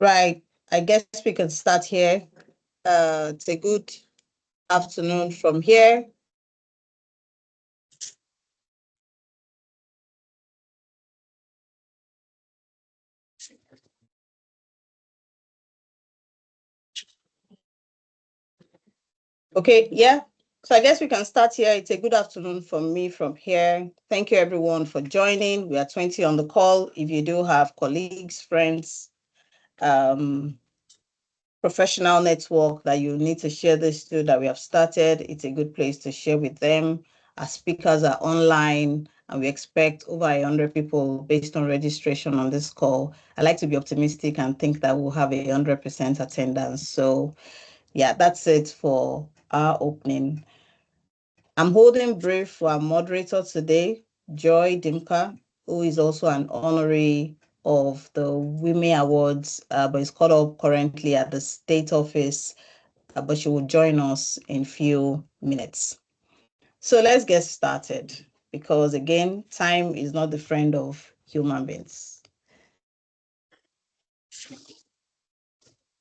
Right. I guess we can start here. It's a good afternoon from here. Okay, yeah. So I guess we can start here. It's a good afternoon from me from here. Thank you everyone for joining. We are 20 on the call. If you do have colleagues, friends, um, professional network that you need to share this to that we have started, it's a good place to share with them. Our speakers are online and we expect over 100 people based on registration on this call. I like to be optimistic and think that we'll have 100% attendance. So yeah, that's it for our opening. I'm holding brief for our moderator today, Joy Dimka, who is also an honoree of the WIME Awards, but is caught up currently at the state office, but she will join us in few minutes. So let's get started because again, time is not the friend of human beings.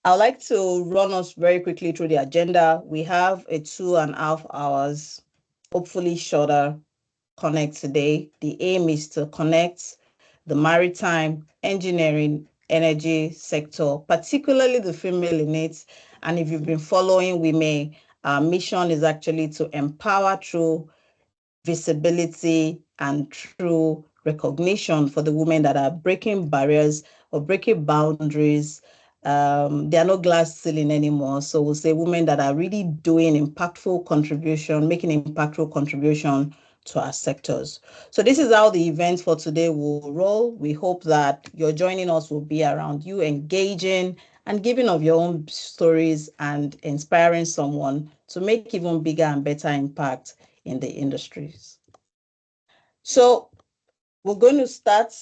I'd like to run us very quickly through the agenda. We have a 2.5 hours, hopefully shorter, connect today. The aim is to connect the maritime, engineering, energy sector, particularly the female in it. And if you've been following WIME, our mission is actually to empower through visibility and true recognition for the women that are breaking barriers or breaking boundaries. They are not glass ceiling anymore. So we'll say women that are really doing impactful contribution, making impactful contribution to our sectors. So this is how the event for today will roll. We hope that your joining us will be around you engaging and giving of your own stories and inspiring someone to make even bigger and better impact in the industries. So we're going to start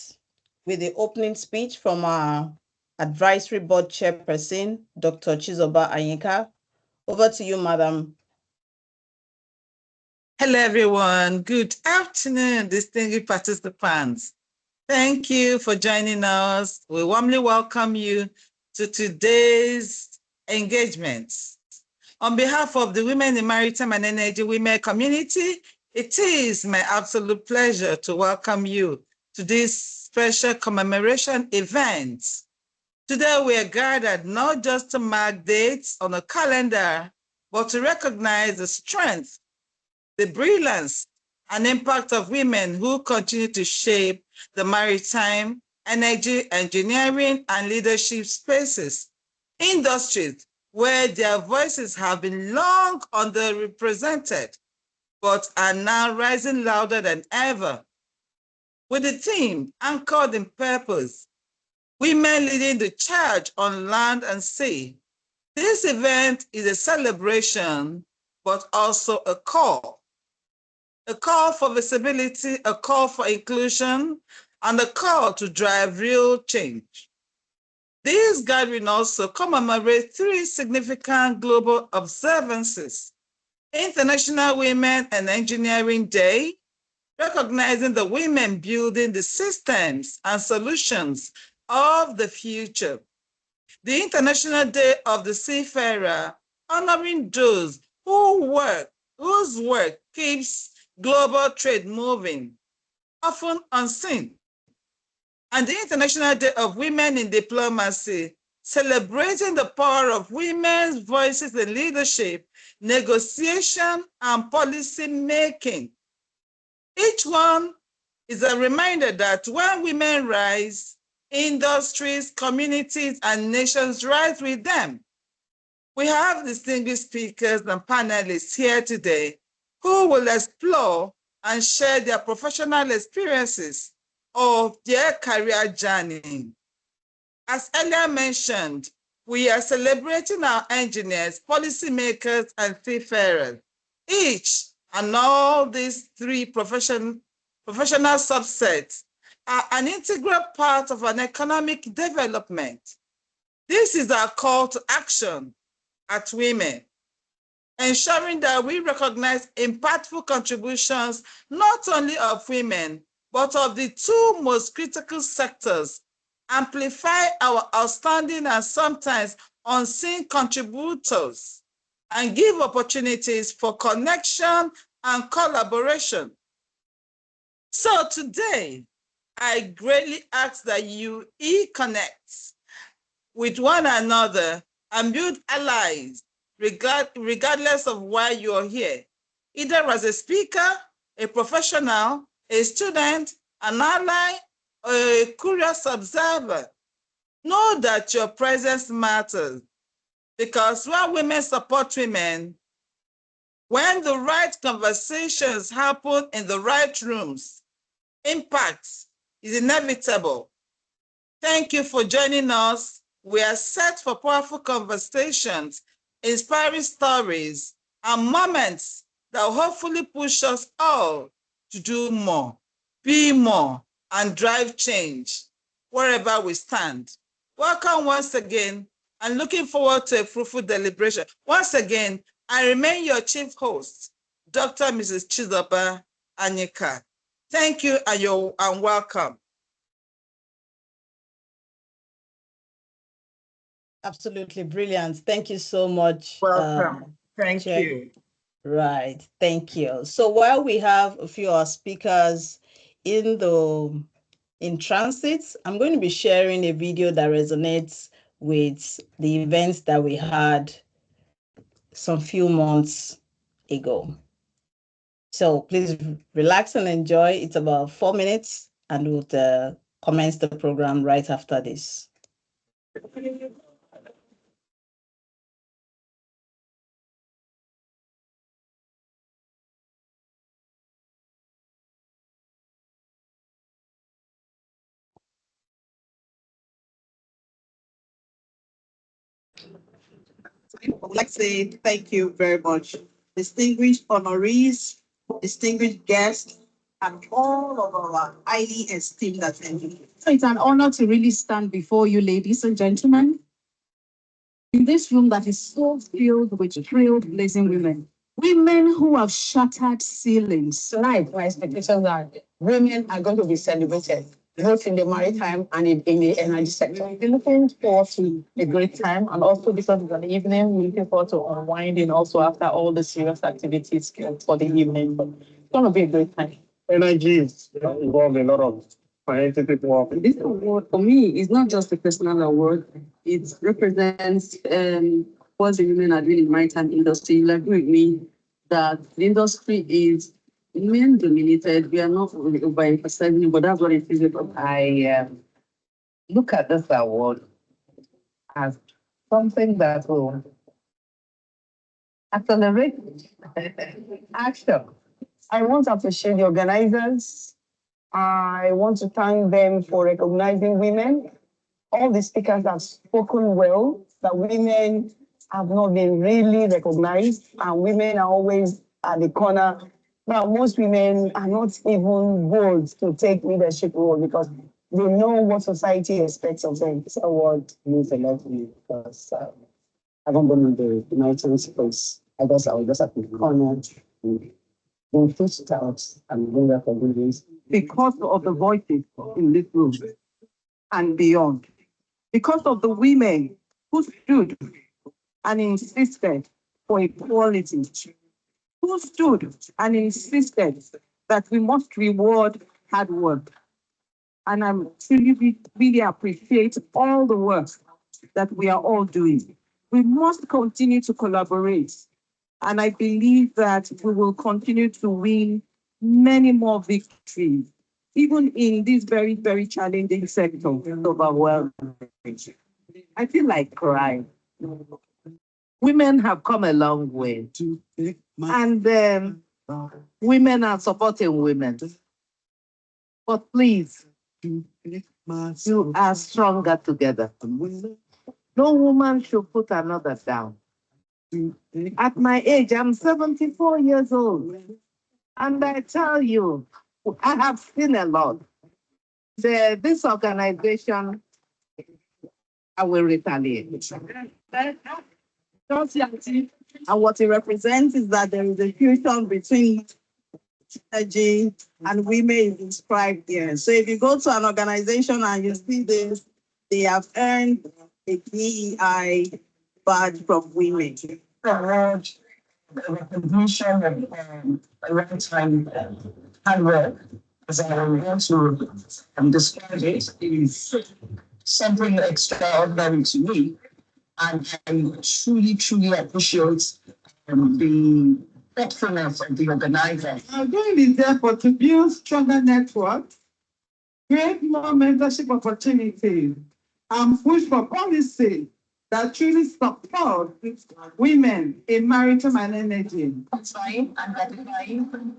with the opening speech from our advisory board chairperson, Dr. Chizoba Anyika. Over to you, madam. Hello, everyone. Good afternoon, distinguished participants. Thank you for joining us. We warmly welcome you to today's engagement. On behalf of the Women in Maritime and Energy Women community, it is my absolute pleasure to welcome you to this special commemoration event. Today we are gathered not just to mark dates on a calendar, but to recognize the strength, the brilliance, and impact of women who continue to shape the maritime, energy, engineering, and leadership spaces, industries where their voices have been long underrepresented, but are now rising louder than ever. With the theme anchored in purpose, women leading the charge on land and sea, this event is a celebration, but also a call for visibility, a call for inclusion, and a call to drive real change. This gathering also commemorates 3 significant global observances: International Women and Engineering Day, recognizing the women building the systems and solutions of the future; the International Day of the Seafarer, honoring those whose work keeps global trade moving, often unseen; and the International Day of Women in Diplomacy, celebrating the power of women's voices in leadership, negotiation, and policy making. Each one is a reminder that when women rise, industries, communities, and nations rise with them. We have distinguished speakers and panelists here today who will explore and share their professional experiences of their career journey. As earlier mentioned, we are celebrating our engineers, policymakers, and seafarers. Each and all these 3 professional subsets are an integral part of an economic development. This is our call to action at WIME, ensuring that we recognize impactful contributions not only of women, but of the 2 most critical sectors amplify our outstanding and sometimes unseen contributors, and give opportunities for connection and collaboration. So today, I greatly ask that you connect with one another and build allies, regardless of why you're here, either as a speaker, a professional, a student, an ally, or a curious observer. Know that your presence matters, because when women support women, when the right conversations happen in the right rooms, impact is inevitable. Thank you for joining us. We are set for powerful conversations, inspiring stories, and moments that will hopefully push us all to do more, be more, and drive change wherever we stand. Welcome once again, and looking forward to a fruitful deliberation. Once again, I remain your chief host, Dr. Mrs. Chizoba Anyika. Thank you and welcome. Absolutely brilliant. Thank you so much. Welcome. Thank Chair. you. Right. Thank you. So while we have a few of our speakers in transit, I'm going to be sharing a video that resonates with the events that we had some few months ago. So please relax and enjoy. It's about 4 minutes, and we'll commence the program right after this. I would like to say thank you very much, distinguished honorees, distinguished guests, and all of our highly esteemed attendees. So it's an honor to really stand before you, ladies and gentlemen, in this room that is so filled with trailblazing women. Women who have shattered ceilings. Tonight, my expectations are women are going to be celebrated, both in the maritime and in the energy sector. We're looking forward to a great time, and also because it's an evening, we're looking forward to unwinding also after all the serious activities for the evening. But it's going to be a great time. Energy is involved in a lot of scientific work. This award for me is not just a personal award. It represents what the women are doing in the maritime industry. You'll agree with me that the industry is men dominated. We are not overemphasizing, but that's what it is. I look at this award as something that will accelerate action. I want to appreciate the organizers. I want to thank them for recognizing women. All the speakers have spoken well, that women have not been really recognized, and women are always at the corner. Now, most women are not even bold to take leadership role because they know what society expects of them. This award means a lot to me because I haven't been in the United States. I was just at the corner, being pushed out and being recognized because of the voices in this room and beyond. Because of the women who stood and insisted for equality, who stood and insisted that we must reward hard work. And I'm really appreciate all the work that we are all doing. We must continue to collaborate. And I believe that we will continue to win many more victories, even in this very, very challenging sector of our world. I feel like crying. Women have come a long way, and women are supporting women. But please, you are stronger together. No woman should put another down. At my age, I'm 74 years old, and I tell you, I have seen a lot. This organization, I will retaliate. And what it represents is that there is a fusion between energy and women is described here. So if you go to an organization and you see this, They have earned a DEI badge from women. Award, recognition, and lifetime hard work, as I want to describe it, is something extraordinary to me. And I truly, truly appreciate the thoughtfulness of the organizer. Our goal is therefore to build stronger networks, create more mentorship opportunities, and push for policy that truly support women in maritime and energy. That's fine, and gratifying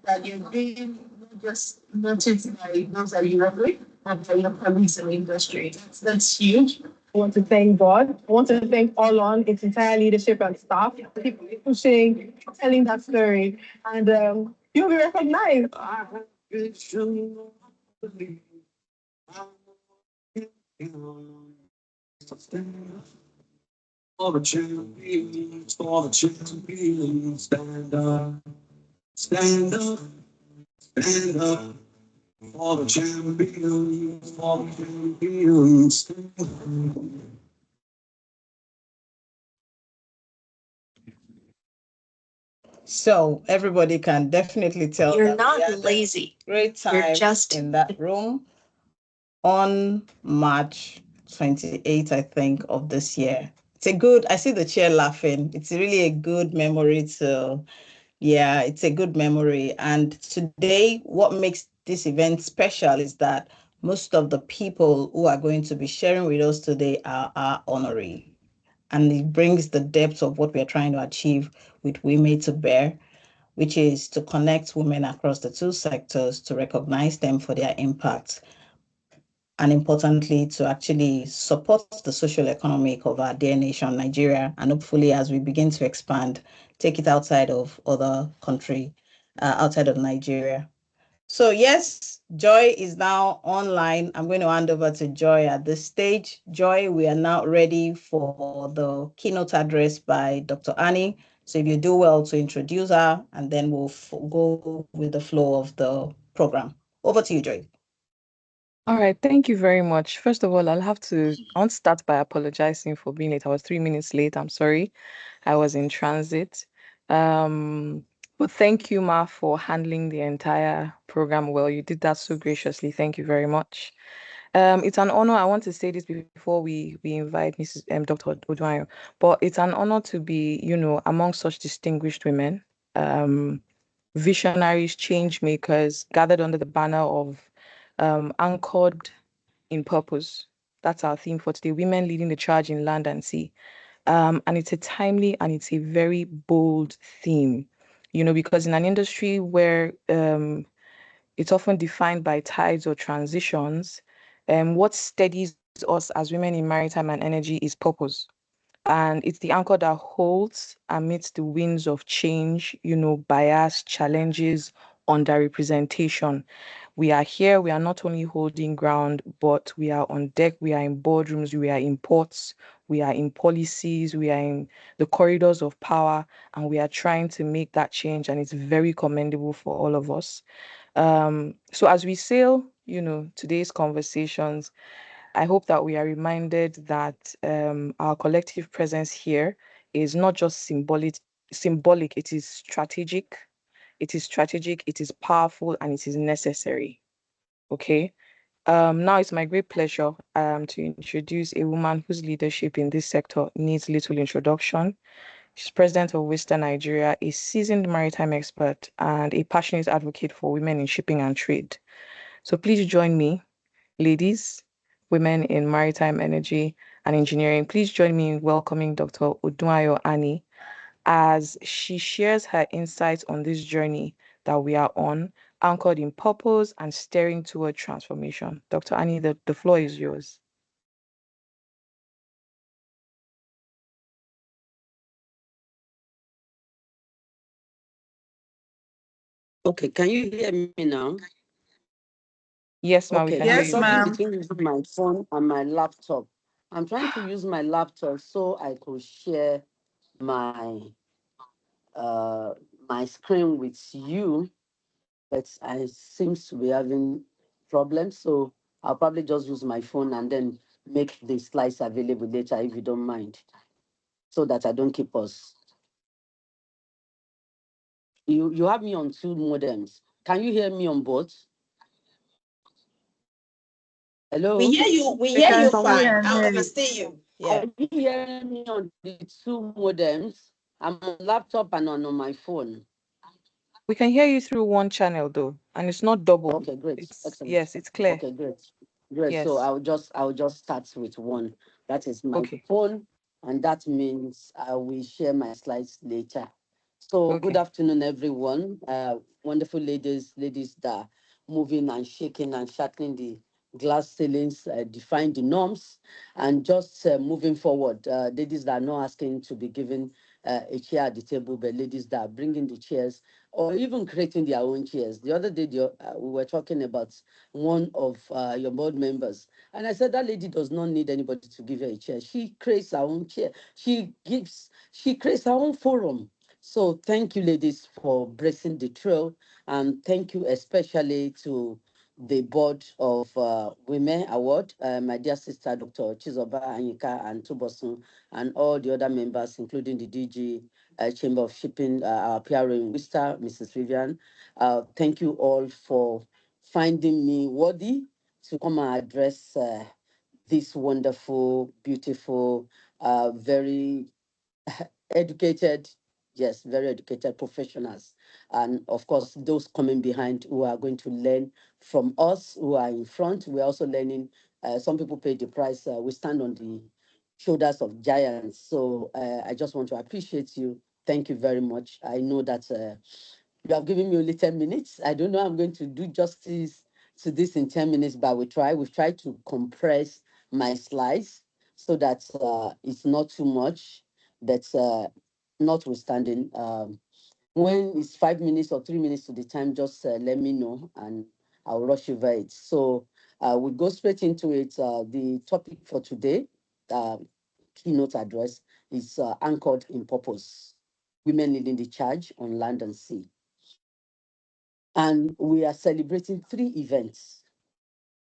that you're being not just noticed by those that you work with, but by your colleagues in the industry. That's huge. I want to thank God. I want to thank all on its entire leadership and staff, people pushing, telling that story, and you'll be recognized. All the champions, all the champions, stand up, stand up, stand up. All the champions, all the champions, stand up. So everybody can definitely tell you're not lazy. Great time you're just in that room on March 28th, I think, of this year. It's a good, I see the chair laughing. It's really a good memory to, yeah, it's a good memory. And today, what makes this event special is that most of the people who are going to be sharing with us today are honorary. And it brings the depth of what we're trying to achieve with Women to bear, which is to connect women across the two sectors, to recognize them for their impact, and importantly, to actually support the social economic of our dear nation, Nigeria, and hopefully as we begin to expand, take it outside of other country, outside of Nigeria. So yes, Joy is now online. I'm going to hand over to Joy at this stage. Joy, we are now ready for the keynote address by Dr. Annie. So if you do well to introduce her, and then we'll go with the flow of the program. Over to you, Joy. All right, thank you very much. First of all, I want to start by apologizing for being late. I was 3 minutes late. I'm sorry. I was in transit. But thank you, Ma, for handling the entire program well. You did that so graciously. Thank you very much. It's an honor. I want to say this before we invite Mrs. Dr. Oduayo, but it's an honor to be, among such distinguished women, visionaries, change makers, gathered under the banner of anchored in purpose. That's our theme for today, women leading the charge in land and sea. And it's a timely and it's a very bold theme, because in an industry where it's often defined by tides or transitions, what steadies us as women in maritime and energy is purpose. And it's the anchor that holds amidst the winds of change, bias, challenges, underrepresentation. We are here, we are not only holding ground, but we are on deck, we are in boardrooms, we are in ports, we are in policies, we are in the corridors of power, and we are trying to make that change. And it's very commendable for all of us. So as we sail, today's conversations, I hope that we are reminded that our collective presence here is not just symbolic, it is strategic. It is strategic, it is powerful, and it is necessary. Okay. Now it's my great pleasure to introduce a woman whose leadership in this sector needs little introduction. She's president of Western Nigeria, a seasoned maritime expert, and a passionate advocate for women in shipping and trade. So please join me, ladies, women in maritime energy and engineering. Please join me in welcoming Dr. Odunayo Annie as she shares her insights on this journey that we are on, anchored in purpose and steering toward transformation. Dr. Annie, the floor is yours. Okay, can you hear me now? Yes, ma'am, we Okay, can hear Yes, you. something ma'am. between my phone and my laptop. I'm trying to use my laptop so I could share my uh my screen with you, but I seems to be having problems. So I'll probably just use my phone and then make the slides available later if you don't mind, so that I don't keep us. You have me on two modems. Can you hear me on both? We Hello? hear you. We We hear can you see fine. and I hear you. understand you. Yeah. Are you hearing me on the two modems? I'm on laptop and on my phone. We can hear you through one channel though, and it's not double. Okay, great. It's Excellent. yes, it's clear. Okay, great. Great. So Yes. I'll just start with one. That is my Okay. phone, and that means I will share my slides later. So good Okay. afternoon, everyone. Wonderful ladies that are moving and shaking and shattering the glass ceilings, define the norms, and just moving forward. Ladies that are not asking to be given a chair at the table, but ladies that are bringing the chairs or even creating their own chairs. The other day, we were talking about one of your board members, and I said that lady does not need anybody to give her a chair. She creates her own chair. She creates her own forum. So thank you, ladies, for bracing the trail, and thank you especially to the board of Women Award, my dear sister, Dr. Chizoba Anyika and Tubosun, and all the other members, including the DG, Chamber of Shipping, our PRO in Worcester, Mrs. Vivian. Thank you all for finding me worthy to come and address this wonderful, beautiful, very educated, yes, very educated professionals. And of course, those coming behind who are going to learn from us who are in front. We're also learning. Some people pay the price. We stand on the shoulders of giants. So I just want to appreciate you. Thank you very much. I know that you have given me only 10 minutes. I don't know I'm going to do justice to this in 10 minutes, but we try. We've tried to compress my slides so that it's not too much. But notwithstanding, when it's 5 minutes or 3 minutes to the time, just let me know and I'll rush over it. So we'll go straight into it. The topic for today, uh, keynote address, is anchored in purpose. Women leading the charge on land and sea. And we are celebrating three events.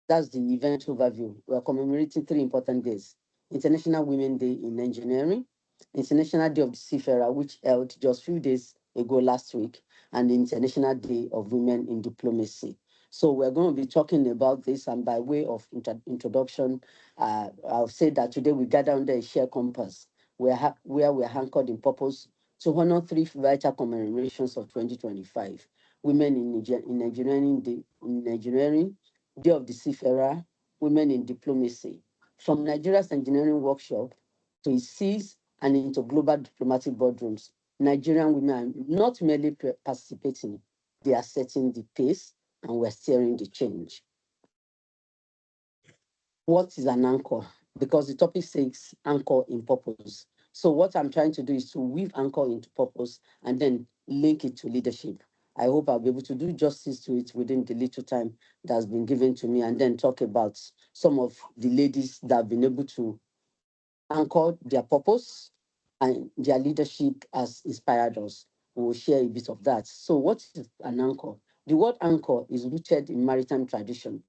That's the event overview. We are commemorating three important days: International Women Day in Engineering, International Day of the Seafarer, which held just a few days ago last week, and the International Day of Women in Diplomacy. So we're going to be talking about this, and by way of introduction, I'll say that today we gather under a shared compass where we're anchored in purpose to honor three vital commemorations of 2025: Women in Engineering Day, in Engineering, Day of the Seafarer, Women in Diplomacy. From Nigeria's engineering workshop to its seas and into global diplomatic boardrooms, Nigerian women are not merely participating, they are setting the pace and we're steering the change. What is an anchor? Because the topic says anchor in purpose. So what I'm trying to do is to weave anchor into purpose and then link it to leadership. I hope I'll be able to do justice to it within the little time that's been given to me, and then talk about some of the ladies that have been able to anchor their purpose and their leadership has inspired us. We will share a bit of that. So what is an anchor? The word anchor is rooted in maritime tradition.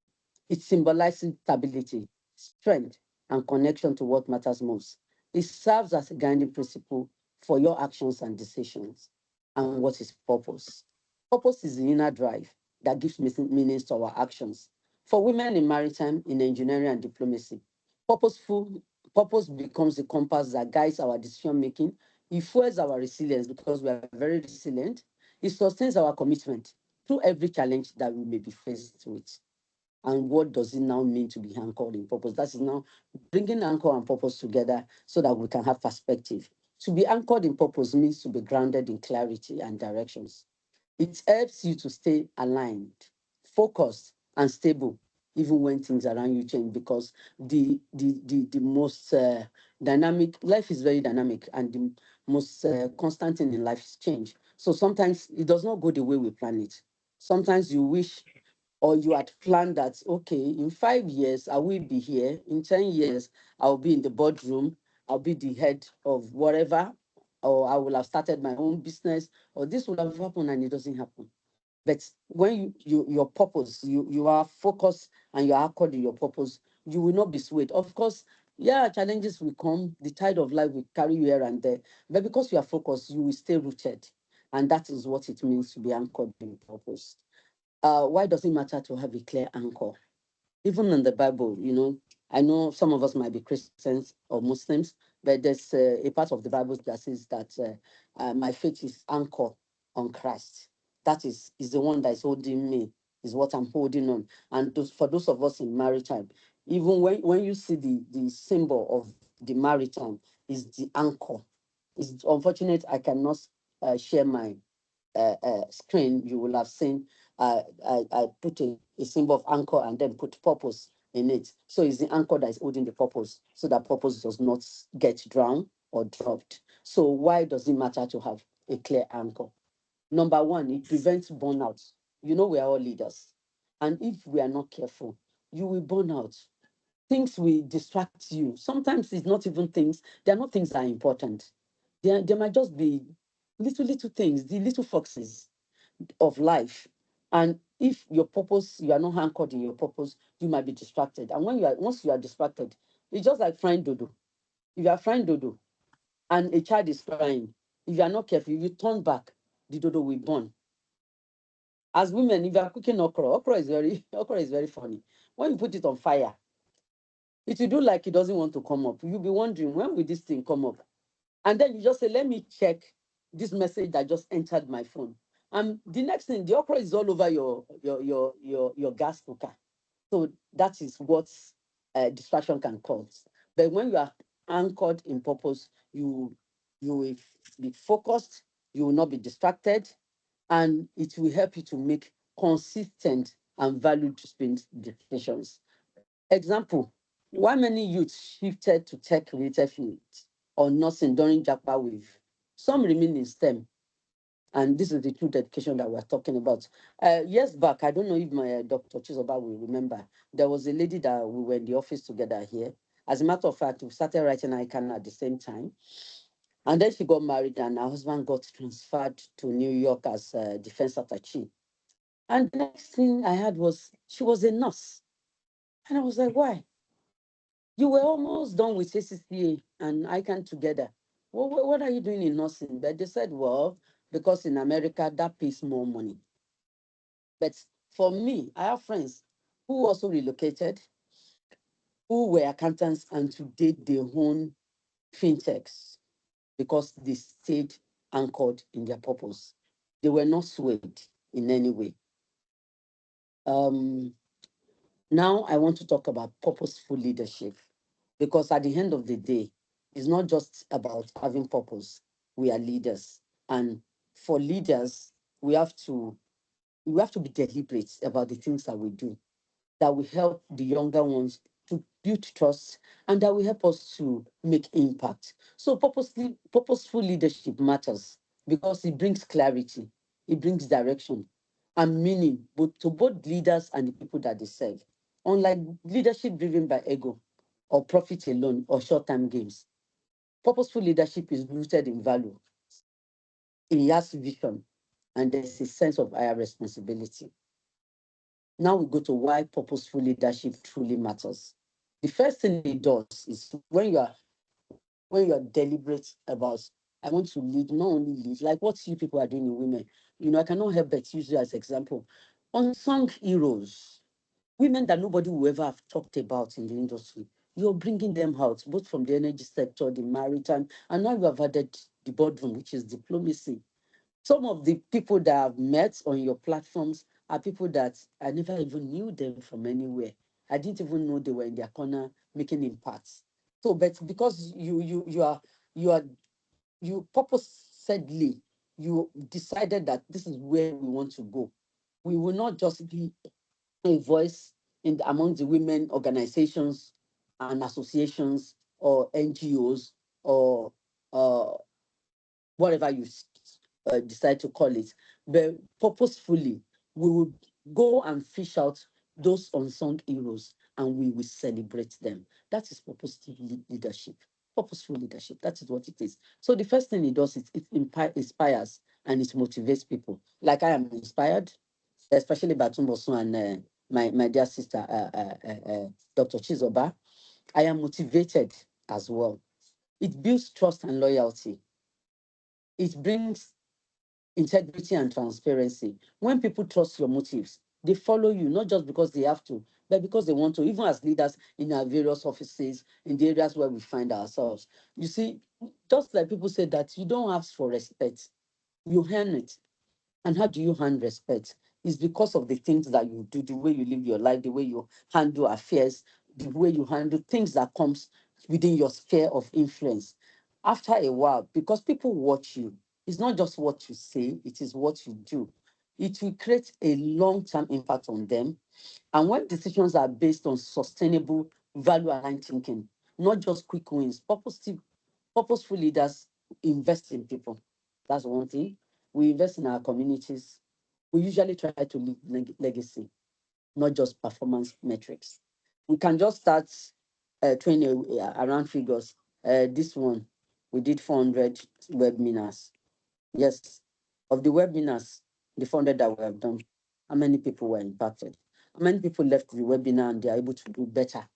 It symbolizes stability, strength, and connection to what matters most. It serves as a guiding principle for your actions and decisions. And what is purpose? Purpose is the inner drive that gives meanings to our actions. For women in maritime, in engineering, and diplomacy, purposeful purpose becomes the compass that guides our decision making. It fuels our resilience because we are very resilient. It sustains our commitment through every challenge that we may be faced with. And what does it now mean to be anchored in purpose? That is now bringing anchor and purpose together so that we can have perspective. To be anchored in purpose means to be grounded in clarity and directions. It helps you to stay aligned, focused, and stable, even when things around you change. Because the most dynamic life is very dynamic, and the most constant thing in life is change. So sometimes it does not go the way we plan it. Sometimes you wish or you had planned that, okay, in 5 years, I will be here. In 10 years, I'll be in the boardroom. I'll be the head of whatever, or I will have started my own business, or this will have happened and it doesn't happen. But when your purpose, you are focused and you are anchored in your purpose, you will not be swayed. Of course, yeah, challenges will come, the tide of life will carry you here and there. But because you are focused, you will stay rooted. And that is what it means to be anchored in purpose. Why does it matter to have a clear anchor? Even in the Bible, I know some of us might be Christians or Muslims, but there's a part of the Bible that says that my faith is anchored on Christ. That is the one that is holding me, is what I'm holding on. And for those of us in maritime, even when you see the symbol of the maritime, is the anchor. It's unfortunate I cannot share my screen. You will have seen I put a symbol of anchor and then put purpose in it. So it's the anchor that is holding the purpose, so that purpose does not get drowned or dropped. So why does it matter to have a clear anchor? Number one, it prevents burnout. We are all leaders. And if we are not careful, you will burn out. Things will distract you. Sometimes it's not even things, they're not things that are important. They might just be little things, the little foxes of life. And if your purpose, you are not anchored in your purpose, you might be distracted. And once you are distracted, it's just like frying dodo. If you are frying dodo and a child is crying, if you are not careful, if you turn back, the dodo will burn. As women, if you are cooking okra is very funny. When you put it on fire, it will do like it doesn't want to come up. You'll be wondering, when will this thing come up? And then you just say, let me check this message that just entered my phone. And the next thing, the okra is all over your gas cooker. So that is what distraction can cause. But when you are anchored in purpose, you will be focused, you will not be distracted, and it will help you to make consistent and value-driven decisions. Example, why many youths shifted to tech-related fields or nursing during Japa wave? Some remain in STEM, and this is the true dedication that we're talking about. Years back, I don't know if my Dr. Chizoba will remember, there was a lady that we were in the office together here. As a matter of fact, we started writing ICANN at the same time. And then she got married, and her husband got transferred to New York as a defense attaché. And the next thing I heard was she was a nurse. And I was like, why? You were almost done with ACCA and ICANN together. What are you doing in nursing? But they said, well, because in America, that pays more money. But for me, I have friends who also relocated, who were accountants, and today they own fintechs because they stayed anchored in their purpose. They were not swayed in any way. Um, Now I want to talk about purposeful leadership, because at the end of the day, it's not just about having purpose. We are leaders. And for leaders, we have to be deliberate about the things that we do, that will help the younger ones to build trust, and that will help us to make impact. So purposeful leadership matters because it brings clarity, it brings direction and meaning both to both leaders and the people that they serve. Unlike leadership driven by ego or profit alone or short-term gains, purposeful leadership is rooted in value. It has vision, and there's a sense of higher responsibility. Now we go to why purposeful leadership truly matters. The first thing it does is when you are deliberate about, I want to lead, not only lead, like what you people are doing in women. I cannot help but use you as example. Unsung heroes, women that nobody will ever have talked about in the industry. You're bringing them out, both from the energy sector, the maritime, and now you have added the boardroom, which is diplomacy. Some of the people that I've met on your platforms are people that I never even knew them from anywhere. I didn't even know they were in their corner making impacts. So, but because you purposedly, you decided that this is where we want to go. We will not just be a voice among the women organizations and associations or NGOs or uh, whatever you decide to call it, but purposefully, we will go and fish out those unsung heroes and we will celebrate them. That is purposeful leadership. Purposeful leadership. That is what it is. So the first thing it does is it inspires and it motivates people. Like I am inspired. especially Batumbosu and my dear sister, Dr. Chizoba. I am motivated as well. It builds trust and loyalty. It brings integrity and transparency. When people trust your motives, they follow you, not just because they have to, but because they want to, even as leaders in our various offices, in the areas where we find ourselves. You see, just like people say that you don't ask for respect, you earn it. And how do you earn respect? It's because of the things that you do, the way you live your life, the way you handle affairs, the way you handle things that comes within your sphere of influence. After a while, because people watch you, it's not just what you say, it is what you do. It will create a long-term impact on them. And when decisions are based on sustainable, value-aligned thinking, not just quick wins, purposeful leaders invest in people. That's one thing. We invest in our communities. We usually try to leave legacy, not just performance metrics. We can just start training around figures. This one, we did 400 webinars. Yes, of the webinars, the 400 that we have done, how many people were impacted? How many people left the webinar and they are able to do better?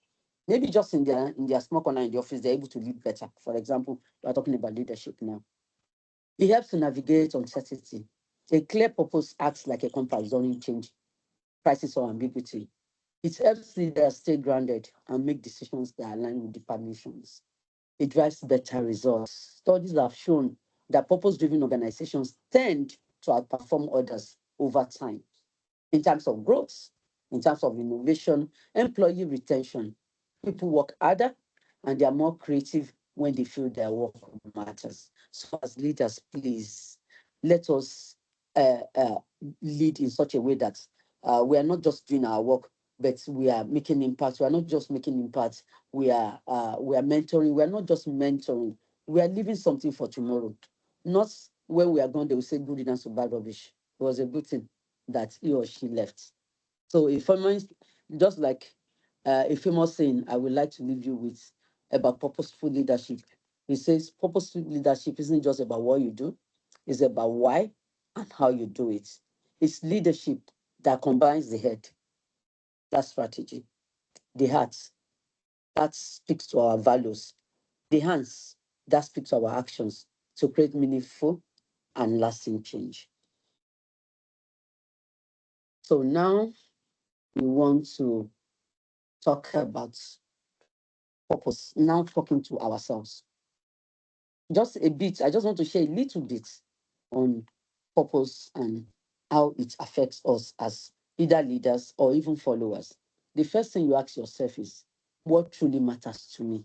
Maybe just in their small corner in the office, they're able to lead better. For example, we're talking about leadership now. It helps to navigate uncertainty. A clear purpose acts like a compass during change, crisis, or ambiguity. It helps leaders stay grounded and make decisions that align with the permissions. It drives better results. Studies have shown that purpose-driven organizations tend to outperform others over time in terms of growth, in terms of innovation, employee retention. People work harder and they are more creative when they feel their work matters. So, as leaders, please let us lead in such a way that we are not just doing our work, but we are making impact. We are not just making impact. We are mentoring. We are not just mentoring. We are leaving something for tomorrow. Not when we are gone, they will say good enough to bad rubbish. It was a good thing that he or she left. So a famous, just like a famous saying, I would like to leave you with about purposeful leadership. He says purposeful leadership isn't just about what you do, it's about why and how you do it. It's leadership that combines the head, that strategy, the heart, that speaks to our values, the hands, that speaks to our actions to create meaningful and lasting change. So now we want to talk about purpose, now talking to ourselves. Just a bit, I just want to share a little bit on purpose and how it affects us as either leaders or even followers. The first thing you ask yourself is, what truly matters to me?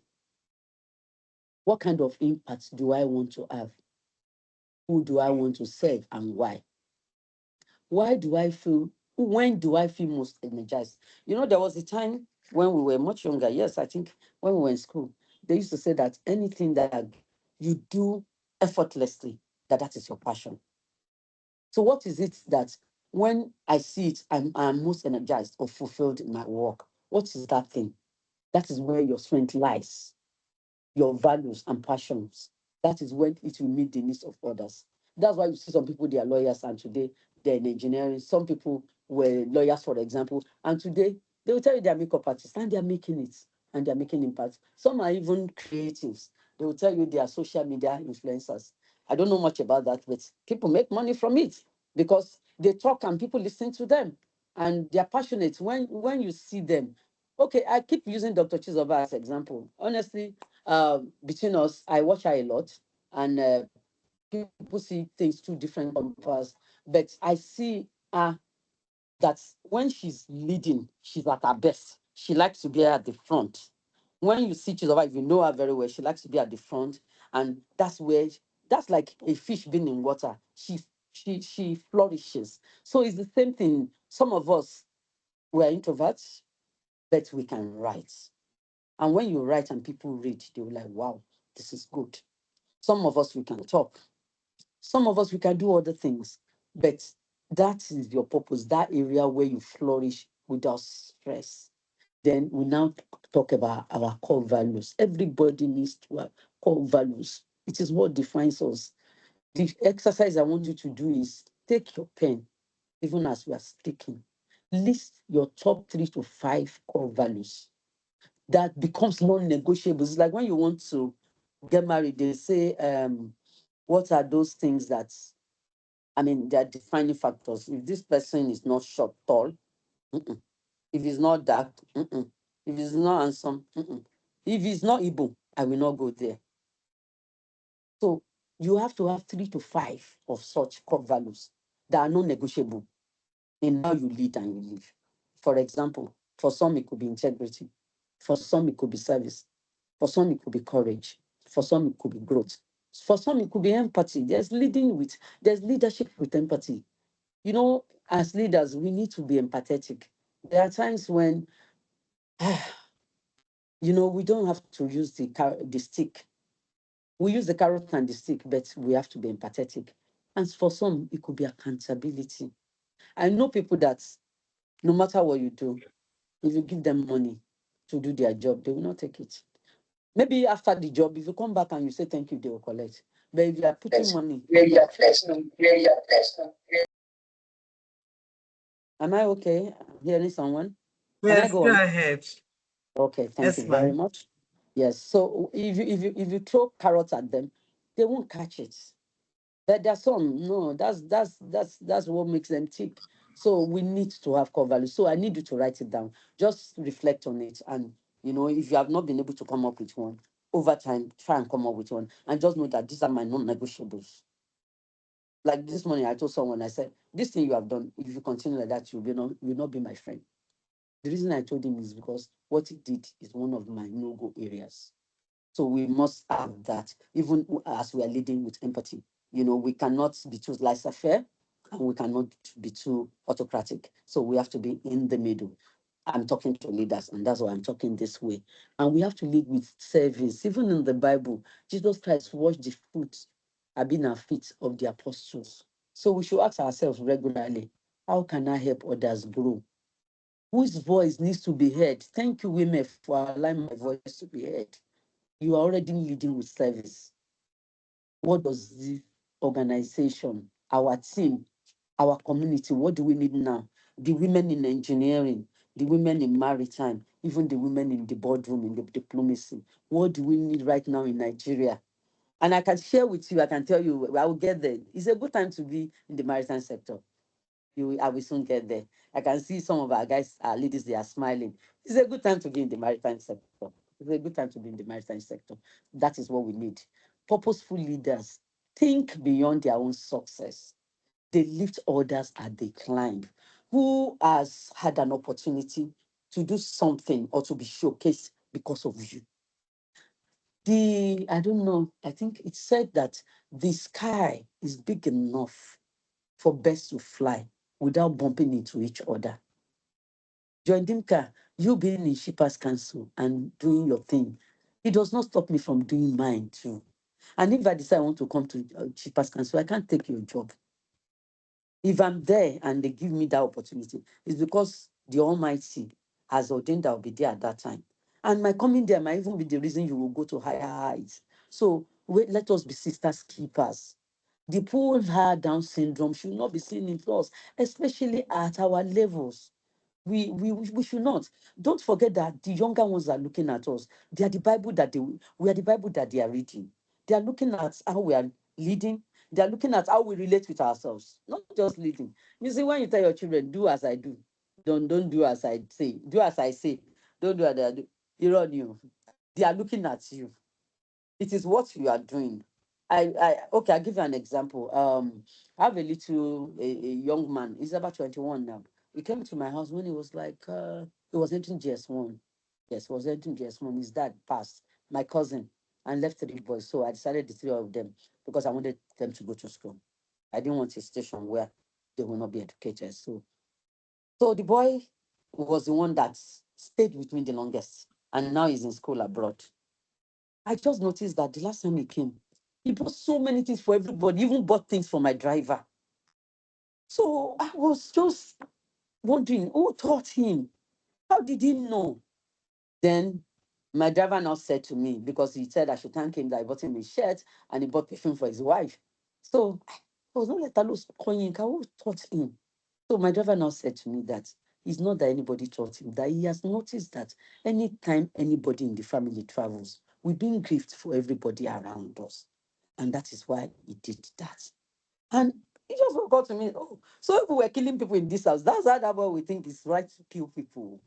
What kind of impact do I want to have? Who do I want to serve and why? Why do I feel, when do I feel most energized? You know, there was a time when we were much younger. Yes, I think when we were in school, they used to say that anything that you do effortlessly, that is your passion. So what is it that when I see it, I'm most energized or fulfilled in my work? What is that thing? That is where your strength lies, your values and passions. That is when it will meet the needs of others. That's why you see some people, they are lawyers, and today they're in engineering. Some people were lawyers, for example, and today they will tell you they're makeup artists and they're making it and they're making impact. Some are even creatives. They will tell you they are social media influencers. I don't know much about that, but people make money from it because they talk and people listen to them and they're passionate when you see them. Okay, I keep using Dr. Chizoba as example. Honestly, between us, I watch her a lot, and people see things through different compass. But I see that when she's leading, she's at her best. She likes to be at the front. When you see Chizoba, if you know her very well, she likes to be at the front, and that's like a fish being in water. She flourishes. So it's the same thing. Some of us were introverts, but we can write. And when you write and people read, they will like, wow, this is good. Some of us, we can talk. Some of us, we can do other things. But that is your purpose, that area where you flourish without stress. Then we now talk about our core values. Everybody needs to have core values. It is what defines us. The exercise I want you to do is take your pen even as we are speaking. List your top 3 to 5 core values that becomes non-negotiable. It's like when you want to get married, they say, what are those things that, I mean, they're defining factors. If this person is not short, tall, mm-mm. If he's not dark, mm-mm. If he's not handsome, mm-mm. If he's not Igbo, I will not go there. So you have to have 3 to 5 of such core values that are non-negotiable in how you lead and you live. For example, for some it could be integrity, for some it could be service, for some it could be courage, for some it could be growth, for some it could be empathy. There's leadership with empathy. You know, as leaders, we need to be empathetic. There are times when we don't have to use the stick. We use the carrot and the stick, but we have to be empathetic. And for some, it could be accountability. I know people that no matter what you do, if you give them money to do their job, they will not take it. Maybe after the job, if you come back and you say thank you, they will collect. But if you are putting money, am I okay? Hearing someone? Can I Yes, go go on? ahead. Okay, thank you Yes, very ma'am. much. Yes. So if you throw carrots at them, they won't catch it. But there's some, no, that's what makes them tick. So we need to have core values. So I need you to write it down. Just reflect on it. And if you have not been able to come up with one, over time, try and come up with one. And just know that these are my non-negotiables. Like this morning, I told someone, I said, this thing you have done, if you continue like that, you'll not be my friend. The reason I told him is because what he did is one of my no-go areas. So we must have that, even as we are leading with empathy. We cannot be too laissez-faire and we cannot be too autocratic. So we have to be in the middle. I'm talking to leaders, and that's why I'm talking this way. And we have to lead with service. Even in the Bible, Jesus Christ washed the foot, been our feet of the apostles. So we should ask ourselves regularly, how can I help others grow? Whose voice needs to be heard? Thank you, women, for allowing my voice to be heard. You are already leading with service. What does the organization, our team, our community, what do we need now? The women in engineering, the women in maritime, even the women in the boardroom, in the diplomacy. What do we need right now in Nigeria? And I can share with you, I can tell you, I will get there. It's a good time to be in the maritime sector. I will soon get there. I can see some of our guys, our ladies, they are smiling. It's a good time to be in the maritime sector. It's a good time to be in the maritime sector. That is what we need. Purposeful leaders think beyond their own success. They lift others as they climb. Who has had an opportunity to do something or to be showcased because of you? I don't know, I think it said that the sky is big enough for birds to fly without bumping into each other. Joy Dimka, you being in Shippers Council and doing your thing, it does not stop me from doing mine too. And if I decide I want to come to Shippers Council, I can't take your job. If I'm there and they give me that opportunity, it's because the Almighty has ordained I'll be there at that time. And my coming there might even be the reason you will go to higher heights. So let us be sisters keepers. The poor her Down syndrome should not be seen in us, especially at our levels. We should not. Don't forget that the younger ones are looking at us. They are the Bible that we are the Bible that they are reading. They are looking at how we are leading. They are looking at how we relate with ourselves, not just leading. You see, when you tell your children, do as I do, don't do as I say, do as I say, don't do as I do. You're on you. They are looking at you. It is what you are doing. Okay, I'll give you an example. I have a young man, he's about 21 now. He came to my house when he was like he was entering GS1. Yes, he was entering GS1. His dad passed, my cousin, and left 3 boys. So I decided the 3 of them because I wanted them to go to school. I didn't want a station where they will not be educated. So the boy was the one that stayed with me the longest, and now he's in school abroad. I just noticed that the last time he came, he bought so many things for everybody, even bought things for my driver. So I was just wondering who taught him? How did he know? Then my driver now said to me, because he said I should thank him that I bought him a shirt and he bought perfume for his wife. So I was not let alone calling who taught him. So my driver now said to me that it's not that anybody taught him, that he has noticed that anytime anybody in the family travels, we bring gifts for everybody around us. And that is why he did that. And he just got to me, oh, so if we were killing people in this house, that's how that boy we think it's right to kill people.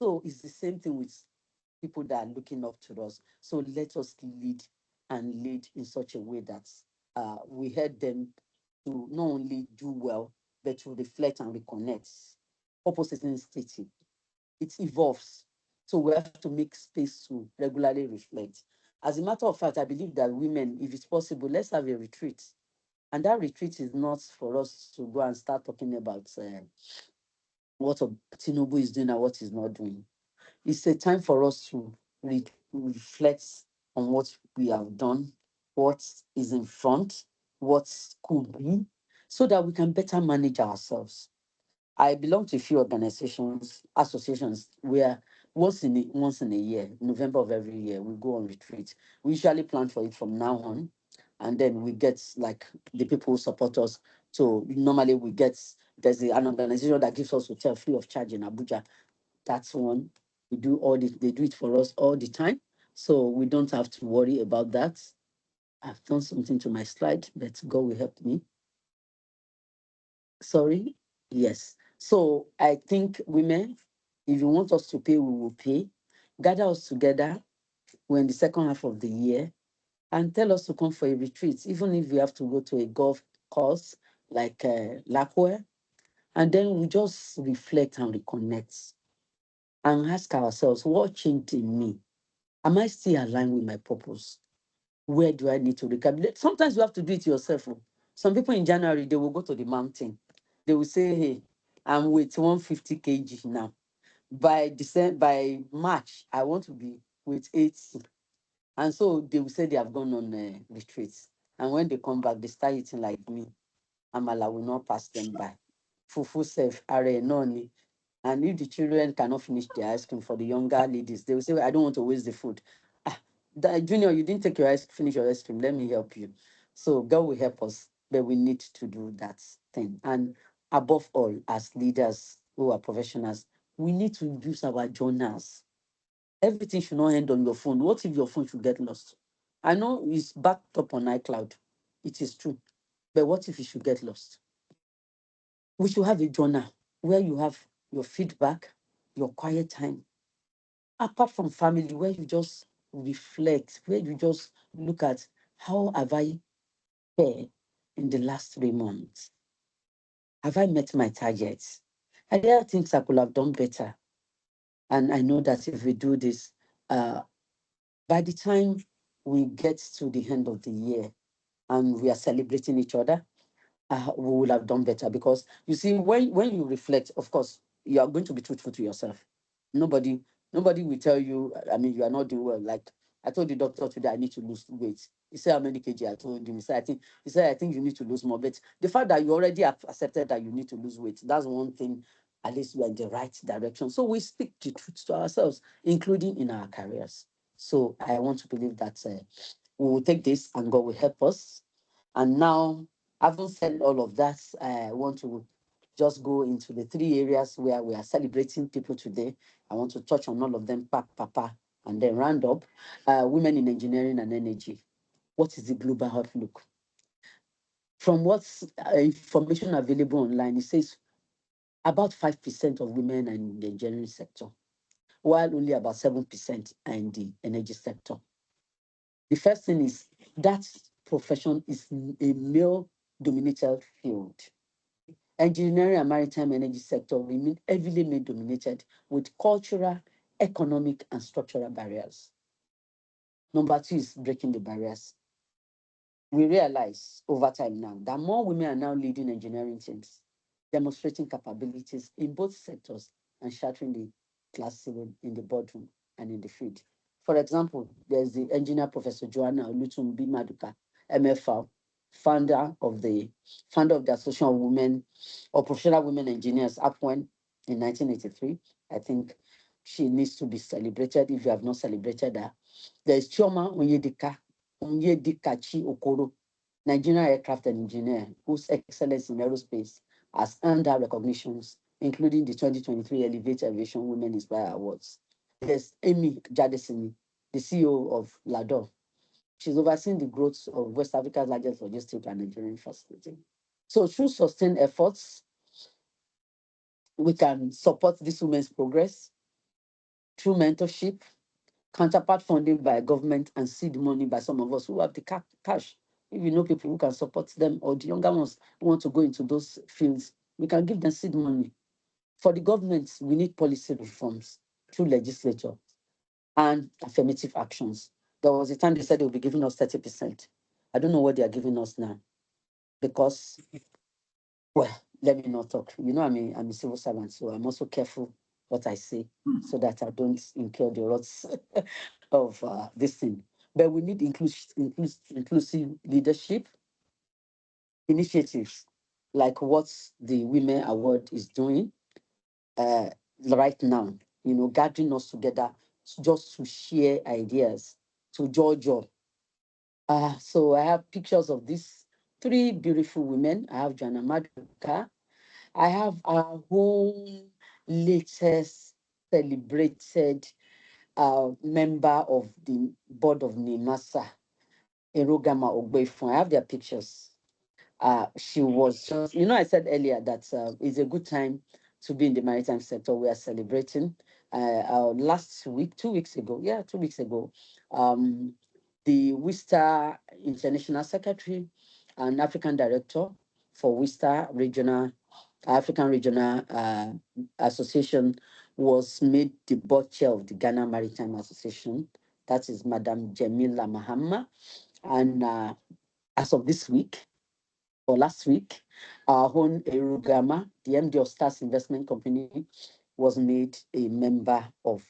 So it's the same thing with people that are looking up to us. So let us lead and lead in such a way that we help them to not only do well, but to reflect and reconnect. Purpose isn't static, it evolves. So we have to make space to regularly reflect. As a matter of fact, I believe that women, if it's possible, let's have a retreat. And that retreat is not for us to go and start talking about what Tinubu is doing and what he's not doing. It's a time for us to reflect on what we have done, what is in front, what could be, so that we can better manage ourselves. I belong to a few organizations, associations where once in a year, November of every year, we go on retreat. We usually plan for it from now on, and then we get like the people who support us. So normally we get an organization that gives us hotel free of charge in Abuja. That's one. They do it for us all the time. So we don't have to worry about that. I've done something to my slide, but God will help me. Sorry. Yes. So I think women, if you want us to pay, we will pay. Gather us together when the second half of the year and tell us to come for a retreat, even if we have to go to a golf course like Lakwe. And then we just reflect and reconnect and ask ourselves, what changed in me? Am I still aligned with my purpose? Where do I need to recalibrate? Sometimes you have to do it yourself. Oh. Some people in January, they will go to the mountain. They will say, hey, I'm with 150 kg now. By March, I want to be with 80. And so they will say they have gone on retreats. And when they come back, they start eating like me. Amala will not pass them by. Fufu self, are noni. And if the children cannot finish their ice cream for the younger ladies, they will say, I don't want to waste the food. Ah, Junior, you didn't take finish your ice cream. Let me help you. So God will help us, but we need to do that thing. And above all, as leaders who are professionals, we need to use our journals. Everything should not end on your phone. What if your phone should get lost? I know it's backed up on iCloud. It is true. But what if it should get lost? We should have a journal where you have your feedback, your quiet time, apart from family, where you just reflect, where you just look at how have I fared in the last 3 months? Have I met my targets? Are there things I could have done better? And I know that if we do this, uh, by the time we get to the end of the year and we are celebrating each other, we will have done better. Because you see, when you reflect, of course, you are going to be truthful to yourself. Nobody, nobody will tell you, I mean, you are not doing well. Like I told the doctor today, I need to lose weight. He said, how many kg? I told him. He said, I think you need to lose more. But the fact that you already have accepted that you need to lose weight, that's one thing, at least we are in the right direction. So we speak the truth to ourselves, including in our careers. So I want to believe that we will take this and God will help us. And now, having said all of that, I want to just go into the three areas where we are celebrating people today. I want to touch on all of them, papa, and then round up. Women in engineering and energy. What is the global outlook? From what's information available online, it says about 5% of women are in the engineering sector, while only about 7% are in the energy sector. The first thing is that profession is a male dominated field. Engineering and maritime energy sector remain heavily male dominated with cultural, economic, and structural barriers. Number two is breaking the barriers. We realize over time now that more women are now leading engineering teams, demonstrating capabilities in both sectors and shattering the class ceiling in the boardroom and in the field. For example, there's the engineer Professor Joanna Olutumbi Maduka, MFL, founder of the Association of Women or Professional Women Engineers, APWEN, in 1983. I think she needs to be celebrated if you have not celebrated her. There's Chioma Onyedikachi Okoro, Nigerian aircraft engineer whose excellence in aerospace has earned her recognitions, including the 2023 Elevate Aviation Women Inspire Awards. There's Amy Jadesini, the CEO of Lado. She's overseeing the growth of West Africa's largest logistic and engineering facility. So through sustained efforts, we can support this women's progress through mentorship, counterpart funding by government, and seed money by some of us who have the cash. If you know people who can support them, or the younger ones who want to go into those fields, we can give them seed money. For the government, we need policy reforms through legislature and affirmative actions. There was a time they said they would be giving us 30%. I don't know what they are giving us now because, well, let me not talk. You know, I'm a civil servant, so I'm also careful what I say so that I don't incur the wrath of this thing. But we need inclusive leadership initiatives like what the Women Award is doing uh, right now, gathering us together just to share ideas, to judge up. So I have pictures of these three beautiful women. I have Joanna Maduka. I have our own latest celebrated member of the board of NIMASA, Erogama Ogbeifun. I have their pictures. She was just, I said earlier that it's a good time to be in the maritime sector. We are celebrating last week, 2 weeks ago, 2 weeks ago, the WISTA International Secretary and African Director for WISTA Regional, African Regional Association was made the board chair of the Ghana Maritime Association. That is Madam Jamila Mahama. And as of this week, or last week, our own Erugama, the MD of Stars Investment Company, was made a member of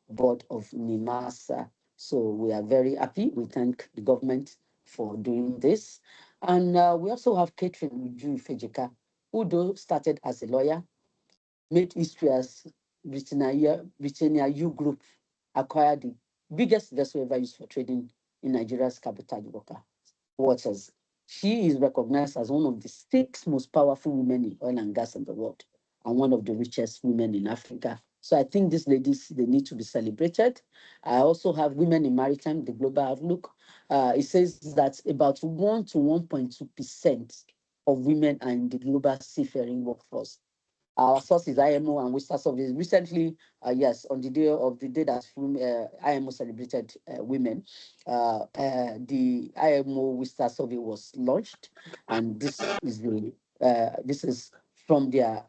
board of NIMASA. So we are very happy. We thank the government for doing this. And we also have Catherine Uju Fejika, who though started as a lawyer, made history as Britannia U Group acquired the biggest vessel ever used for trading in Nigeria's cabotage waters. She is recognized as one of the 6 most powerful women in oil and gas in the world and one of the richest women in Africa. So I think these ladies, they need to be celebrated. I also have Women in Maritime, the Global Outlook. It says that about 1 to 1.2% of women are in the global seafaring workforce. Our source is IMO and Western Service. Recently, yes, on the day that IMO celebrated women, the IMO Western Survey was launched, and this is from their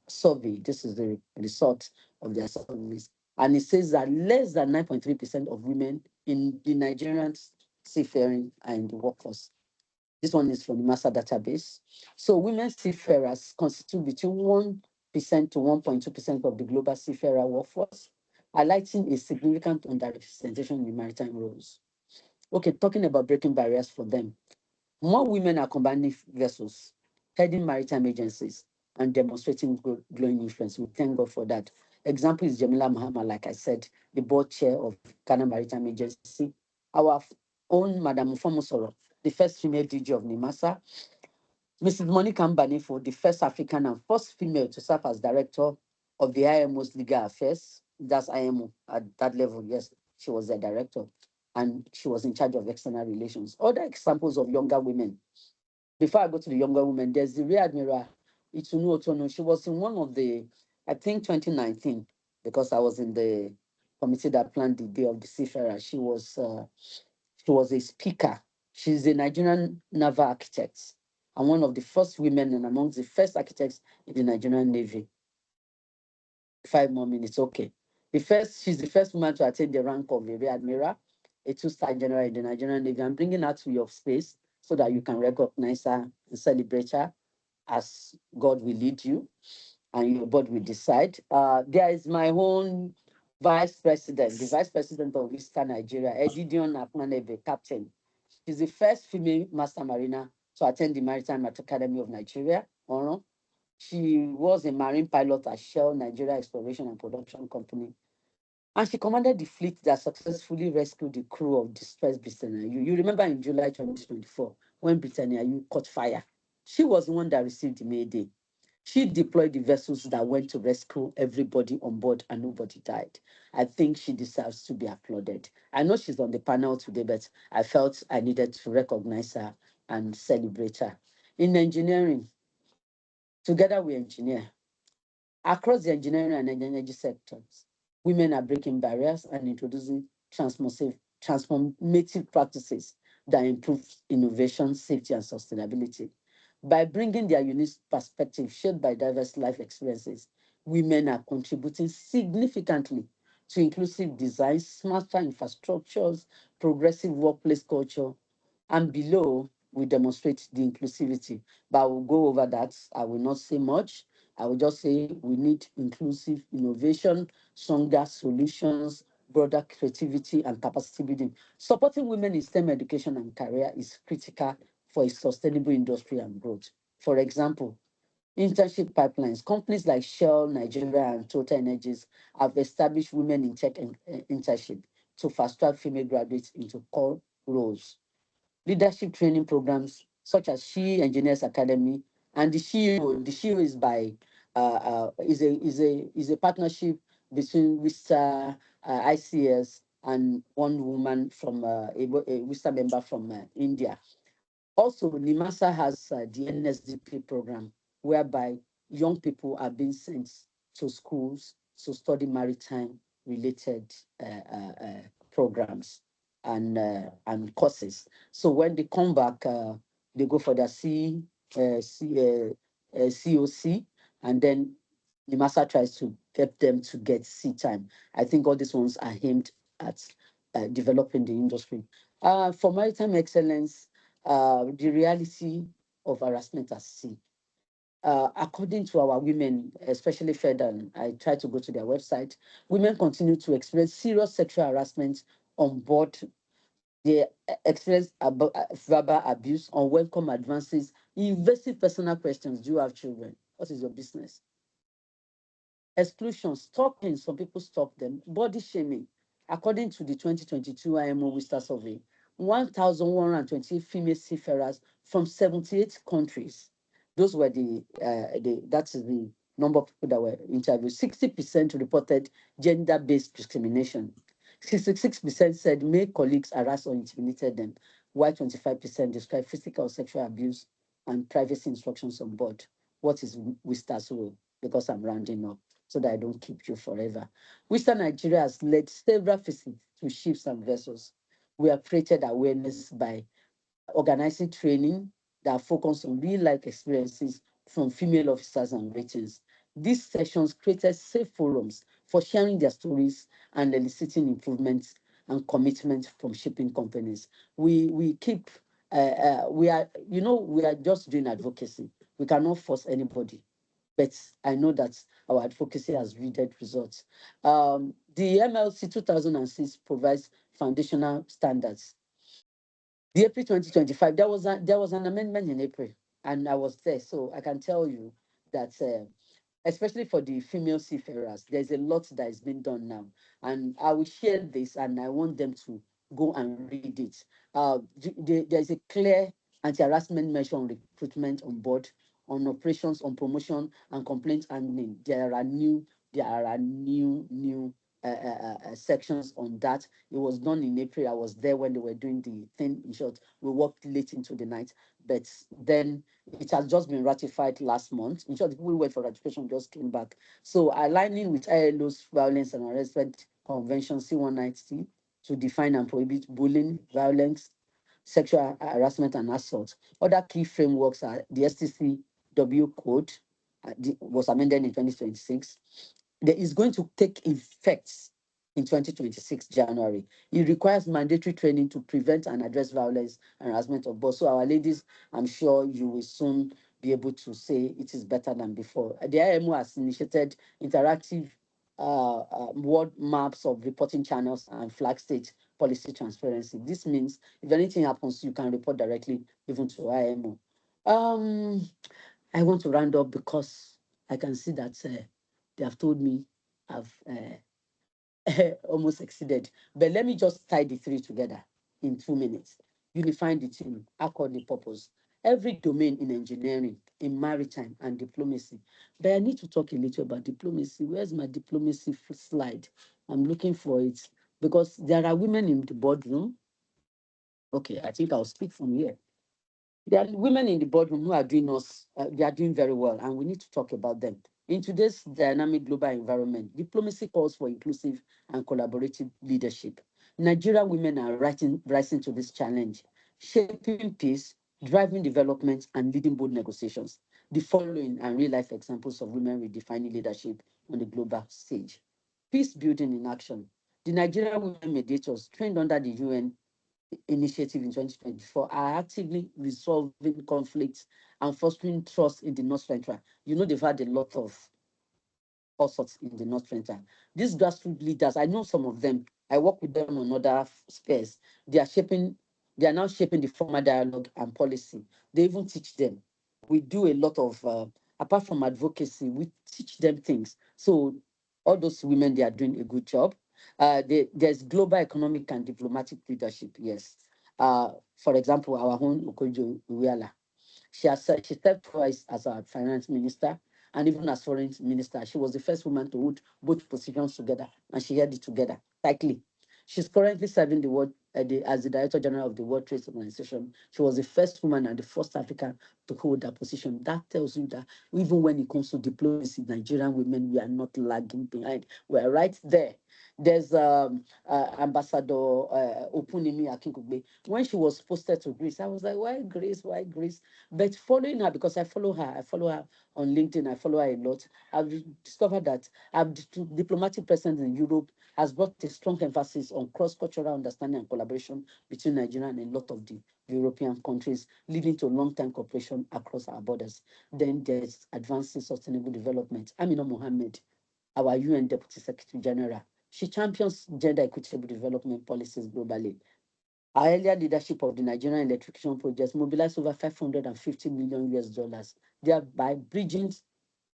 survey. This is the result of their surveys, and it says that less than 9.3% of women in the Nigerian seafaring are in the workforce. This one is from the master database. So women seafarers constitute between 1% to 1.2% of the global seafarer workforce, highlighting a significant underrepresentation in maritime roles. Okay, talking about breaking barriers for them. More women are combining vessels, heading maritime agencies, and demonstrating glowing influence. We thank God for that. Example is Jamila Mahama, like I said, the board chair of Ghana Maritime Agency. Our own Madam Mufamosoro, the first female DG of NIMASA. Mrs. Monica Mbanifo, the first African and first female to serve as director of the IMO's legal affairs. That's IMO at that level. Yes, she was the director and she was in charge of external relations. Other examples of younger women. Before I go to the younger women, there's the Rear Admiral Itunu Otono. She was in one of the, I think 2019, because I was in the committee that planned the Day of the Seafarer. She was a speaker. She's a Nigerian naval architect and one of the first women and amongst the first architects in the Nigerian Navy. 5 more minutes, okay. She's the first woman to attain the rank of a Rear Admiral, a 2-star general in the Nigerian Navy. I'm bringing her to your space so that you can recognize her and celebrate her as God will lead you and your board will decide. There is my own vice president, the vice president of Eastern Nigeria, Edidion Akmanebe, captain. She's the first female master mariner to attend the Maritime Academy of Nigeria. She was a marine pilot at Shell Nigeria Exploration and Production Company. And she commanded the fleet that successfully rescued the crew of distressed Britannia. You remember in July 2024 when Britannia U caught fire She was the one that received the Mayday. She deployed the vessels that went to rescue everybody on board and nobody died. I think she deserves to be applauded. I know she's on the panel today, but I felt I needed to recognize her and celebrate her. In engineering, together we engineer. Across the engineering and energy sectors, women are breaking barriers and introducing transformative practices that improve innovation, safety, and sustainability. By bringing their unique perspective shaped by diverse life experiences, women are contributing significantly to inclusive design, smarter infrastructures, progressive workplace culture, and below we demonstrate the inclusivity. But I will go over that. I will not say much. I will just say we need inclusive innovation, stronger solutions, broader creativity, and capacity building. Supporting women in STEM education and career is critical for a sustainable industry and growth. For example, internship pipelines. Companies like Shell, Nigeria, and Total Energies have established women in tech internship to fast track female graduates into core roles. Leadership training programs such as She Engineers Academy and the SHEO. The SHEO is by is a partnership between WISTA, ICS, and one woman from a WISTA member from India. Also, NIMASA has the NSDP program, whereby young people are being sent to schools to study maritime related programs and courses. So when they come back, they go for their COC, and then NIMASA tries to get them to get sea time. I think all these ones are aimed at developing the industry. For maritime excellence, the reality of harassment at sea. According to our women, especially Fed, I try to go to their website, women continue to experience serious sexual harassment on board. They experience verbal abuse, unwelcome advances, invasive personal questions. Do you have children? What is your business? Exclusion, stalking, some people stalk them, body shaming. According to the 2022 IMO Worcester survey, 1,128 female seafarers from 78 countries. Those were that is the number of people that were interviewed. 60% reported gender-based discrimination. 66% said male colleagues harassed or intimidated them, while 25% described physical or sexual abuse and privacy instructions on board. What is Wister's role? Because I'm rounding up so that I don't keep you forever. Western Nigeria has led several visits to ships and vessels. We have created awareness by organizing training that focus on real life experiences from female officers and ratings. These sessions created safe forums for sharing their stories and eliciting improvements and commitment from shipping companies. We keep we are we are just doing advocacy. We cannot force anybody, but I know that our advocacy has yielded results. The MLC 2006 provides foundational standards. The April 2025, there was an amendment in April, and I was there, so I can tell you that especially for the female seafarers, there's a lot that is being done now. And I will share this and I want them to go and read it. There's a clear anti-harassment measure on recruitment on board, on operations, on promotion and complaint handling. There are new sections on that. It was done in April. I was there when they were doing the thing. In short, we worked late into the night, but then it has just been ratified last month. In short, the people who went for ratification just came back. So aligning with ILO's Violence and Harassment Convention C190 to define and prohibit bullying, violence, sexual harassment, and assault. Other key frameworks are the STCW code, was amended in 2026. That is going to take effect in 2026 January. It requires mandatory training to prevent and address violence and harassment of both. So our ladies, I'm sure you will soon be able to say it is better than before. The IMO has initiated interactive world maps of reporting channels and flag state policy transparency. This means if anything happens, you can report directly even to IMO. I want to round up because I can see that they have told me I've almost exceeded. But let me just tie the three together in 2 minutes. Unifying the team, accord the purpose, every domain in engineering, in maritime and diplomacy. But I need to talk a little about diplomacy. Where's my diplomacy slide? I'm looking for it because there are women in the boardroom. Okay, I think I'll speak from here. There are women in the boardroom who are doing they are doing very well, and we need to talk about them. In today's dynamic global environment, diplomacy calls for inclusive and collaborative leadership. Nigerian women are rising to this challenge, shaping peace, driving development, and leading bold negotiations. The following are real life examples of women redefining leadership on the global stage. Peace building in action. The Nigerian women mediators trained under the UN initiative in 2024 are actively resolving conflicts and fostering trust in the North Central. You know, they've had a lot of all sorts in the North Central. These grassroots leaders, I know some of them. I work with them on other spheres. They are now shaping the formal dialogue and policy. They even teach them. We do a lot of, apart from advocacy, we teach them things. So all those women, they are doing a good job. There's global economic and diplomatic leadership, yes. For example, our own Okojo Iweala. She served twice as our finance minister and even as foreign minister. She was the first woman to hold both positions together, and she held it together tightly. She's currently serving as the Director General of the World Trade Organization. She was the first woman and the first African to hold that position. That tells you that even when it comes to diplomacy, Nigerian women, we are not lagging behind. We're right there. There's Ambassador Opunimi Akinkugbe. When she was posted to Greece, I was like, why Greece? Why Greece? But following her, because I follow her on LinkedIn, I follow her a lot. I've discovered that our diplomatic presence in Europe has brought a strong emphasis on cross-cultural understanding and collaboration between Nigeria and a lot of the European countries, leading to long-term cooperation across our borders. Then there's advancing sustainable development. Amina Mohammed, our UN Deputy Secretary General, she champions gender equitable development policies globally. Our earlier leadership of the Nigerian electrification projects mobilized over 550 million US dollars, thereby bridging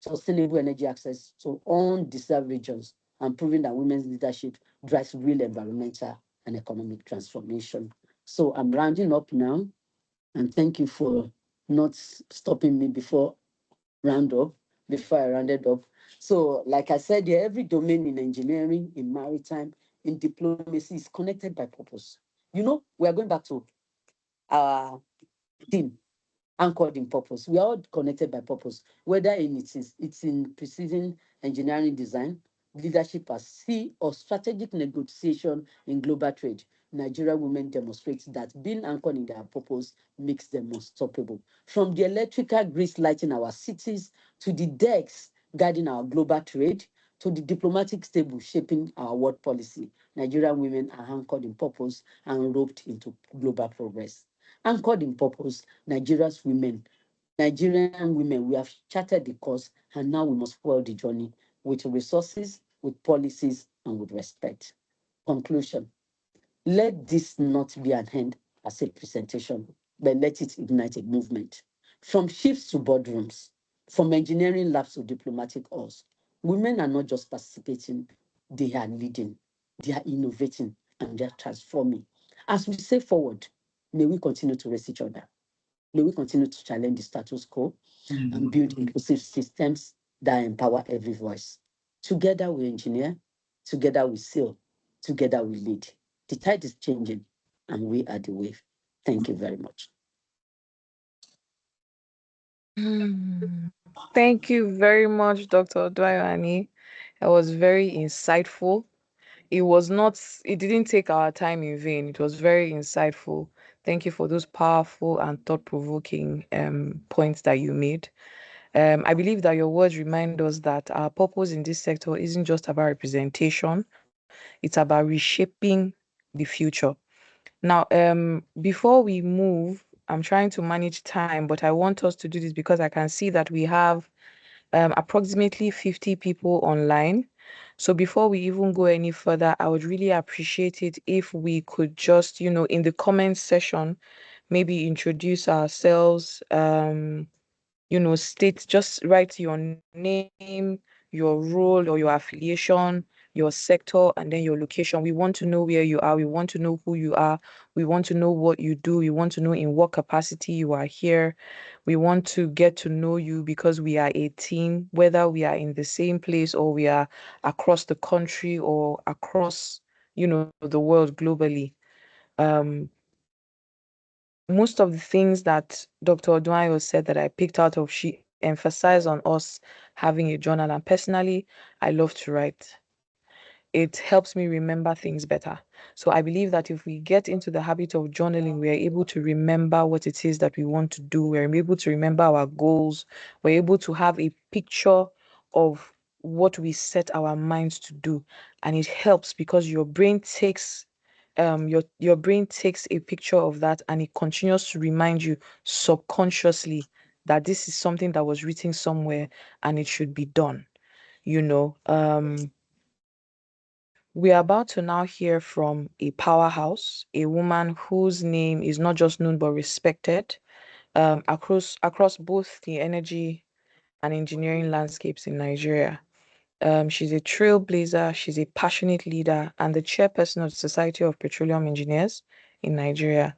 sustainable energy access to undeserved regions and proving that women's leadership drives real environmental and economic transformation. So I'm rounding up now, and thank you for not stopping me round up, before I rounded up. So, like I said, yeah, every domain in engineering, in maritime, in diplomacy is connected by purpose. You know, we are going back to our theme, anchored in purpose. We are all connected by purpose, whether it's in precision engineering design, leadership at sea, or strategic negotiation in global trade. Nigerian women demonstrate that being anchored in their purpose makes them unstoppable. From the electrical grids lighting our cities, to the decks guiding our global trade, to the diplomatic stable shaping our world policy, Nigerian women are anchored in purpose and roped into global progress. Anchored in purpose, Nigerian women, we have charted the course, and now we must follow the journey with resources, with policies, and with respect. Conclusion. Let this not be an end as a presentation, but let it ignite a movement. From shifts to boardrooms, from engineering labs to diplomatic halls, women are not just participating, they are leading, they are innovating, and they are transforming. As we say forward, may we continue to raise each other. May we continue to challenge the status quo and build inclusive systems that empower every voice. Together we engineer, together we sail, together we lead. The tide is changing, and we are the wave. Thank you very much. Hmm. Thank you very much, Dr. Dwayani. It was very insightful. It didn't take our time in vain. It was very insightful. Thank you for those powerful and thought-provoking points that you made. I believe that your words remind us that our purpose in this sector isn't just about representation, it's about reshaping the future. Now, before we move, I'm trying to manage time, but I want us to do this because I can see that we have approximately 50 people online. So before we even go any further, I would really appreciate it if we could just, in the comments section, maybe introduce ourselves, state, just write your name, your role or your affiliation, your sector, and then your location. We want to know where you are. We want to know who you are. We want to know what you do. We want to know in what capacity you are here. We want to get to know you because we are a team, whether we are in the same place or we are across the country or across, the world globally. Um, most of the things that Dr. Oduayo said that I picked out of, she emphasized on us having a journal. And personally, I love to write. It helps me remember things better. So I believe that if we get into the habit of journaling, we are able to remember what it is that we want to do. We're able to remember our goals. We're able to have a picture of what we set our minds to do. And it helps because your brain takes a picture of that and it continues to remind you subconsciously that this is something that was written somewhere and it should be done. You know, we are about to now hear from a powerhouse, a woman whose name is not just known but respected across both the energy and engineering landscapes in Nigeria. She's a trailblazer, she's a passionate leader, and the chairperson of the Society of Petroleum Engineers in Nigeria,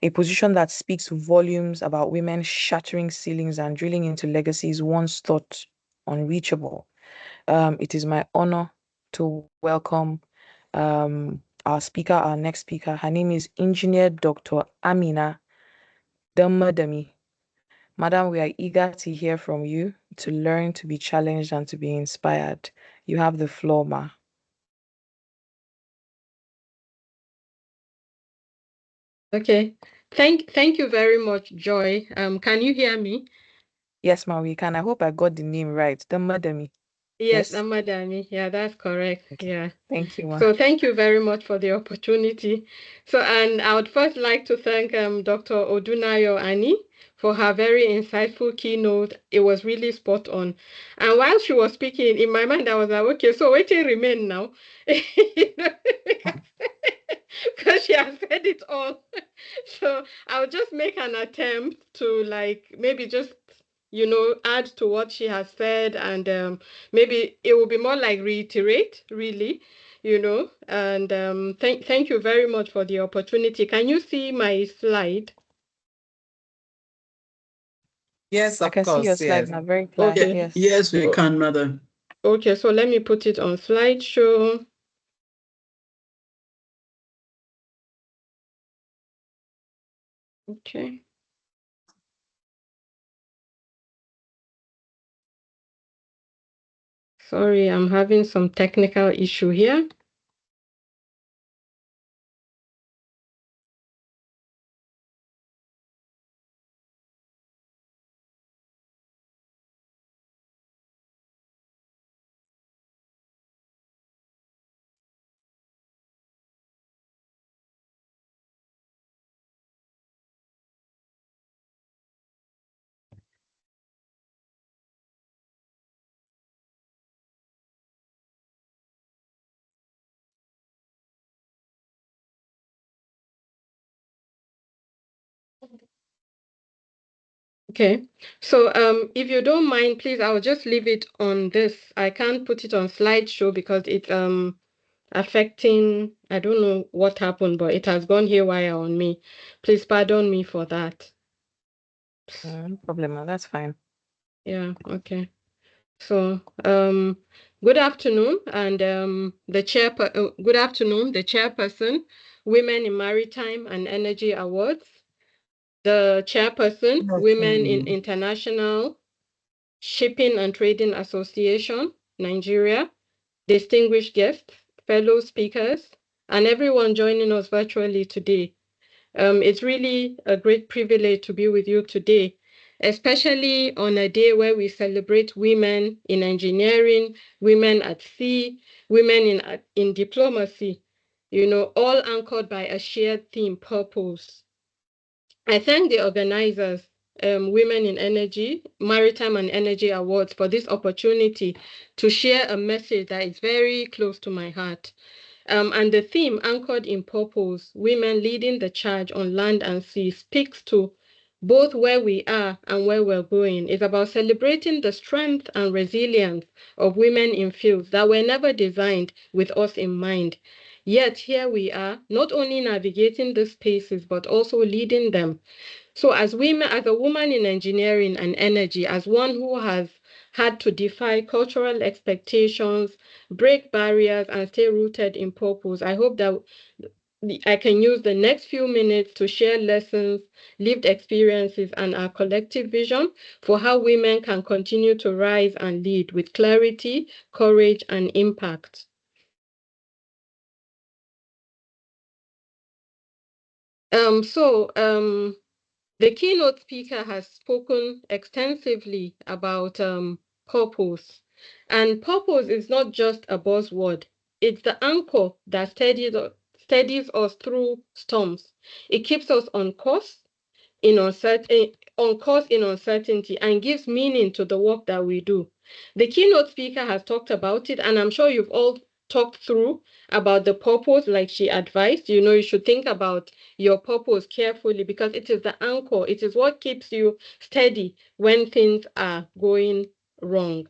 a position that speaks volumes about women shattering ceilings and drilling into legacies once thought unreachable. It is my honor to welcome our next speaker. Her name is Engineer Dr. Amina Damadami. Madam, we are eager to hear from you, to learn, to be challenged, and to be inspired. You have the floor, ma. Okay. Thank you very much, Joy. Can you hear me? Yes, ma, we can. I hope I got the name right. Damadami. Yes, Yes? Amadani. Yeah, that's correct. Okay. Yeah. Thank you, ma. So thank you very much for the opportunity. So, and I would first like to thank Dr. Odunayo Ani for her very insightful keynote. It was really spot on. And while she was speaking, in my mind, I was like, okay, so waiting remain now. You know, because she has said it all. So I'll just make an attempt to like maybe just add to what she has said, and maybe it will be more like reiterate, really, and thank you very much for the opportunity. Can you see my slide? Yes, I of can see your course. slide Yes. now, very clear. Okay. Yes. Yes, we can, madam. Okay, so let me put it on slideshow. Okay. Sorry, I'm having some technical issue here. Okay, so if you don't mind, please, I'll just leave it on this. I can't put it on slideshow because it's affecting, I don't know what happened, but it has gone haywire on me. Please pardon me for that. No problem, ma. That's fine. Yeah, okay. So, good afternoon, and good afternoon, the chairperson, Women in Maritime and Energy Awards, the chairperson, Women in International Shipping and Trading Association, Nigeria, distinguished guests, fellow speakers, and everyone joining us virtually today. It's really a great privilege to be with you today, especially on a day where we celebrate women in engineering, women at sea, women in diplomacy, all anchored by a shared theme, purpose. I thank the organizers, Women in Energy, Maritime and Energy Awards, for this opportunity to share a message that is very close to my heart. And the theme, anchored in purpose, women leading the charge on land and sea, speaks to both where we are and where we're going. It's about celebrating the strength and resilience of women in fields that were never designed with us in mind. Yet here we are, not only navigating these spaces, but also leading them. So as women, as a woman in engineering and energy, as one who has had to defy cultural expectations, break barriers, and stay rooted in purpose, I hope that I can use the next few minutes to share lessons, lived experiences, and our collective vision for how women can continue to rise and lead with clarity, courage, and impact. The keynote speaker has spoken extensively about purpose. And purpose is not just a buzzword, it's the anchor that steadies us through storms. It keeps us on course in uncertainty and gives meaning to the work that we do. The keynote speaker has talked about it, and I'm sure you've all talked through about the purpose, like she advised. You should think about your purpose carefully because it is the anchor, it is what keeps you steady when things are going wrong.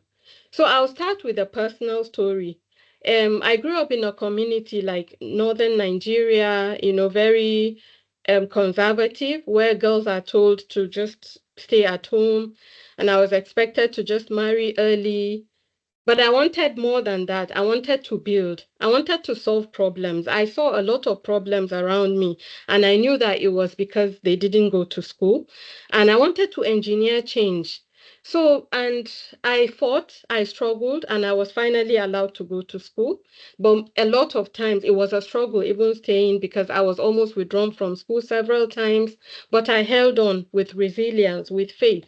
So I'll start with a personal story. I grew up in a community like northern Nigeria, very conservative, where girls are told to just stay at home, and I was expected to just marry early. But I wanted more than that. I wanted to build. I wanted to solve problems. I saw a lot of problems around me, and I knew that it was because they didn't go to school. And I wanted to engineer change. So, and I fought, I struggled, and I was finally allowed to go to school. But a lot of times it was a struggle, even staying, because I was almost withdrawn from school several times. But I held on with resilience, with faith.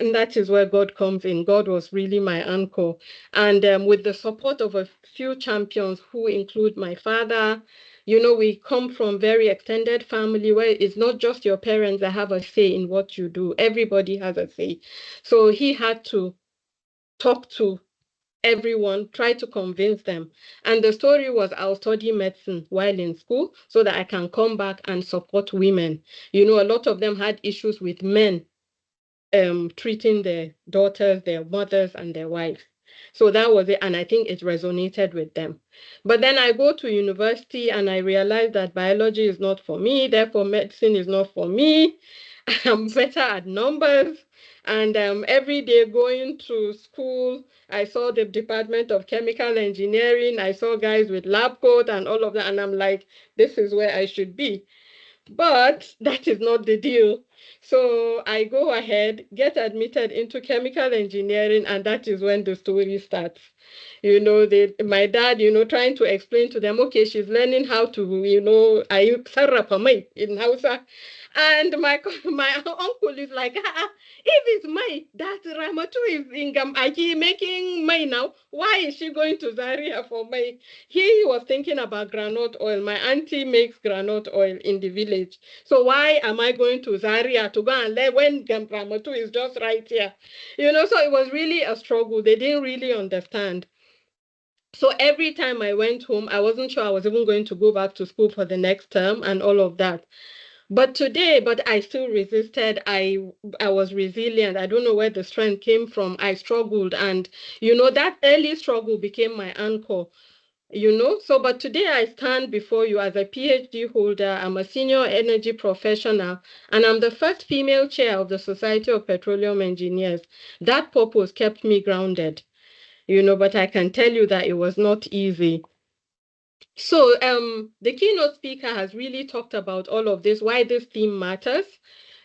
And that is where God comes in. God was really my anchor. And with the support of a few champions who include my father, we come from very extended family where it's not just your parents that have a say in what you do. Everybody has a say. So he had to talk to everyone, try to convince them. And the story was I'll study medicine while in school so that I can come back and support women. A lot of them had issues with men treating their daughters, their mothers, and their wives. So that was it. And I think it resonated with them. But then I go to university and I realized that biology is not for me. Therefore, medicine is not for me. I'm better at numbers. And every day going to school, I saw the Department of Chemical Engineering. I saw guys with lab coat and all of that. And I'm like, this is where I should be. But that is not the deal. So I go ahead, get admitted into chemical engineering, and that is when the story starts. My dad, trying to explain to them, okay, she's learning how to, I sarrafa mai in Hausa. And my my uncle is like, if it's Mai, that Ramatu is in Gamaki making Mai now. Why is she going to Zaria for Mai? He was thinking about granite oil. My auntie makes granite oil in the village. So why am I going to Zaria to go and learn when Ramatu is just right here? So it was really a struggle. They didn't really understand. So every time I went home, I wasn't sure I was even going to go back to school for the next term and all of that. But I still resisted. I was resilient. I don't know where the strength came from. I struggled, and that early struggle became my anchor. But today I stand before you as a PhD holder. I'm a senior energy professional, and I'm the first female chair of the Society of Petroleum Engineers. That purpose kept me grounded. But I can tell you that it was not easy. So the keynote speaker has really talked about all of this, why this theme matters.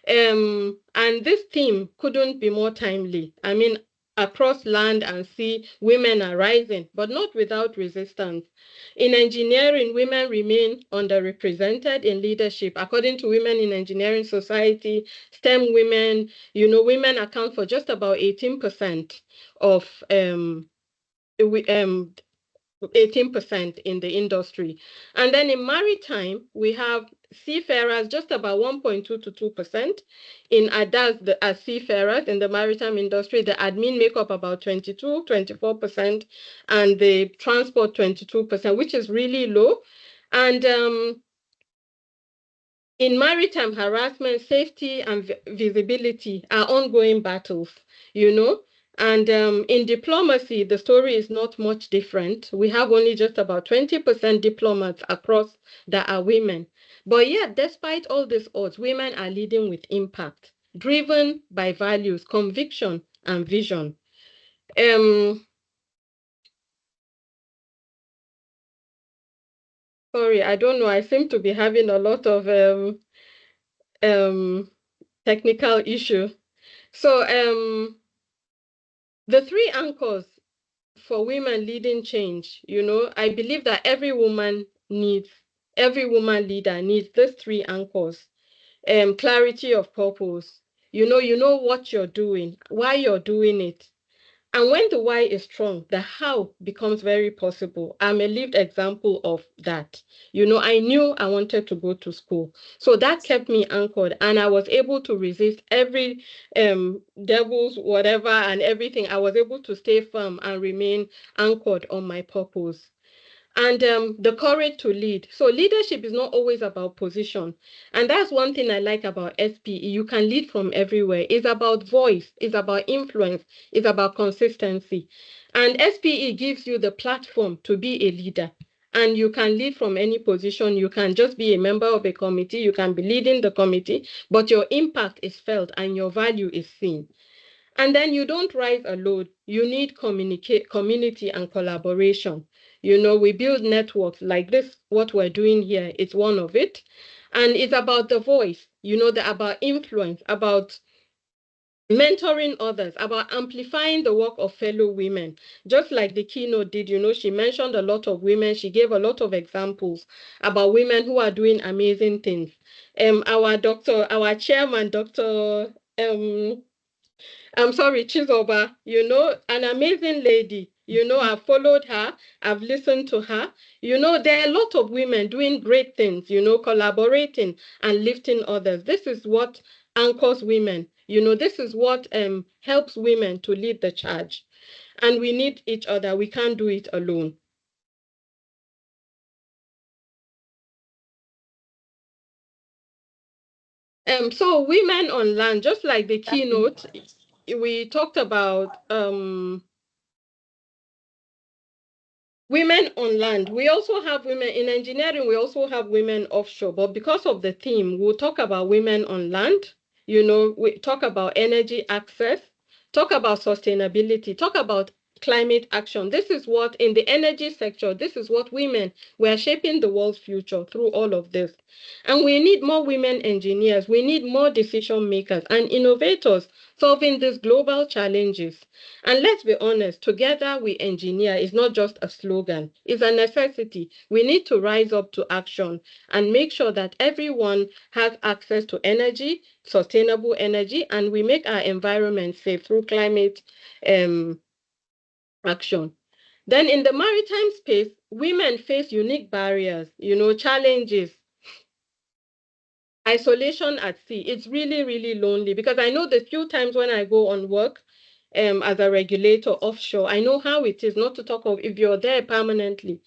And this theme couldn't be more timely. I mean, across land and sea, women are rising, but not without resistance. In engineering, women remain underrepresented in leadership. According to Women in Engineering Society, STEM women, women account for just about 18% of 18% in the industry. And then in maritime, we have seafarers just about 1.2 to 2%. In adults, as seafarers in the maritime industry, the admin make up about 22, 24%, and the transport 22%, which is really low. And In maritime harassment, safety and visibility are ongoing battles, you know. And in diplomacy, the story is not much different. We have only just about 20% diplomats across that are women. But yet, despite all these odds, women are leading with impact, driven by values, conviction, and vision. Sorry, I don't know. I seem to be having a lot of um, technical issue. So the three anchors for women leading change, I believe that every woman leader needs these three anchors. Clarity of purpose. You know what you're doing, why you're doing it. And when the why is strong, the how becomes very possible. I'm a lived example of that. I knew I wanted to go to school. So that kept me anchored, and I was able to resist every devil's whatever and everything. I was able to stay firm and remain anchored on my purpose. And the courage to lead. So leadership is not always about position. And that's one thing I like about SPE. You can lead from everywhere. It's about voice, it's about influence, it's about consistency. And SPE gives you the platform to be a leader. And you can lead from any position. You can just be a member of a committee. You can be leading the committee, but your impact is felt and your value is seen. And then you don't rise alone. You need community and collaboration. We build networks like this, what we're doing here is one of it. And it's about the voice, about influence, about mentoring others, about amplifying the work of fellow women. Just like the keynote did, she mentioned a lot of women. She gave a lot of examples about women who are doing amazing things. Our chairman, Dr. I'm sorry, Chizoba, an amazing lady. I've followed her, I've listened to her. There are a lot of women doing great things, collaborating and lifting others. This is what anchors women. This is what helps women to lead the charge. And we need each other. We can't do it alone. So women on land, just like the keynote, we talked about women on land. We also have women in engineering, we also have women offshore, but because of the theme, we'll talk about women on land. We talk about energy access, talk about sustainability, talk about climate action. This is what, in the energy sector, this is what women, we are shaping the world's future through all of this. And we need more women engineers. We need more decision makers and innovators solving these global challenges. And let's be honest, together we engineer is not just a slogan, it's a necessity. We need to rise up to action and make sure that everyone has access to energy, sustainable energy, and we make our environment safe through climate action. Then in the maritime space, women face unique barriers, challenges. Isolation at sea, it's really, really lonely, because I know the few times when I go on work as a regulator offshore, I know how it is, not to talk of if you're there permanently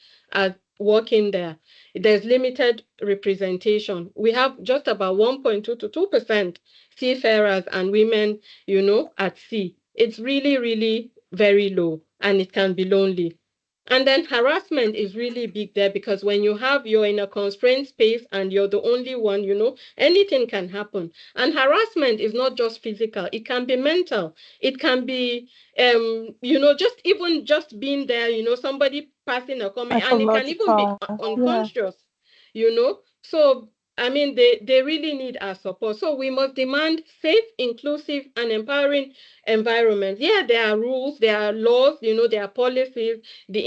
working there. There's limited representation. We have just about 1.2 to 2% seafarers and women, at sea. It's really, really very low, and it can be lonely. And then harassment is really big there, because when you're in a constrained space and you're the only one, anything can happen. And harassment is not just physical, it can be mental. It can be, just being there, somebody passing a comment, and it can even be Psychological. Yeah. unconscious, So, I mean, they really need our support. So we must demand safe, inclusive, and empowering environments. Yeah, there are rules, there are laws, there are policies, the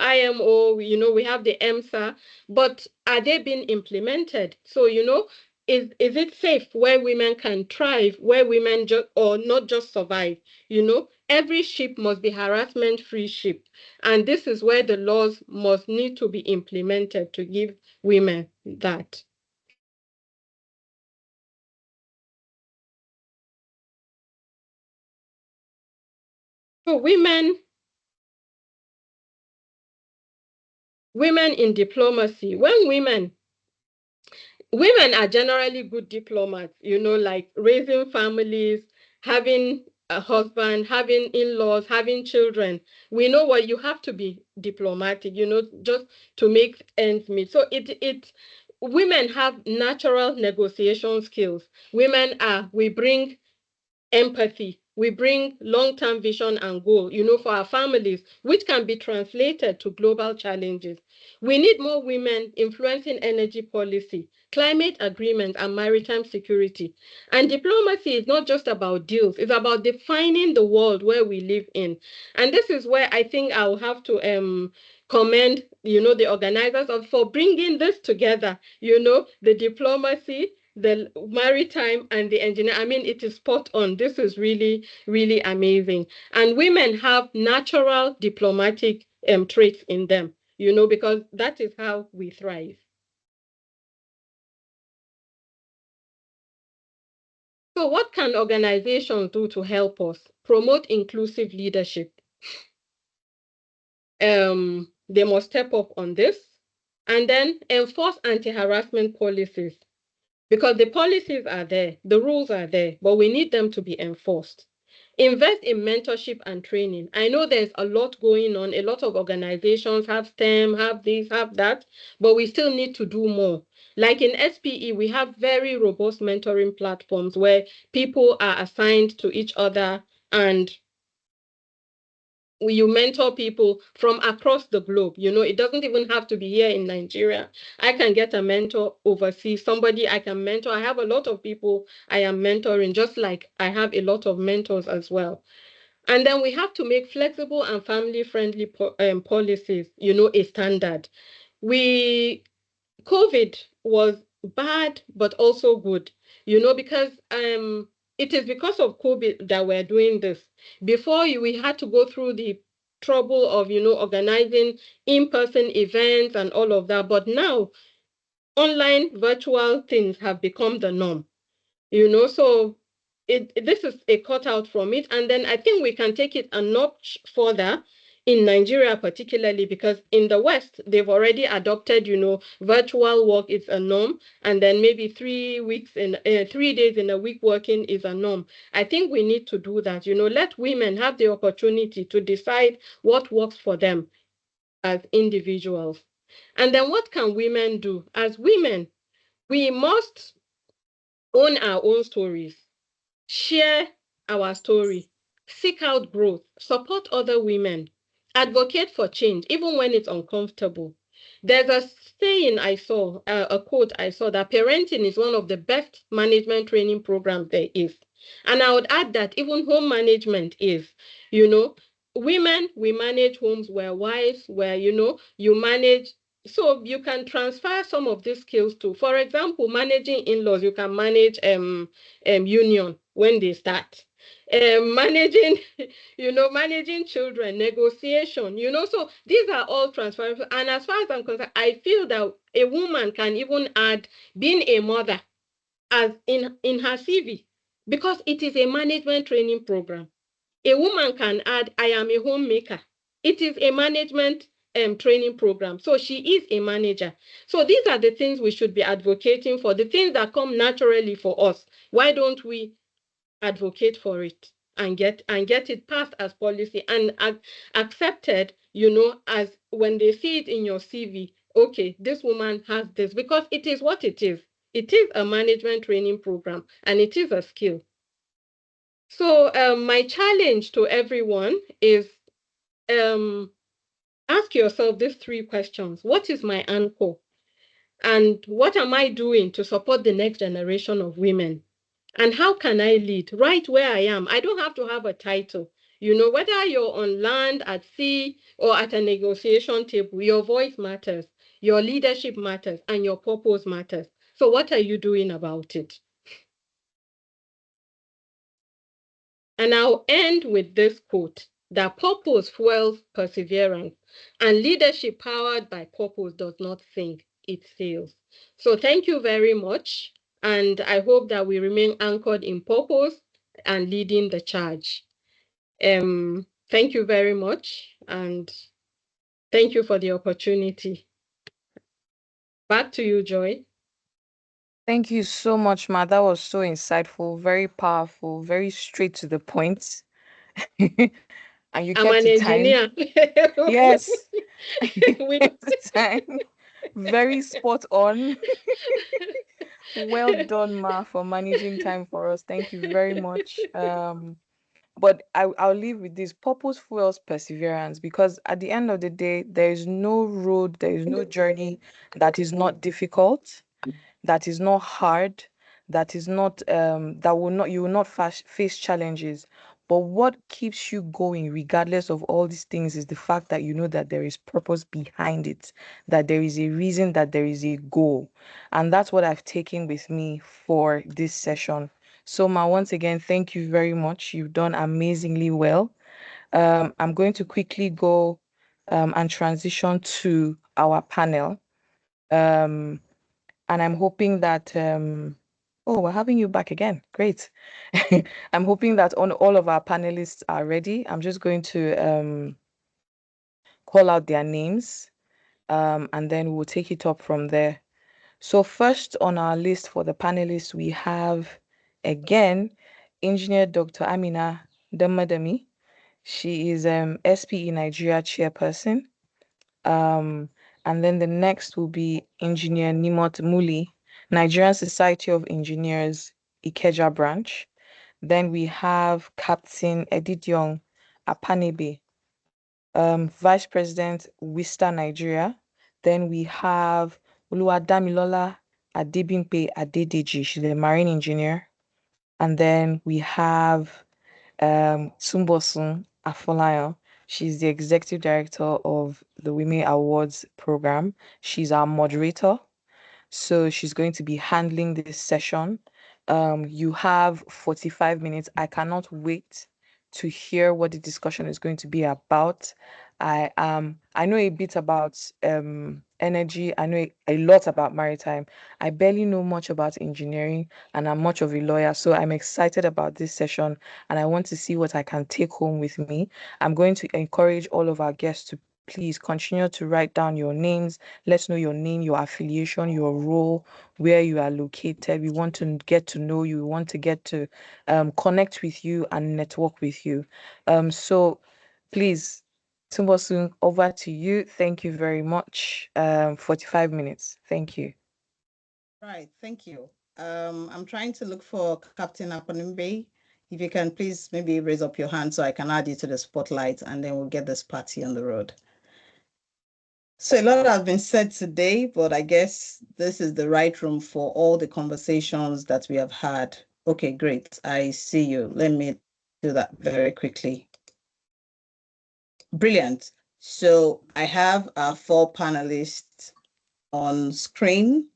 IMO, we have the EMSA, but are they being implemented? So, is it safe where women can thrive, where women or not just survive? Every ship must be harassment-free ship, and this is where the laws must need to be implemented to give women that. So women in diplomacy, when women women are generally good diplomats, like raising families, having a husband, having in-laws, having children. We know what you have to be diplomatic, just to make ends meet. So women have natural negotiation skills. We bring empathy. We bring long-term vision and goal, for our families, which can be translated to global challenges. We need more women influencing energy policy, climate agreement, and maritime security. And diplomacy is not just about deals, it's about defining the world where we live in. And this is where I think I'll have to commend, the organizers for bringing this together, the diplomacy, the maritime, and the engineer. I mean, it is spot on. This is really, really amazing. And women have natural diplomatic traits in them, because that is how we thrive. So what can organizations do to help us promote inclusive leadership? They must step up on this and then enforce anti-harassment policies. Because the policies are there, the rules are there, but we need them to be enforced. Invest in mentorship and training. I know there's a lot going on. A lot of organizations have STEM, have this, have that, but we still need to do more. Like in SPE, we have very robust mentoring platforms where people are assigned to each other, and you mentor people from across the globe. It doesn't even have to be here in Nigeria. I can get a mentor overseas, somebody I can mentor. I have a lot of people I am mentoring, just like I have a lot of mentors as well. And then we have to make flexible and family-friendly policies, a standard. COVID was bad, but also good, because it is because of COVID that we're doing this. Before, we had to go through the trouble of, organizing in-person events and all of that. But now, online virtual things have become the norm. So this is a cutout from it. And then I think we can take it a notch further in Nigeria, particularly because in the West, they've already adopted, virtual work is a norm. And then maybe 3 days in a week working is a norm. I think we need to do that. Let women have the opportunity to decide what works for them as individuals. And then what can women do? As women, we must own our own stories, share our story, seek out growth, support other women, advocate for change, even when it's uncomfortable. There's a saying I saw, a quote I saw, that parenting is one of the best management training programs there is. And I would add that even home management is, you know, women, we manage homes, we're wives, where, you manage. So you can transfer some of these skills to, for example, managing in-laws, you can manage union when they start. Managing, managing children, negotiation, so these are all transferable. And as far as I'm concerned, I feel that a woman can even add being a mother as in her CV, because it is a management training program. A woman can add, I am a homemaker. It is a management training program. So she is a manager. So these are the things we should be advocating for, the things that come naturally for us. Why don't we advocate for it and get it passed as policy and accepted, as when they see it in your CV, okay, this woman has this, because it is what it is. It is a management training program and it is a skill. So my challenge to everyone is, ask yourself these 3 questions. What is my anchor? And what am I doing to support the next generation of women? And how can I lead right where I am? I don't have to have a title. Whether you're on land, at sea, or at a negotiation table, your voice matters, your leadership matters, and your purpose matters. So what are you doing about it? And I'll end with this quote, that purpose fuels perseverance, and leadership powered by purpose does not sink, it sails. So thank you very much. And I hope that we remain anchored in purpose and leading the charge. Thank you very much. And thank you for the opportunity. Back to you, Joy. Thank you so much, Ma. That was so insightful, very powerful, very straight to the point. And you I'm kept an the time. engineer. Yes, you We- kept the time. Very spot on. Well done, Ma, for managing time for us. Thank you very much. But I'll leave with this: purpose fuels perseverance, because at the end of the day, there is no road, there is no journey that is not difficult, that is not hard, that is not that will not you will not face challenges. But what keeps you going regardless of all these things is the fact that you know that there is purpose behind it, that there is a reason, that there is a goal. And that's what I've taken with me for this session. So Ma, once again, thank you very much. You've done amazingly well. I'm going to quickly go and transition to our panel. Um, and I'm hoping that oh, we're having you back again. Great. I'm hoping that on all of our panelists are ready. I'm just going to call out their names, and then we'll take it up from there. So first on our list for the panelists, we have again Engineer Dr. Amina Damadami. She is SPE Nigeria chairperson. Um, and then the next will be Engineer Nimot Muli, Nigerian Society of Engineers, Ikeja branch. Then we have Captain Edidiong Apanebe, Vice President, Wista Nigeria. Then we have Oluwadamilola Adebimpe Adedeji, she's a marine engineer. And then we have Sumbosun Afolayan. She's the executive director of the Women Awards program. She's our moderator. So she's going to be handling this session. You have 45 minutes. I cannot wait to hear what the discussion is going to be about. I know a bit about energy. I know a lot about maritime. I barely know much about engineering, and I'm much of a lawyer. So I'm excited about this session, and I want to see what I can take home with me. I'm going to encourage all of our guests to please continue to write down your names. Let's know your name, your affiliation, your role, where you are located. We want to get to know you. We want to get to connect with you and network with you. So please, Tumbosun, over to you. Thank you very much. 45 minutes. Thank you. Right, thank you. I'm trying to look for Captain Akonimbe. If you can please maybe raise up your hand so I can add you to the spotlight, and then we'll get this party on the road. So a lot has been said today, but I guess this is the right room for all the conversations that we have had. Okay, great. I see you. Let me do that very quickly. Brilliant. So I have our 4 panelists on screen.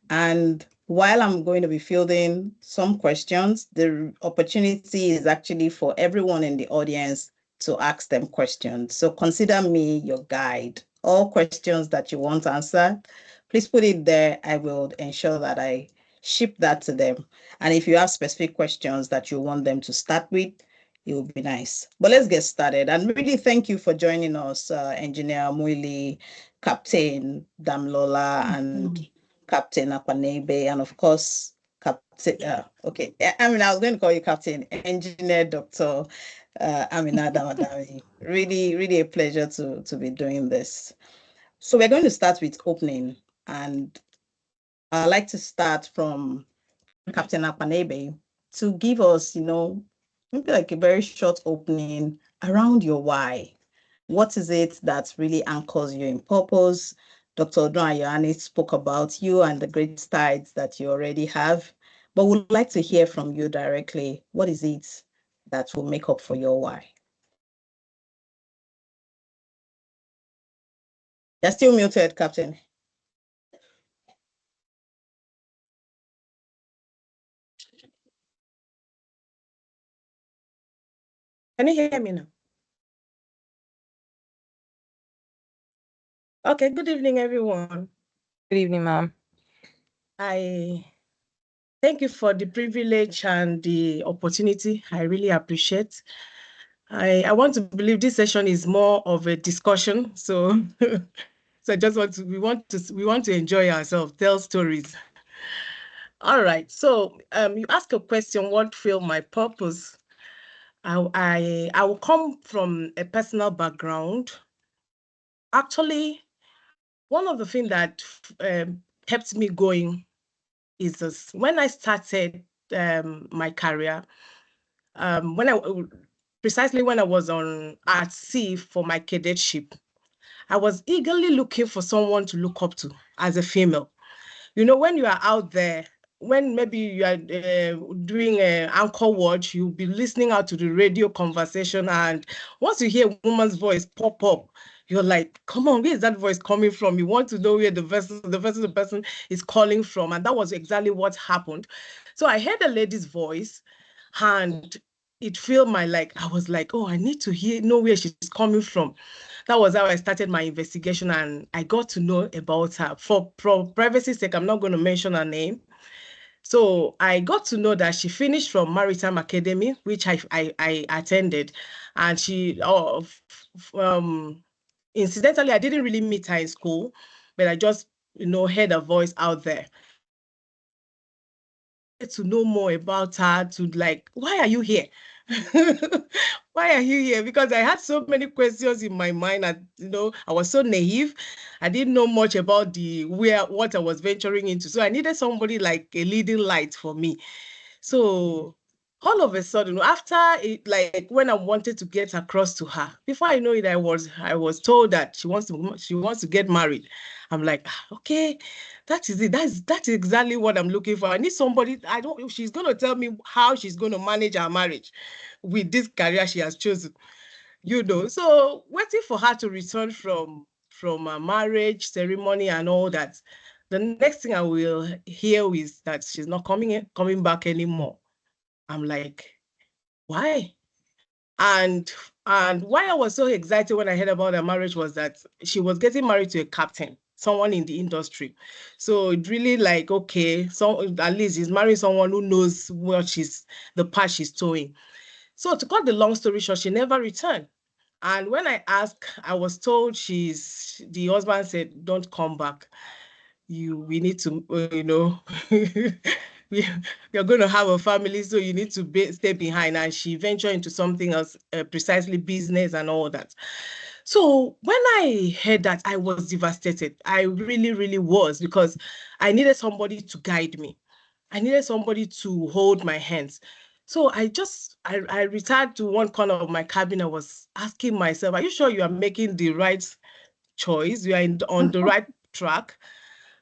And while I'm going to be fielding some questions, the opportunity is actually for everyone in the audience to ask them questions. So consider me your guide. All questions that you want answered, please put it there. I will ensure that I ship that to them. And if you have specific questions that you want them to start with, it would be nice. But let's get started. And really thank you for joining us, Engineer Muili, Captain Damlola, and Captain Akwanebe, and of course, Captain, okay, I mean, I was going to call you Captain, Engineer Dr. Amina Damadami. Really, really a pleasure to be doing this. So we're going to start with opening, and I'd like to start from Captain Akwanebe to give us, maybe like a very short opening around your why. What is it that really anchors you in purpose? Dr. Odon Ayohane spoke about you and the great strides that you already have, but we'd like to hear from you directly. What is it that will make up for your why? You're still muted, Captain. Can you hear me now? Okay, good evening, everyone. Good evening, ma'am. I thank you for the privilege and the opportunity. I really appreciate. I want to believe this session is more of a discussion. So, so I just want to we want to enjoy ourselves, tell stories. All right. So you ask a question, what feel my purpose? I will come from a personal background. Actually, one of the things that kept me going is this. When I started my career, when I precisely when I was on at sea for my cadetship, I was eagerly looking for someone to look up to as a female. You know, when you are out there, when maybe you are doing an anchor watch, you'll be listening out to the radio conversation, and once you hear a woman's voice pop up, you're like, come on, where is that voice coming from? You want to know where the person is calling from. And that was exactly what happened. So I heard a lady's voice, and it felt my like, I was like, oh, I need to know where she's coming from. That was how I started my investigation, and I got to know about her. For privacy's sake, I'm not going to mention her name. So I got to know that she finished from Maritime Academy, which I attended, and incidentally, I didn't really meet her in school, but I just heard her voice out there. To know more about her, to like, why are you here? Why are you here? Because I had so many questions in my mind. I was so naive. I didn't know much about what I was venturing into. So I needed somebody like a leading light for me. So all of a sudden, after it, like when I wanted to get across to her, before I know it, I was told that she wants to get married. I'm like, okay, that is it. That's exactly what I'm looking for. I need somebody. She's gonna tell me how she's gonna manage her marriage with this career she has chosen. So waiting for her to return from a marriage ceremony and all that. The next thing I will hear is that she's not coming back anymore. I'm like, why? And why I was so excited when I heard about her marriage was that she was getting married to a captain, someone in the industry. So it really like, okay, so at least she's marrying someone who knows the path she's towing. So to cut the long story short, she never returned. And when I asked, I was told the husband said, don't come back. We need to, we, we are going to have a family, so you need to stay behind. And she ventured into something else, precisely business and all that. So when I heard that, I was devastated. I really, really was, because I needed somebody to guide me. I needed somebody to hold my hands. So I retired to one corner of my cabin. I was asking myself, are you sure you are making the right choice? You are on the right track?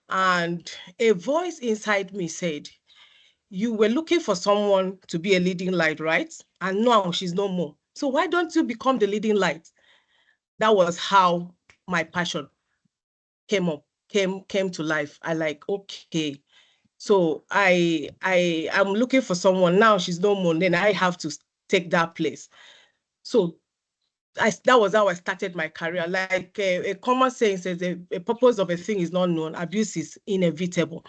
And a voice inside me said, you were looking for someone to be a leading light, right? And now she's no more. So why don't you become the leading light? That was how my passion came to life. I like, okay. So I'm looking for someone. Now she's no more. Then I have to take that place. So that was how I started my career. Like a common saying says, a purpose of a thing is not known, abuse is inevitable.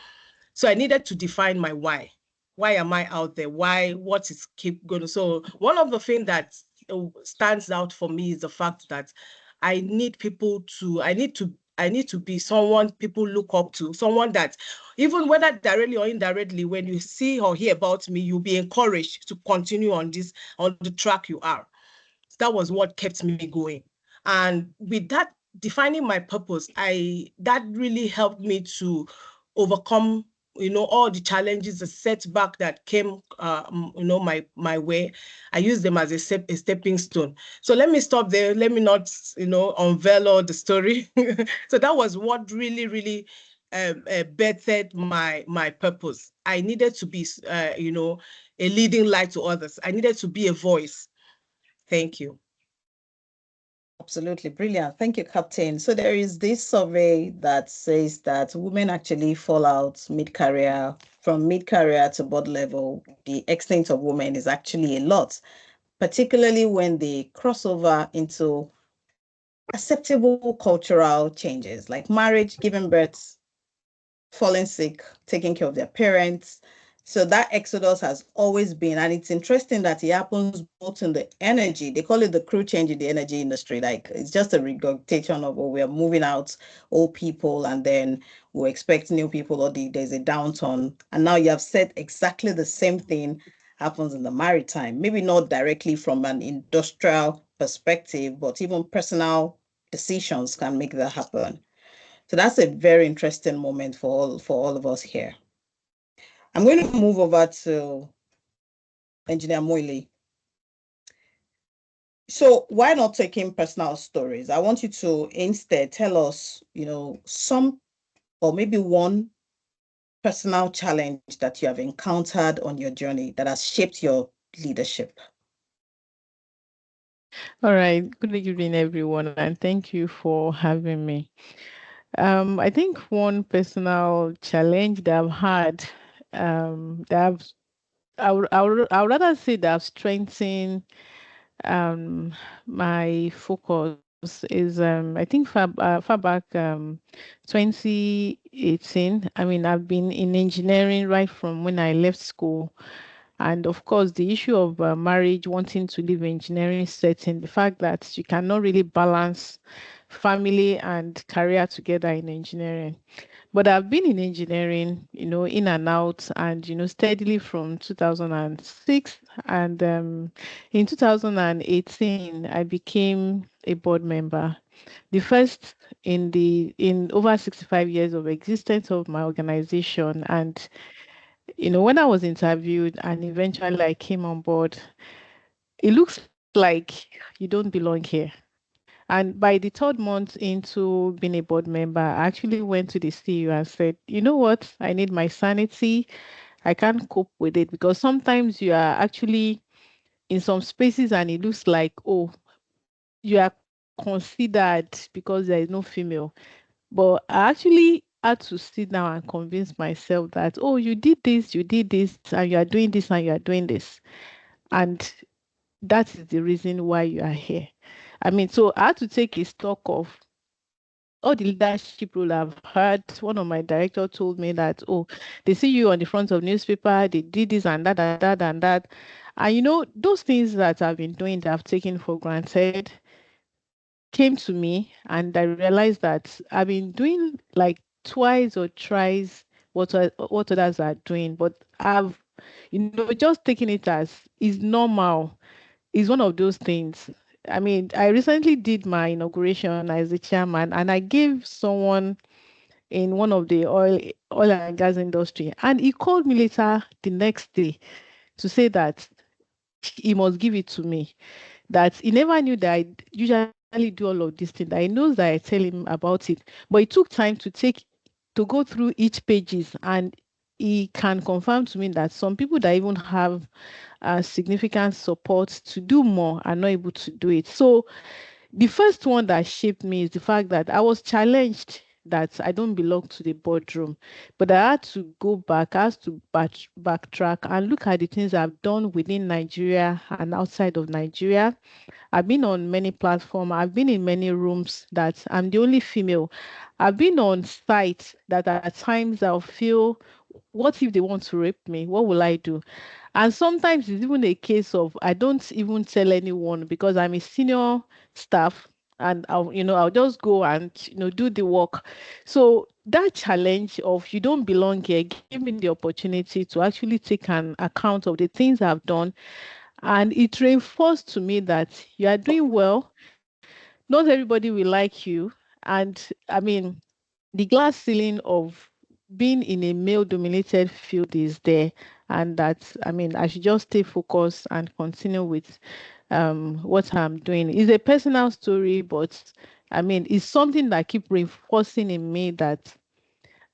So I needed to define my why. Why am I out there? What is keep going? So one of the things that stands out for me is the fact that I need to be someone people look up to, someone that even whether directly or indirectly, when you see or hear about me, you'll be encouraged to continue on the track you are. That was what kept me going. And with that, defining my purpose, that really helped me to overcome, all the challenges, the setback that came, my way. I used them as a stepping stone. So let me stop there. Let me not, unveil all the story. So that was what really, really bettered my purpose. I needed to be, a leading light to others. I needed to be a voice. Thank you. Absolutely brilliant. Thank you, Captain. So there is this survey that says that women actually fall out mid-career. From mid-career to board level, the extent of women is actually a lot, particularly when they cross over into acceptable cultural changes like marriage, giving birth, falling sick, taking care of their parents, So that exodus has always been, and it's interesting that it happens both in the energy. They call it the crew change in the energy industry. Like it's just a regurgitation of, oh, we are moving out old people, and then we expect new people, or there's a downturn. And now you have said exactly the same thing happens in the maritime. Maybe not directly from an industrial perspective, but even personal decisions can make that happen. So that's a very interesting moment for all of us here. I'm going to move over to Engineer Moile. So why not taking personal stories? I want you to instead tell us, some or maybe one personal challenge that you have encountered on your journey that has shaped your leadership. All right. Good evening, everyone, and thank you for having me. I think one personal challenge that I've had, that I would rather say that I've strengthened my focus is I think far back 2018. I mean, I've been in engineering right from when I left school. And of course, the issue of marriage, wanting to live engineering setting, the fact that you cannot really balance family and career together in engineering. But I've been in engineering, in and out, and steadily from 2006. And in 2018, I became a board member, the first in over 65 years of existence of my organization. And when I was interviewed and eventually I came on board, it looks like you don't belong here. And by the third month into being a board member, I actually went to the CEO and said, you know what? I need my sanity. I can't cope with it, because sometimes you are actually in some spaces and it looks like, oh, you are considered because there is no female. But I actually had to sit down and convince myself that, oh, you did this, and you are doing this, and you are doing this. And that is the reason why you are here. I mean, so I had to take a stock of all the leadership role I've heard. One of my director told me that, oh, they see you on the front of newspaper, they did this and that and that and that. And those things that I've been doing that I've taken for granted came to me, and I realized that I've been doing like twice or thrice what others are doing, but I've just taking it as is normal, is one of those things. I mean, I recently did my inauguration as the chairman, and I gave someone in one of the oil and gas industry, and he called me later the next day to say that he must give it to me, that he never knew that I usually do all of these things, that he knows that I tell him about it. But it took time to go through each pages, and he can confirm to me that some people that even have significant support to do more are not able to do it. So the first one that shaped me is the fact that I was challenged that I don't belong to the boardroom, but I had to go back, I had to backtrack and look at the things I've done within Nigeria and outside of Nigeria. I've been on many platforms. I've been in many rooms that I'm the only female. I've been on sites that at times I'll feel, what if they want to rape me? What will I do? And sometimes it's even a case of I don't even tell anyone because I'm a senior staff, and I'll just go and do the work. So that challenge of you don't belong here gave me the opportunity to actually take an account of the things I've done, and it reinforced to me that you are doing well. Not everybody will like you. And I mean, the glass ceiling of being in a male dominated field is there, and that, I mean, I should just stay focused and continue with what I'm doing. It's a personal story, but I mean, it's something that keep reinforcing in me that,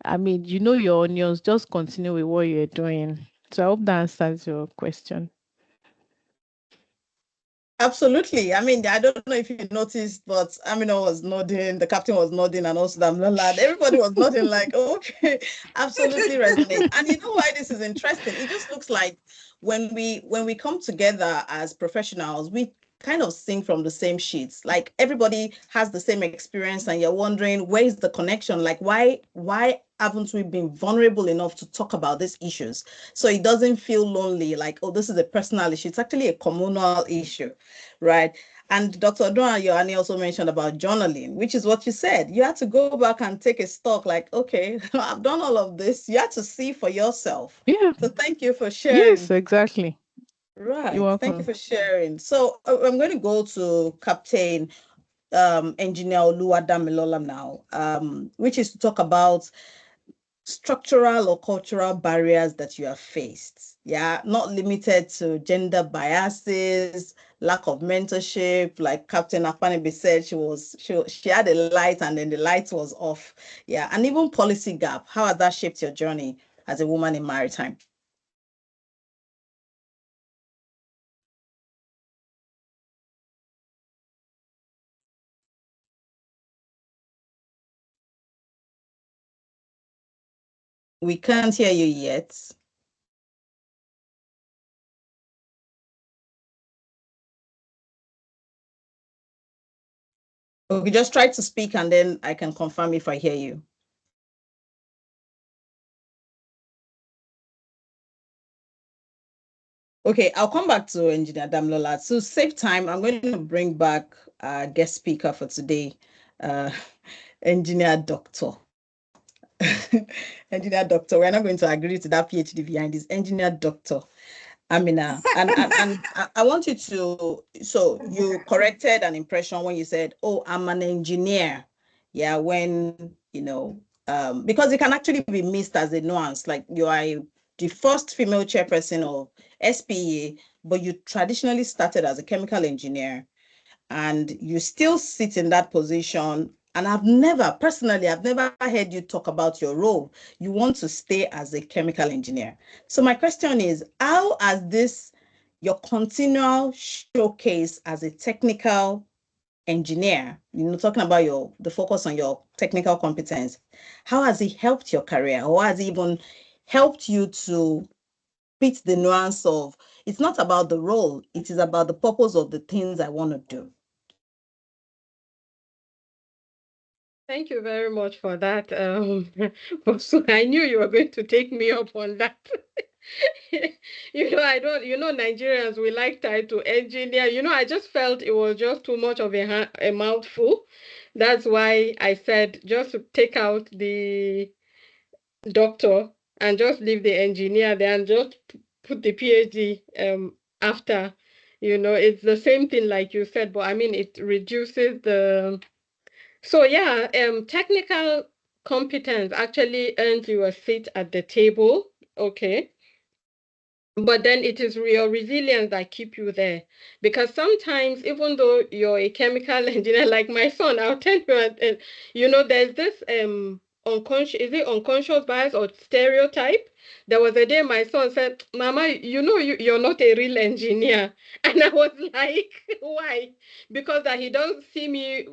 I mean, your onions, just continue with what you're doing. So I hope that answers your question. Absolutely. I mean, I don't know if you noticed, but Amina was nodding, the captain was nodding, and also Damlola. Everybody was nodding like, okay, absolutely resonate. And you know why this is interesting? It just looks like when we come together as professionals, we kind of sing from the same sheets. Like everybody has the same experience, and you're wondering where is the connection? Like why haven't we been vulnerable enough to talk about these issues? So it doesn't feel lonely, like, oh, this is a personal issue. It's actually a communal issue, right? And Dr. Odona Yohani also mentioned about journaling, which is what you said. You had to go back and take a stock, like, okay, I've done all of this. You had to see for yourself. Yeah. So thank you for Yes, sharing. exactly. You're Right. Thank you welcome. for sharing. So I'm going to go to Captain Engineer Oluwadamilola now, which is to talk about structural or cultural barriers that you have faced. Yeah, not limited to gender biases, lack of mentorship. Like Captain Akpanibi said, she had a light and then the light was off. Yeah, and even policy gap. How has that shaped your journey as a woman in maritime? We can't hear you yet. Okay, just try to speak and then I can confirm if I hear you. Okay, I'll come back to Engineer Damlola. To save time, I'm going to bring back our guest speaker for today, uh, Engineer Doctor. Engineer Doctor. We're not going to agree to that PhD behind this. Engineer Doctor Amina. And I want you to, so you corrected an impression when you said, oh, I'm an engineer. Yeah, when, because it can actually be missed as a nuance, like you are the first female chairperson of SPA, but you traditionally started as a chemical engineer and you still sit in that position. And I've never heard you talk about your role. You want to stay as a chemical engineer. So my question is, how has this, your continual showcase as a technical engineer, talking about the focus on your technical competence, how has it helped your career? Or has it even helped you to fit the nuance of, it's not about the role, it is about the purpose of the things I want to do? Thank you very much for that. So I knew you were going to take me up on that. I don't, Nigerians, we like title engineer. I just felt it was just too much of a mouthful. That's why I said just to take out the doctor and just leave the engineer there and just put the PhD after. It's the same thing like you said, but I mean, it reduces the so yeah, technical competence actually earns you a seat at the table. Okay. But then it is your resilience that keep you there. Because sometimes, even though you're a chemical engineer, like my son, I'll tell you, there's this unconscious, is it unconscious bias or stereotype? There was a day my son said, Mama, you're not a real engineer. And I was like, why? Because that he doesn't see me,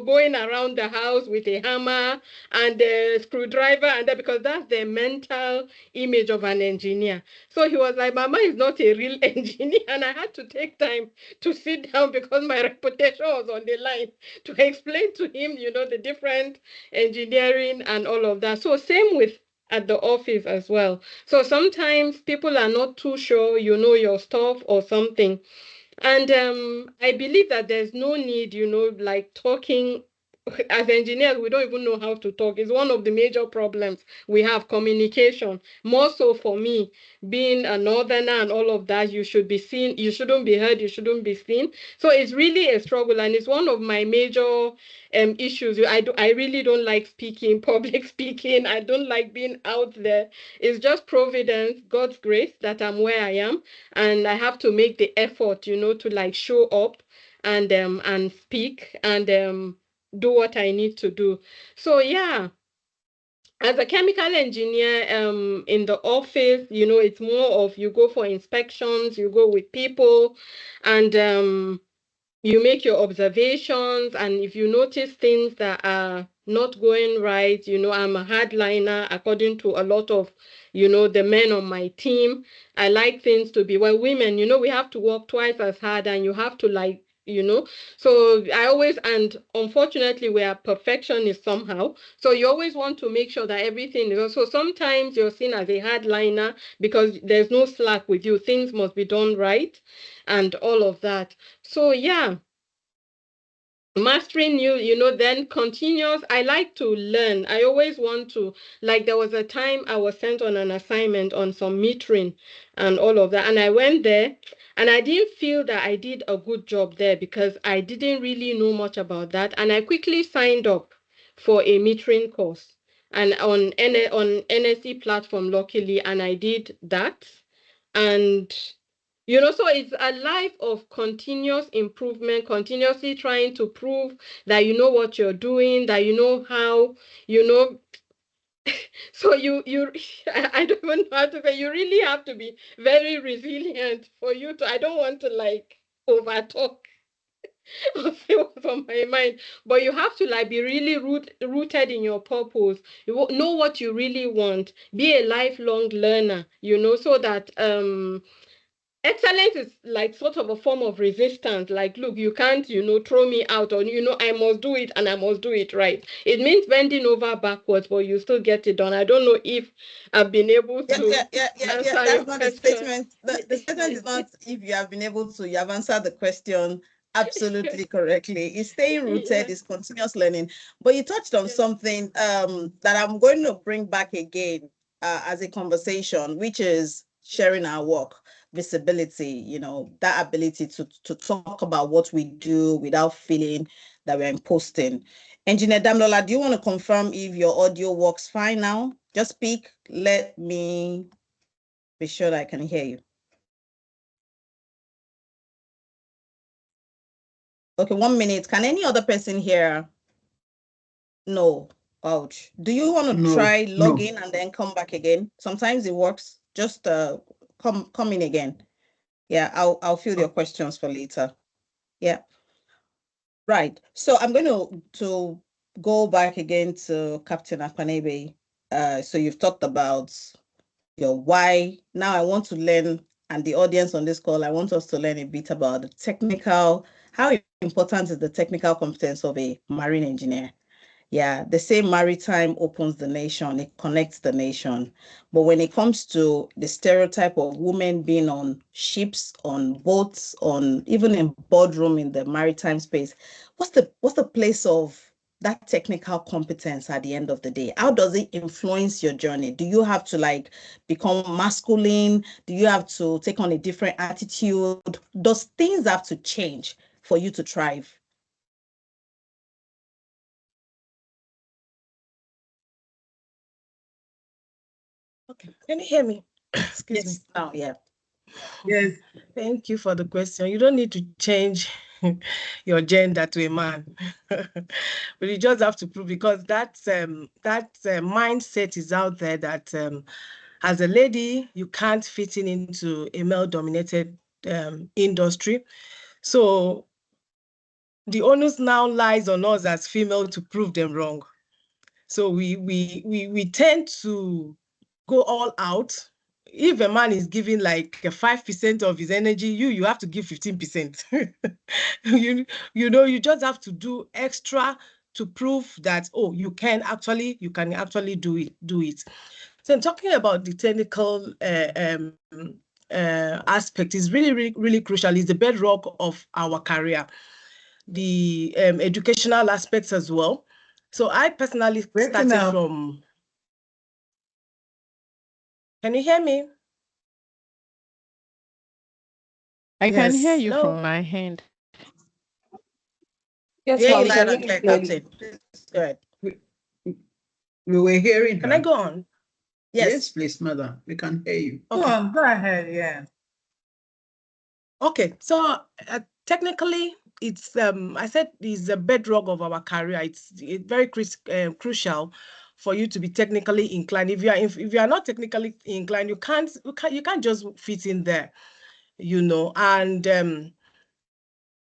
going around the house with a hammer and a screwdriver, and that because that's the mental image of an engineer. So he was like, Mama is not a real engineer. And I had to take time to sit down because my reputation was on the line to explain to him, the different engineering and all of that. So same with at the office as well. So sometimes people are not too sure you know your stuff or something. And I believe that there's no need, like talking as engineers, we don't even know how to talk. It's one of the major problems we have, communication. More so for me, being a northerner and all of that, you should be seen, you shouldn't be heard, you shouldn't be seen. So it's really a struggle, and it's one of my major issues. I really don't like speaking, public speaking. I don't like being out there. It's just providence, God's grace that I'm where I am, and I have to make the effort, to like show up and speak and do what I need to do. So yeah, as a chemical engineer in the office, it's more of you go for inspections, you go with people, and you make your observations, and if you notice things that are not going right, I'm a hardliner according to a lot of, the men on my team. I like things to be, well, women, we have to work twice as hard, and you have to like you know. So I always, and unfortunately we are perfectionists somehow, so you always want to make sure that everything is, so sometimes you're seen as a hardliner because there's no slack with you, things must be done right and all of that. So yeah, mastering new, then continuous. I like to learn. I always want to, like, there was a time I was sent on an assignment on some metering and all of that, and I went there and I didn't feel that I did a good job there because I didn't really know much about that, and I quickly signed up for a metering course and on NSE platform, luckily, and I did that. And so it's a life of continuous improvement, continuously trying to prove that you know what you're doing, that you know how, you know. So you I don't even know how to say, you really have to be very resilient for you to, I don't want to like over talk or say what's on my mind, but you have to like be really rooted in your purpose. You know what you really want, be a lifelong learner, so that excellence is like sort of a form of resistance. Like, look, you can't, throw me out, or, I must do it and I must do it right. It means bending over backwards, but you still get it done. I don't know if I've been able to answer your That's not the question. statement. The statement is not if you have been able to, you have answered the question absolutely correctly. It's staying rooted, it's continuous learning. But you touched on something that I'm going to bring back again as a conversation, which is sharing our work, visibility, that ability to talk about what we do without feeling that we're imposting. Engineer Damlola, do you want to confirm if your audio works fine now? Just speak. Let me be sure that I can hear you. Okay, 1 minute. Can any other person hear? No. Ouch. Do you want to try log in and then come back again? Sometimes it works. Just come in again. Yeah, I'll fill your questions for later. Yeah. Right. So I'm going to go back again to Captain Akpanebe. So you've talked about your why. Now I want to learn, and the audience on this call, I want us to learn a bit about the technical, how important is the technical competence of a marine engineer? Yeah, the same maritime opens the nation, it connects the nation. But when it comes to the stereotype of women being on ships, on boats, on even in boardroom in the maritime space, what's the place of that technical competence at the end of the day? How does it influence your journey? Do you have to like become masculine? Do you have to take on a different attitude? Does things have to change for you to thrive? Okay, can you hear me? Excuse me. Now, yeah. Yes. Thank you for the question. You don't need to change your gender to a man, but you just have to prove, because that mindset is out there that as a lady you can't fit into a male-dominated industry. So the onus now lies on us as female to prove them wrong. So we tend to go all out. If a man is giving like 5% of his energy, you have to give 15%. You just have to do extra to prove that, oh, you can actually do it. So I'm talking about the technical aspect is really, really, really crucial. It's the bedrock of our career. The educational aspects as well. So I personally started from. Can you hear me? I can hear Yes. you Hello? from my hand. Yes, Yeah, ma'am, we you can can hear you clearly. Please go ahead. We were hearing Can her. I go on? Yes, please, madam. We can hear you. Go Okay. on, go ahead. Yeah. Okay. So technically, it's I said it's the bedrock of our career. It's very crucial for you to be technically inclined. If you are not technically inclined, you can't just fit in there, And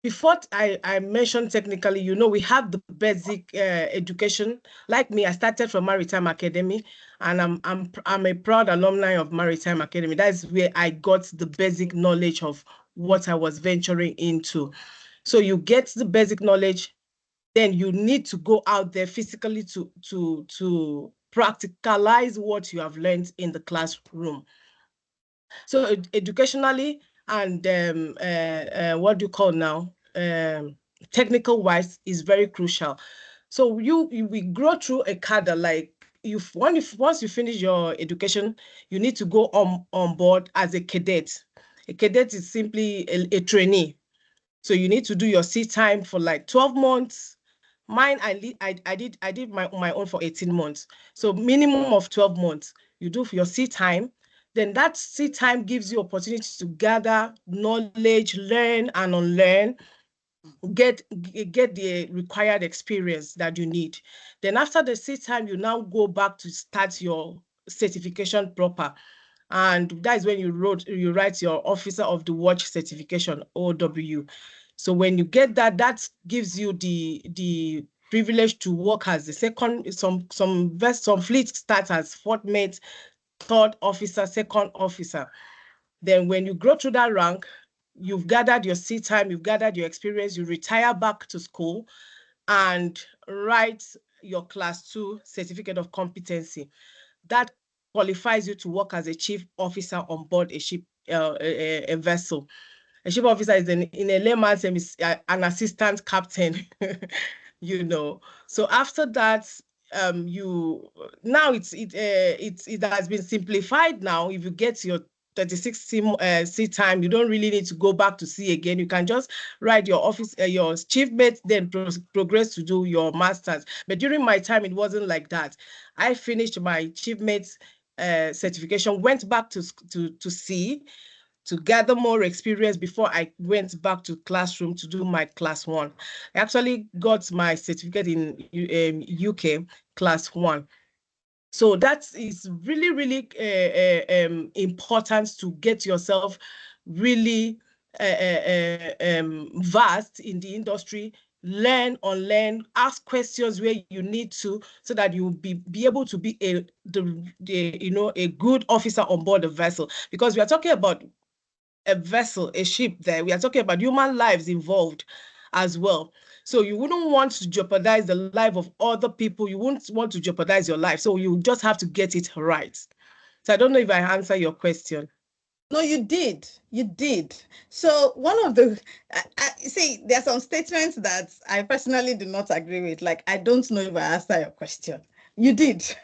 before I mentioned technically, we have the basic education. Like me, I started from Maritime Academy, and I'm a proud alumni of Maritime Academy. That's where I got the basic knowledge of what I was venturing into. So you get the basic knowledge, then you need to go out there physically to practicalize what you have learned in the classroom. So educationally and what do you call now? Technical wise is very crucial. So we grow through a cadre, like once you finish your education, you need to go on board as a cadet. A cadet is simply a trainee. So you need to do your seat time for like 12 months. Mine, I did my own for 18 months. So minimum of 12 months. You do for your seat time. Then that seat time gives you opportunity to gather knowledge, learn and unlearn, get the required experience that you need. Then after the seat time, you now go back to start your certification proper. And that is when you write your Officer of the Watch certification, OW. So when you get that, that gives you the privilege to work as the second, some fleet start as fourth mate, third officer, second officer. Then when you grow through that rank, you've gathered your seat time, you've gathered your experience, you retire back to school and write your class 2 certificate of competency. That qualifies you to work as a chief officer on board a ship, a vessel. A ship officer is in a layman's term is an assistant captain, you know. So after that, you now it has been simplified now. If you get your 36 seat time, you don't really need to go back to sea again. You can just write your office, your chief mate, then progress to do your masters. But during my time, it wasn't like that. I finished my chief mate's certification, went back to sea to gather more experience before I went back to classroom to do my class 1. I actually got my certificate in UK class 1. So that is really, really important to get yourself really vast in the industry, learn, unlearn, ask questions where you need to, so that you will be able to be a good officer on board a vessel. Because we are talking about a vessel, a ship there. We are talking about human lives involved as well. So you wouldn't want to jeopardize the life of other people. You wouldn't want to jeopardize your life. So you just have to get it right. So I don't know if I answer your question. No, you did. You did. So one of the, see, there are some statements that I personally do not agree with. Like, I don't know if I answer your question. You did.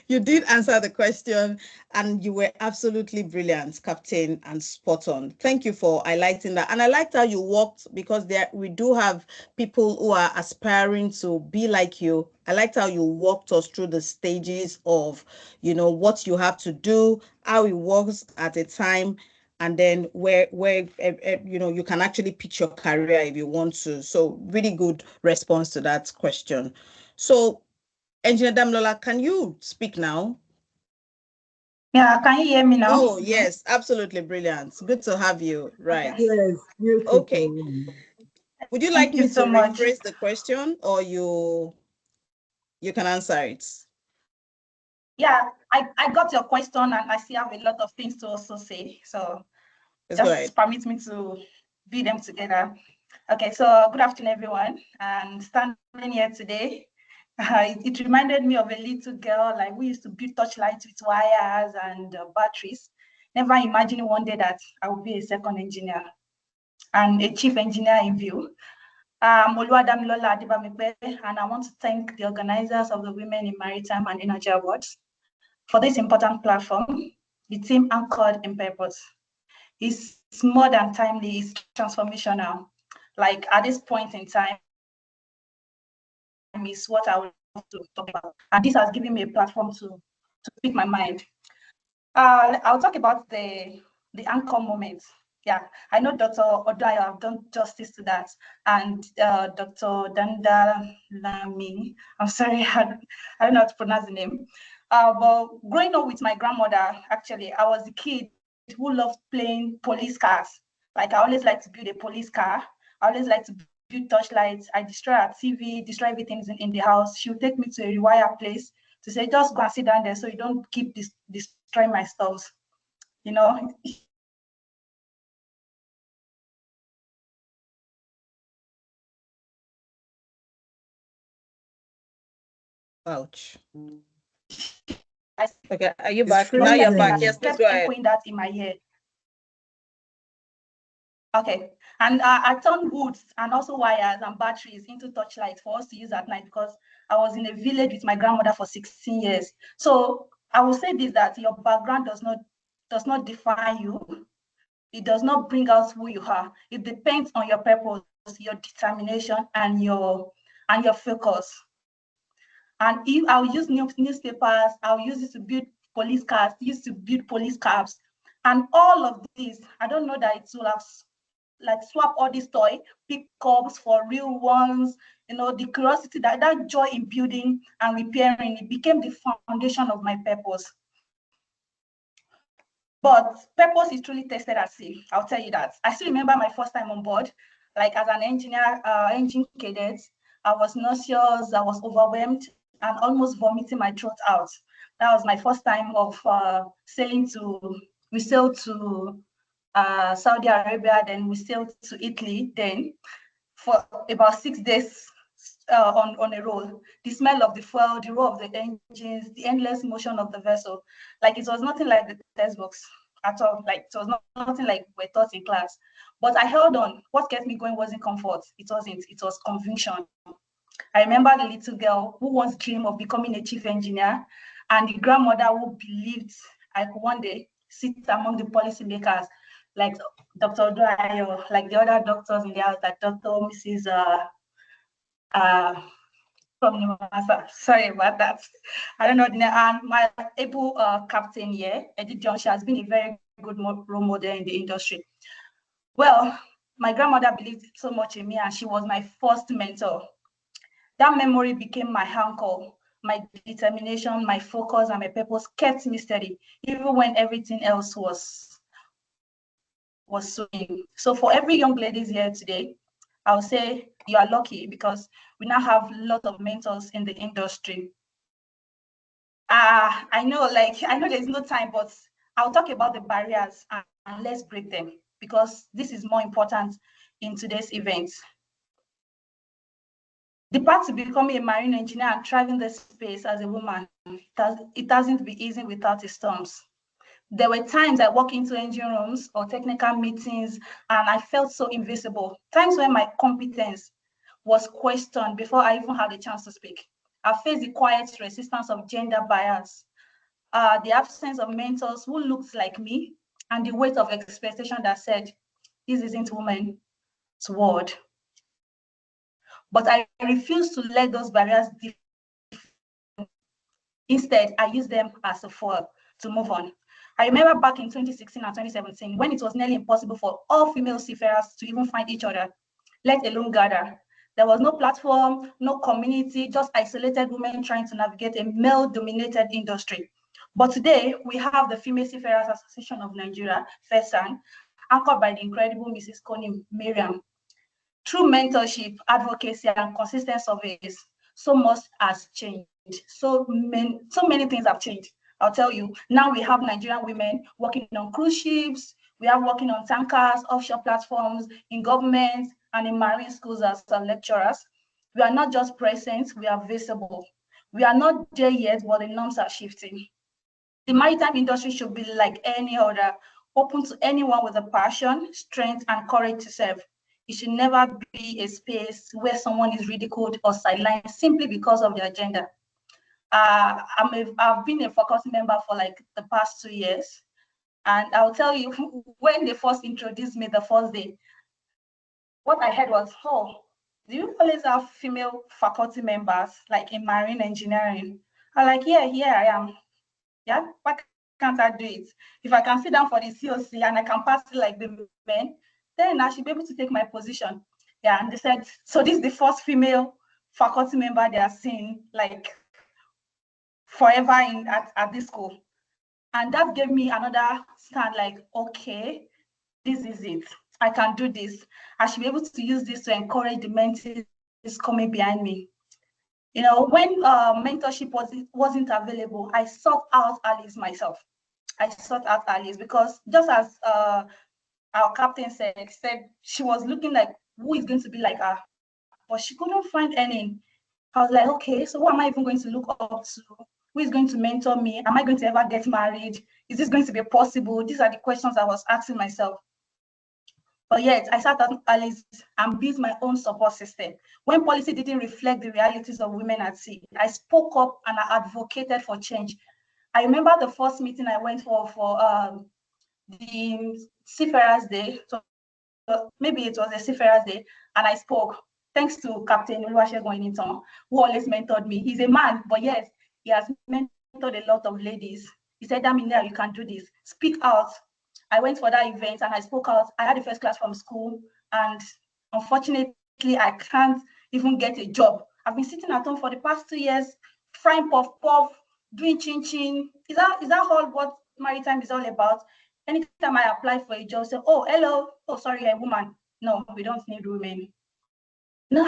You did answer the question, and you were absolutely brilliant, Captain, and spot on. Thank you for highlighting that. And I liked how you walked, because we do have people who are aspiring to be like you. I liked how you walked us through the stages of, what you have to do, how it works at a time, and then where you can actually pitch your career if you want to. So really good response to that question. So Engineer Damlola, can you speak now? Yeah, can you hear me now? Oh, yes, absolutely brilliant. Good to have you. Right. Yes, beautiful. Okay. Would you like Thank you me so to much. rephrase the question, or you can answer it? Yeah, I got your question, and I still have a lot of things to also say. So just permit me to be them together. Okay, so good afternoon, everyone. And standing here today, it reminded me of a little girl, like we used to build touchlights with wires and batteries. Never imagining one day that I would be a second engineer and a chief engineer in view. Oluwadamilola Adibamigbe, and I want to thank the organizers of the Women in Maritime and Energy Awards for this important platform. The team anchored in purpose. It's more than timely, it's transformational. Like at this point in time, is what I would love to talk about. And this has given me a platform to speak my mind. I'll talk about the anchor moment. Yeah, I know Dr. Odayo have done justice to that, and Dr. Danda Lami. I'm sorry, I don't know how to pronounce the name. But growing up with my grandmother, actually, I was the kid who loved playing police cars. Like I always like to build a police car. I always like to build touchlights. I destroy our TV, destroy everything in the house. She would take me to a rewire place to say, just go and sit down there so you don't keep destroying my stuff. You know, Ouch. I Okay, are you It's back? Now you're back. freezing. Yes, please kept go ahead. echoing that in my ear. Okay, and I turned woods and also wires and batteries into torchlights for us to use at night because I was in a village with my grandmother for 16 years. So I will say this, that your background does not define you. It does not bring out who you are. It depends on your purpose, your determination, and your focus. And if I'll use newspapers, I'll use it to build police cars, used to build police cabs, and all of these, I don't know that it will have like swap all these toy pickups for real ones. The curiosity, that joy in building and repairing, it became the foundation of my purpose. But purpose is truly tested at sea. I'll tell you that. I still remember my first time on board, like as an engineer, engine cadet. I was nauseous, I was overwhelmed, and almost vomiting my throat out. That was my first time of sailing to. We sailed to Saudi Arabia, then we sailed to Italy. Then for about 6 days on a roll. The smell of the fuel, the roar of the engines, the endless motion of the vessel. Like it was nothing like the textbooks at all. Like it was nothing like we're taught in class. But I held on. What kept me going wasn't comfort. It wasn't. It was conviction. I remember the little girl who once dreamed of becoming a chief engineer, and the grandmother who believed I could one day sit among the policymakers, like Dr. Dwyer, like the other doctors in the house, like Dr. Mrs. From Nimasa. Sorry about that. I don't know the name. And my able captain here, Eddie John, she has been a very good role model in the industry. Well, my grandmother believed so much in me, and she was my first mentor. That memory became my anchor. My determination, my focus, and my purpose kept me steady, even when everything else was swinging. So for every young ladies here today, I'll say you are lucky because we now have a lot of mentors in the industry. I know there's no time, but I'll talk about the barriers and let's break them because this is more important in today's event. The path to becoming a marine engineer and thriving this space as a woman, it hasn't been easy without its storms. There were times I walked into engine rooms or technical meetings and I felt so invisible. Times when my competence was questioned before I even had a chance to speak. I faced the quiet resistance of gender bias, the absence of mentors who looked like me, and the weight of expectation that said, this isn't woman's world. But I refuse to let those barriers define. Instead, I use them as a fuel to move on. I remember back in 2016 and 2017, when it was nearly impossible for all female seafarers to even find each other, let alone gather. There was no platform, no community, just isolated women trying to navigate a male-dominated industry. But today, we have the Female Seafarers Association of Nigeria, FESAN, anchored by the incredible Mrs. Connie Miriam. Through mentorship, advocacy, and consistent surveys, so much has changed. So many things have changed. I'll tell you. Now we have Nigerian women working on cruise ships. We are working on tankers, offshore platforms, in government, and in marine schools as lecturers. We are not just present, we are visible. We are not there yet, but the norms are shifting. The maritime industry should be like any other, open to anyone with a passion, strength, and courage to serve. It should never be a space where someone is ridiculed or sidelined simply because of their gender. I've been a faculty member for like the past 2 years. And I'll tell you, when they first introduced me the first day, what I heard was, oh, do you always have female faculty members like in marine engineering? I'm like, yeah, I am. Yeah, why can't I do it? If I can sit down for the COC and I can pass it like the men, then I should be able to take my position. Yeah, and they said, so this is the first female faculty member they are seeing like forever at this school. And that gave me another stand like, okay, this is it. I can do this. I should be able to use this to encourage the mentees coming behind me. When mentorship wasn't available, I sought out allies myself. I sought out allies because just as our captain said she was looking like who is going to be like her, but she couldn't find any. I was like, okay, so who am I even going to look up to? Who is going to mentor me? Am I going to ever get married? Is this going to be possible? These are the questions I was asking myself. But yet, I sat down Alice and built my own support system. When policy didn't reflect the realities of women at sea, I spoke up and I advocated for change. I remember the first meeting I went for the Seafarers Day. So maybe it was a Seafarers Day, and I spoke. Thanks to Captain Oluwasegun Enitan, who always mentored me. He's a man, but yes, he has mentored a lot of ladies. He said, Daminia, you can do this. Speak out. I went for that event and I spoke out. I had the first class from school, and unfortunately, I can't even get a job. I've been sitting at home for the past 2 years, frying puff puff, doing chin chin. Is that all what maritime is all about? Anytime I apply for a job, say, oh, hello, oh, sorry, a woman. No, we don't need women. No,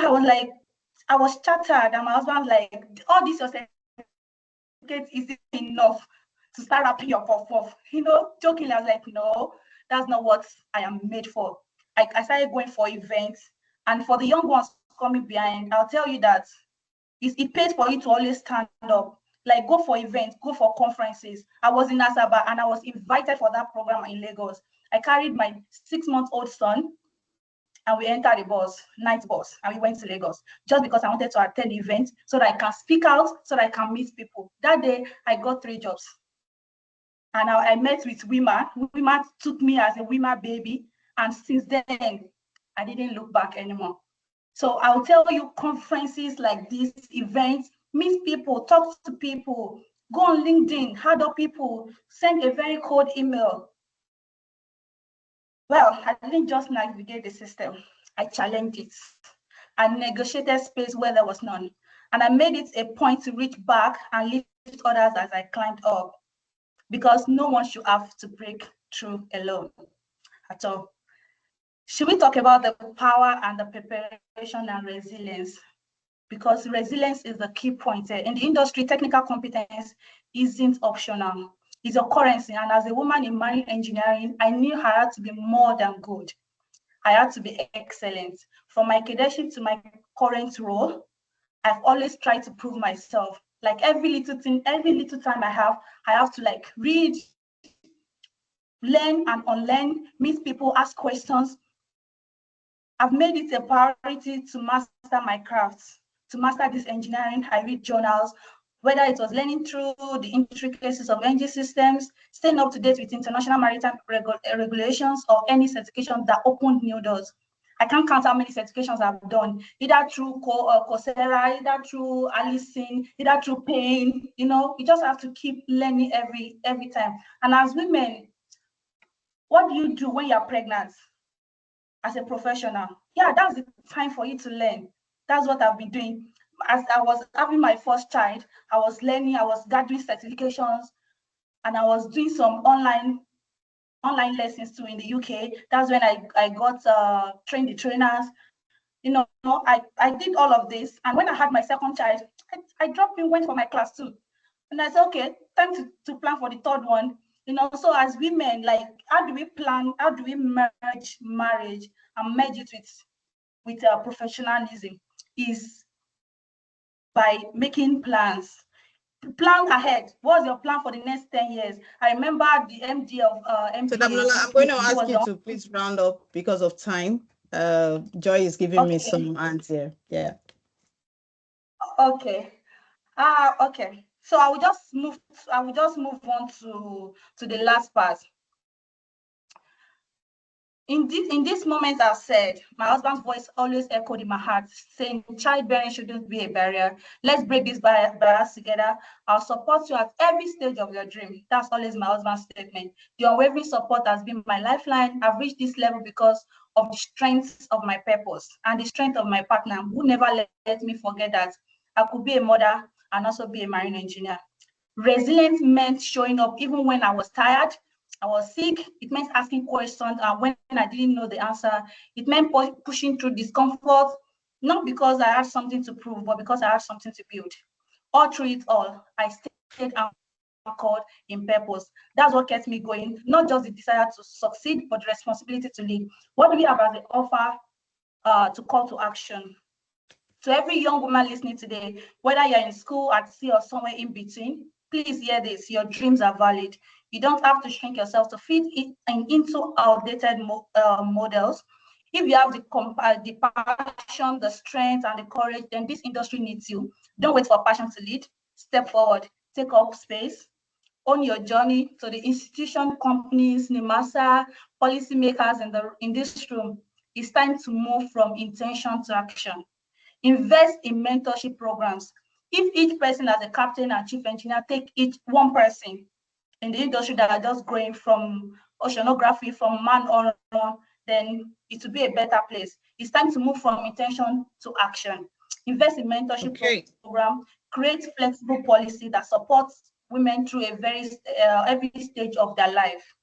I was chattered, and my husband was like, all this your certificate is enough to start wrapping your puff. Jokingly, I was like, no, that's not what I am made for. I started going for events, and for the young ones coming behind, I'll tell you that it pays for you to always stand up. Like, go for events, go for conferences. I was in Asaba and I was invited for that program in Lagos. I carried my 6-month-old son and we entered a bus, night bus, and we went to Lagos just because I wanted to attend the event so that I can speak out, so that I can meet people. That day, I got 3 jobs. And I met with WIME. WIME took me as a WIME baby. And since then, I didn't look back anymore. So I'll tell you, conferences like this, events, meet people, talk to people, go on LinkedIn, add up people, send a very cold email. Well, I didn't just navigate the system. I challenged it. I negotiated space where there was none. And I made it a point to reach back and lift others as I climbed up, because no one should have to break through alone at all. Should we talk about the power and the preparation and resilience? Because resilience is the key point. In the industry, technical competence isn't optional. It's a currency. And as a woman in marine engineering, I knew I had to be more than good. I had to be excellent. From my cadetship to my current role, I've always tried to prove myself. Like every little thing, every little time I have to like read, learn and unlearn, meet people, ask questions. I've made it a priority to master my crafts, to master this engineering. I read journals, whether it was learning through the intricacies of energy systems, staying up to date with international maritime regulations, or any certification that opened new doors. I can't count how many certifications I've done, either through Coursera, either through Allison, either through Pain. You just have to keep learning every time. And as women, what do you do when you're pregnant? As a professional, yeah, that's the time for you to learn. That's what I've been doing. As I was having my first child, I was learning, I was gathering certifications, and I was doing some online lessons too in the UK. That's when I got trained the trainers. I did all of this, and when I had my second child, I dropped in, went for my class too, and I said, okay, time to plan for the third one. So as women, like, how do we plan? How do we merge marriage and merge it with professionalism? Is by making plans. Plan ahead. What's your plan for the next 10 years? I remember the MD of MBA. So Damilola, I'm going to ask you to please round up because of time. Joy is giving me some answer. Yeah. Okay. Okay. So I will just move on to the last part. In this moment, I've said, my husband's voice always echoed in my heart, saying childbearing shouldn't be a barrier. Let's break this barriers together. I'll support you at every stage of your dream. That's always my husband's statement. The unwavering support has been my lifeline. I've reached this level because of the strength of my purpose and the strength of my partner, who never let me forget that I could be a mother and also be a marine engineer. Resilience meant showing up even when I was tired, I was sick. It meant asking questions when I didn't know the answer. It meant pushing through discomfort, not because I had something to prove, but because I had something to build. All through it all, I stayed anchored in purpose. That's what kept me going, not just the desire to succeed, but the responsibility to lead. What do we have as an offer to call to action? To every young woman listening today, whether you're in school, at sea, or somewhere in between, please hear this. Your dreams are valid. You don't have to shrink yourself to fit into outdated models. If you have the passion, the strength, and the courage, then this industry needs you. Don't wait for passion to lead. Step forward, take up space, own your journey. To the institution, companies, NIMASA, policymakers in this room, it's time to move from intention to action. Invest in mentorship programs. If each person as a captain and chief engineer take each one person in the industry that are just growing from oceanography, from man on, then it will be a better place. It's time to move from intention to action. Invest in mentorship program, create flexible policy that supports women through every stage of their life.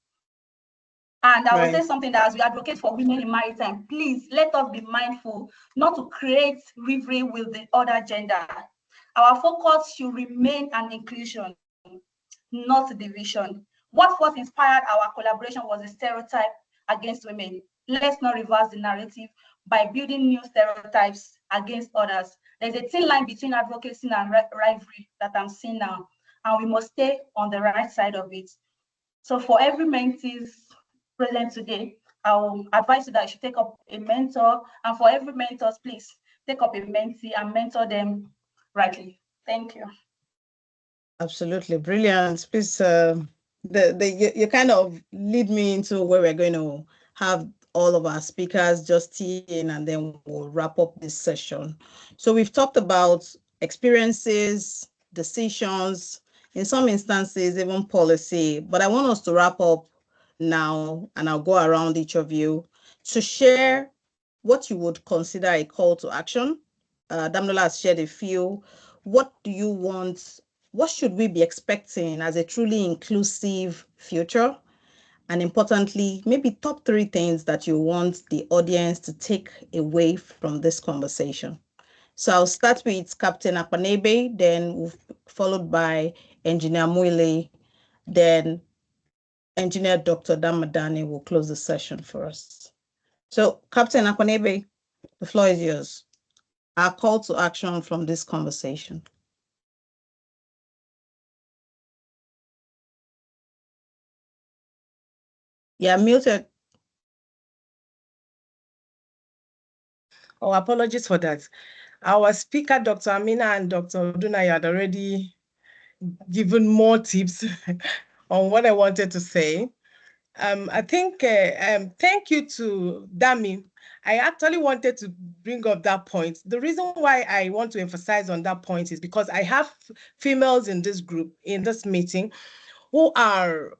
And I will say something that as we advocate for women in maritime, please let us be mindful not to create rivalry with the other gender. Our focus should remain on inclusion, not division. What first inspired our collaboration was a stereotype against women. Let's not reverse the narrative by building new stereotypes against others. There's a thin line between advocacy and rivalry that I'm seeing now, and we must stay on the right side of it. So for every mentees present today, I will advise you that you should take up a mentor, and for every mentors, please take up a mentee and mentor them rightly. Thank you. Absolutely brilliant. Please, you kind of lead me into where we're going to have all of our speakers just tee in, and then we'll wrap up this session. So we've talked about experiences, decisions, in some instances, even policy, but I want us to wrap up now, and I'll go around each of you to share what you would consider a call to action. Damola has shared a few. What do you want? What should we be expecting as a truly inclusive future? And importantly, maybe top 3 things that you want the audience to take away from this conversation. So I'll start with Captain Akpanebe, then followed by Engineer Muile, then Engineer Dr. Damadani will close the session for us. So Captain Akpanebe, the floor is yours. Our call to action from this conversation. Yeah, muted. Oh, apologies for that. Our speaker, Dr. Amina and Dr. Odunaya, had already given more tips on what I wanted to say. I think, thank you to Dami. I actually wanted to bring up that point. The reason why I want to emphasize on that point is because I have females in this group, in this meeting, who are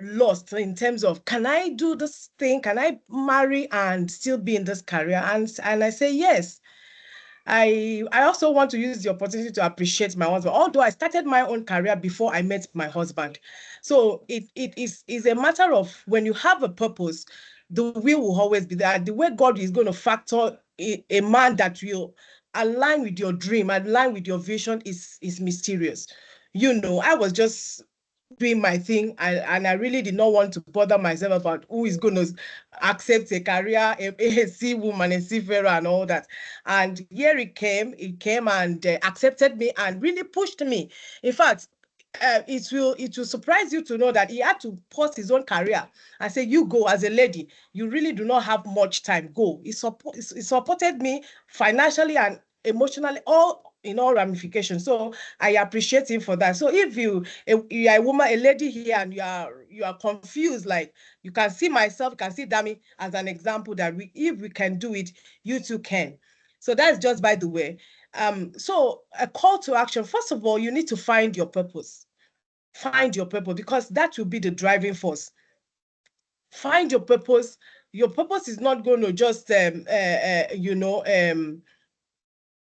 lost in terms of, can I do this thing? Can I marry and still be in this career? And I say yes. I also want to use the opportunity to appreciate my husband, although I started my own career before I met my husband. So it is a matter of, when you have a purpose, the will always be there. The way God is going to factor a man that will align with your dream, align with your vision is mysterious. You know, I was just doing my thing, and I really did not want to bother myself about who is going to accept a career, a sea woman, a seafarer, and all that. And here it came and accepted me and really pushed me. In fact, it will surprise you to know that he had to pause his own career and say, you go as a lady, you really do not have much time, go. He supported me financially and emotionally, all in all ramifications. So I appreciate him for that. So if you are a woman, a lady here, and you are confused, like, you can see myself, you can see Dami as an example that if we can do it, you too can. So that's just by the way. So a call to action. First of all, you need to find your purpose. Find your purpose, because that will be the driving force. Find your purpose. Your purpose is not going to just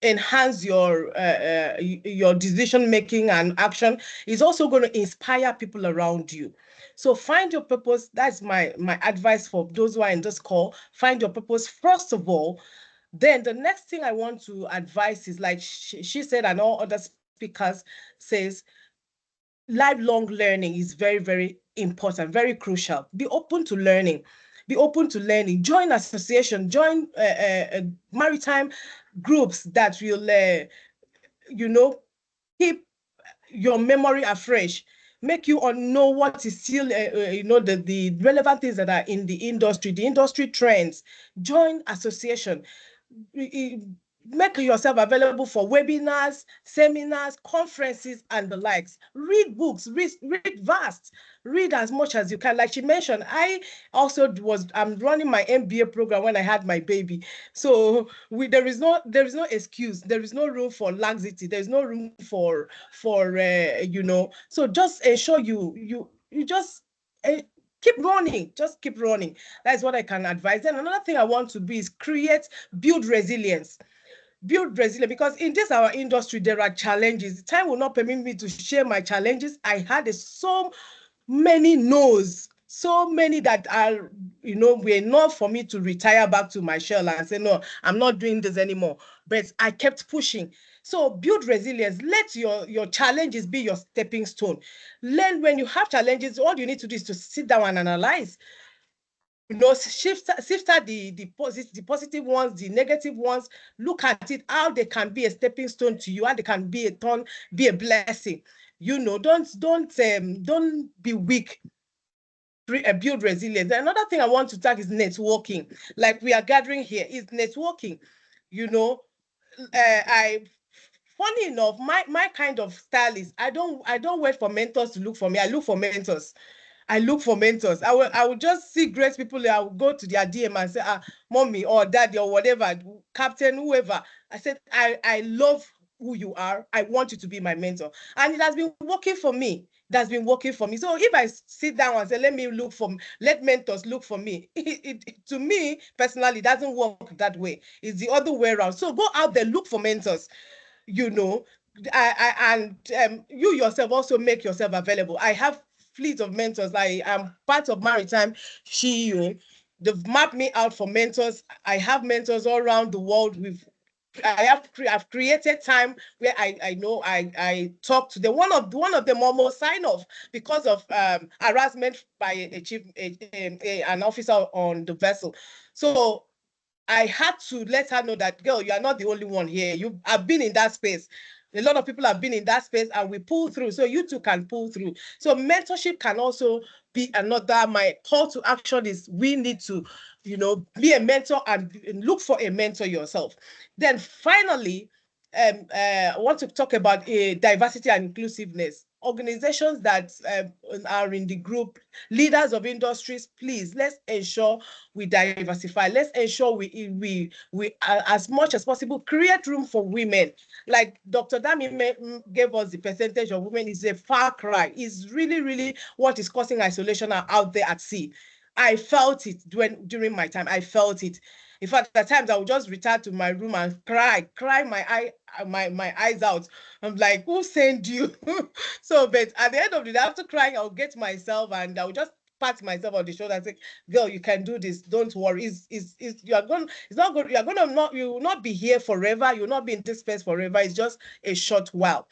enhance your decision making and action. Is also going to inspire people around you. So find your purpose. That's my advice for those who are in this call. Find your purpose first of all. Then the next thing I want to advise is, like she said, and all other speakers says, lifelong learning is very, very important, very crucial. Be open to learning. Be open to learning. Join association, join maritime groups that will, keep your memory afresh, make you know what is still, the relevant things that are in the industry trends. Join association. Make yourself available for webinars, seminars, conferences, and the likes. Read books, read vast, read as much as you can. Like she mentioned, I'm running my MBA program when I had my baby. So there is no excuse. There is no room for laxity. There's no room for So just ensure you just keep running. Just keep running. That's what I can advise. Then another thing I want to be is build resilience. Build resilience, because in this our industry there are challenges. Time will not permit me to share my challenges. I had so many no's, so many that are, were enough for me to retire back to my shell and say, no, I'm not doing this anymore. But I kept pushing. So build resilience. Let your challenges be your stepping stone. Learn when you have challenges, all you need to do is to sit down and analyze. Sift out the positive ones, the negative ones. Look at it, how they can be a stepping stone to you, how they can be be a blessing. Don't be weak. Build resilience. Another thing I want to tag is networking. Like we are gathering here is networking. I Funny enough, my kind of style is I don't wait for mentors to look for me. I look for mentors. I will just see great people. I will go to their DM and say, mommy or daddy or whatever, captain, whoever. I said, I love who you are. I want you to be my mentor. And it has been working for me. That's been working for me. So if I sit down and say, let mentors look for me, to me personally, it doesn't work that way. It's the other way around. So go out there, look for mentors. you know you yourself also make yourself available. I have fleet of mentors. I am part of Maritime CEO. They've mapped me out for mentors. I have mentors all around the world. I've created time where I talk to them. One of them almost signed off because of harassment by an officer on the vessel. So I had to let her know that, girl, you are not the only one here. I've been in that space. A lot of people have been in that space and we pull through. So you too can pull through. So mentorship can also be another. My call to action is we need to, be a mentor and look for a mentor yourself. Then finally, I want to talk about diversity and inclusiveness. Organizations that are in the group, leaders of industries, please, let's ensure we diversify. Let's ensure we as much as possible create room for women. Like Dr. Dami gave us the percentage of women is a far cry. It's really, really what is causing isolation out there at sea. I felt it during my time. I felt it. In fact, at times I would just retire to my room and cry my eyes out. I'm like, who sent you? So, but at the end of the day, after crying, I'll get myself and I'll just pat myself on the shoulder and say, girl, you can do this. Don't worry. You are going, it's not good. You will not be here forever. You'll not be in this space forever. It's just a short while,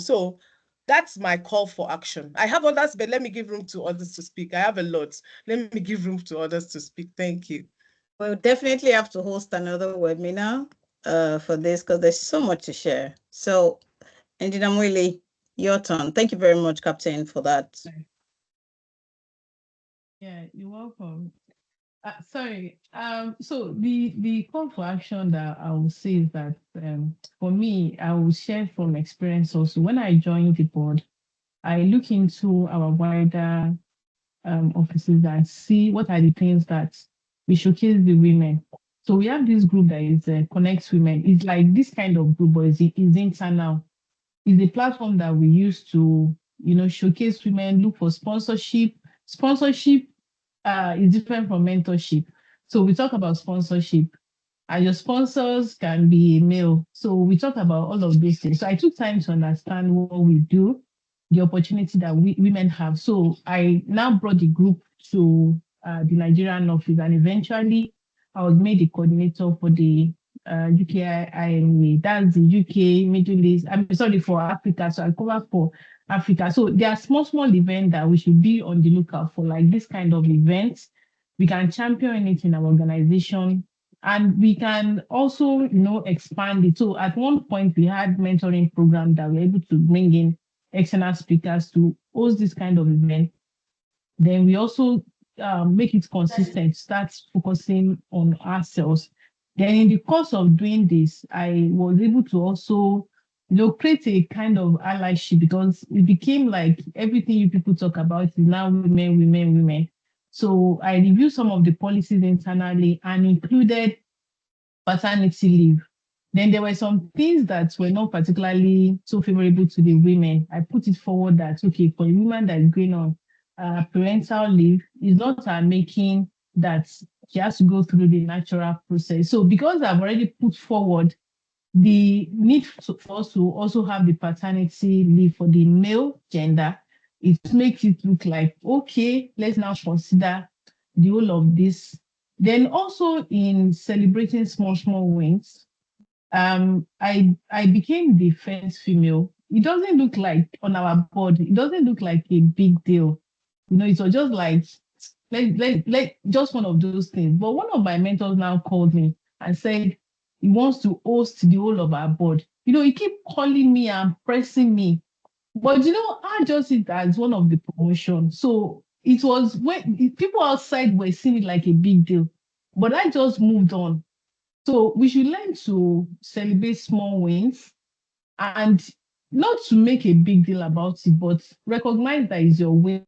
So that's my call for action. I have others, but let me give room to others to speak. I have a lot. Let me give room to others to speak. Thank you. We'll definitely have to host another webinar for this because there's so much to share. So, Engineer Mwili, your turn. Thank you very much, Captain, for that. Yeah, you're welcome. Sorry. So the call for action that I will say is that for me, I will share from experience also. When I joined the board, I look into our wider offices and see what are the things that we showcase the women. So we have this group that is Connect Women. It's like this kind of group, but it's internal. It's a platform that we use to, showcase women, look for sponsorship. Sponsorship is different from mentorship. So we talk about sponsorship, and your sponsors can be male. So we talk about all of these things. So I took time to understand what we do, the opportunity that women have. So I now brought the group to the Nigerian office, and eventually I was made the coordinator for the UK IMA. That's the UK Middle East. I'm sorry, for Africa. So I cover for Africa. So there are small events that we should be on the lookout for, like this kind of events. We can champion it in our organization And we can also, expand it. So at one point we had mentoring program that we were able to bring in external speakers to host this kind of event. Then we also make it consistent, start focusing on ourselves. Then in the course of doing this, I was able to also, create a kind of allyship, because it became like everything you people talk about is now women, women, women. So I reviewed some of the policies internally and included paternity leave. Then there were some things that were not particularly so favorable to the women. I put it forward that, okay, for a woman that is going on parental leave, is not her making that she has to go through the natural process. So because I've already put forward the need for us to also have the paternity leave for the male gender, it makes it look like, okay, let's now consider the whole of this. Then also in celebrating small, small wins, I became the first female. It doesn't look like on our board, it doesn't look like a big deal. It was just like, just one of those things. But one of my mentors now called me and said he wants to host the whole of our board. He keep calling me and pressing me. But I just see it as one of the promotions. So it was when people outside were seeing it like a big deal. But I just moved on. So we should learn to celebrate small wins and not to make a big deal about it, but recognize that it's your win,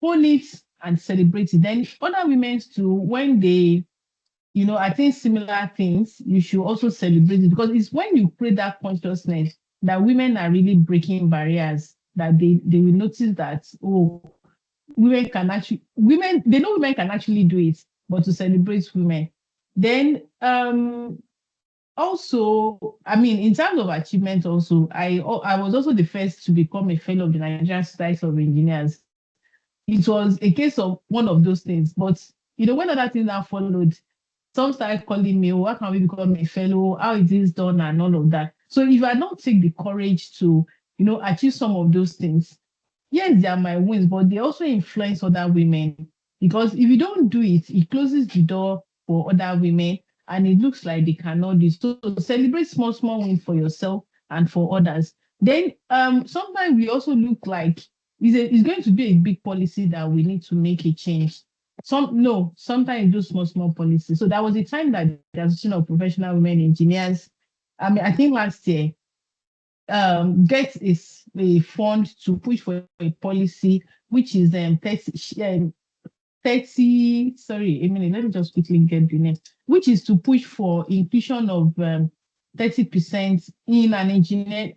own it and celebrate it. Then other women too, when they, I think similar things, you should also celebrate it, because it's when you create that consciousness that women are really breaking barriers, that they will notice that, oh, they know women can actually do it, but to celebrate women. Then also, I mean, in terms of achievement, also, I was also the first to become a fellow of the Nigerian Society of Engineers. It was a case of one of those things. But when other things now followed, some started calling me, "Oh, how can we become a fellow? How is this done?" and all of that. So if I don't take the courage to, achieve some of those things, yes, they are my wins, but they also influence other women. Because if you don't do it, it closes the door for other women, and it looks like they cannot do it. So celebrate small, small wins for yourself and for others. Then sometimes we also look like it's going to be a big policy that we need to make a change. Sometimes do small, small policies. So that was the time that the Association of Professional Women Engineers, I mean, I think last year, get a fund to push for a policy which is 30, sorry, a minute, let me just quickly get the name, which is to push for inclusion of 30% in an engineer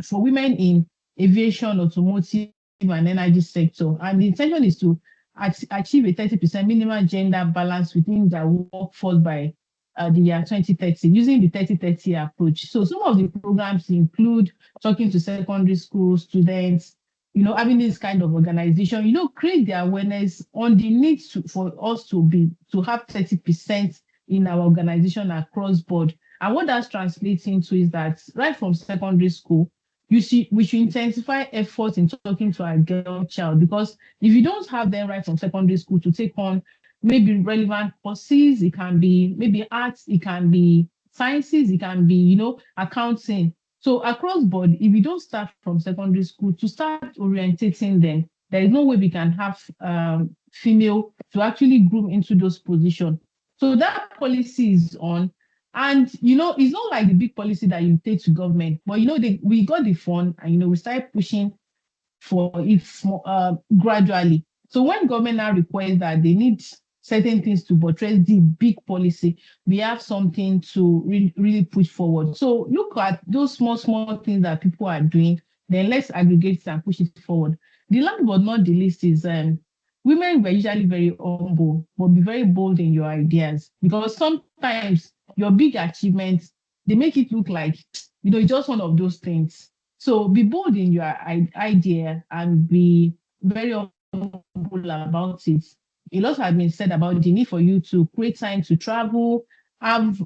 for women in aviation, automotive, and energy sector. And the intention is to achieve a 30% minimum gender balance within the workforce by the year 2030, using the 30-30 approach. So some of the programs include talking to secondary school students, having this kind of organization, create the awareness on the need for us to have 30% in our organization across board. And what that's translating into is that right from secondary school, we should intensify efforts in talking to our girl child, because if you don't have them right from secondary school to take on maybe relevant courses, it can be maybe arts, it can be sciences, it can be, accounting. So across board, if we don't start from secondary school to start orientating them, there is no way we can have female to actually groom into those positions. So that policy is on. And, it's not like the big policy that you take to government, but, we got the fund and, we started pushing for it gradually. So when government now requires that they need certain things to buttress the big policy, we have something to really push forward. So look at those small, small things that people are doing, then let's aggregate and push it forward. The last but not the least is women were usually very humble, but be very bold in your ideas, because sometimes your big achievements, they make it look like, it's just one of those things. So be bold in your idea and be very humble about it. A lot has been said about the need for you to create time to travel, have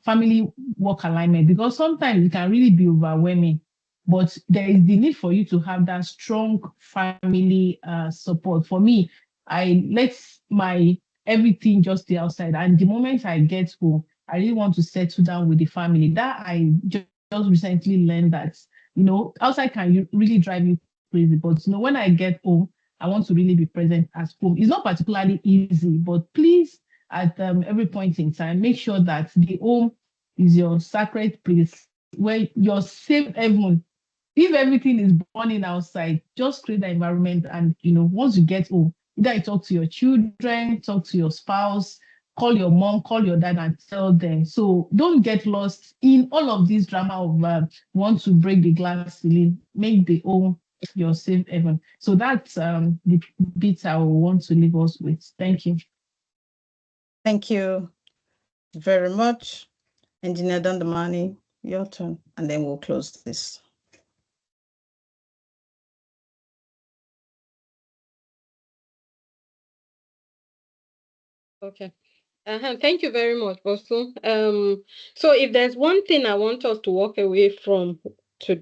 family work alignment, because sometimes it can really be overwhelming. But there is the need for you to have that strong family support. For me, I let my everything just stay outside. And the moment I get home, I really want to settle down with the family. That I just recently learned that, outside can really drive you crazy. But, when I get home, I want to really be present at home. It's not particularly easy, but please, at every point in time, make sure that the home is your sacred place where your safe heaven. If everything is burning outside, just create the environment. And, once you get home, either you talk to your children, talk to your spouse, call your mom, call your dad and tell them. So don't get lost in all of this drama of want to break the glass ceiling, make the home your safe haven. So that's the bits I want to leave us with. Thank you. Thank you very much. Engineer Dandamani, your turn, and then we'll close this. Okay. Thank you very much, Bosu. So if there's one thing I want us to walk away from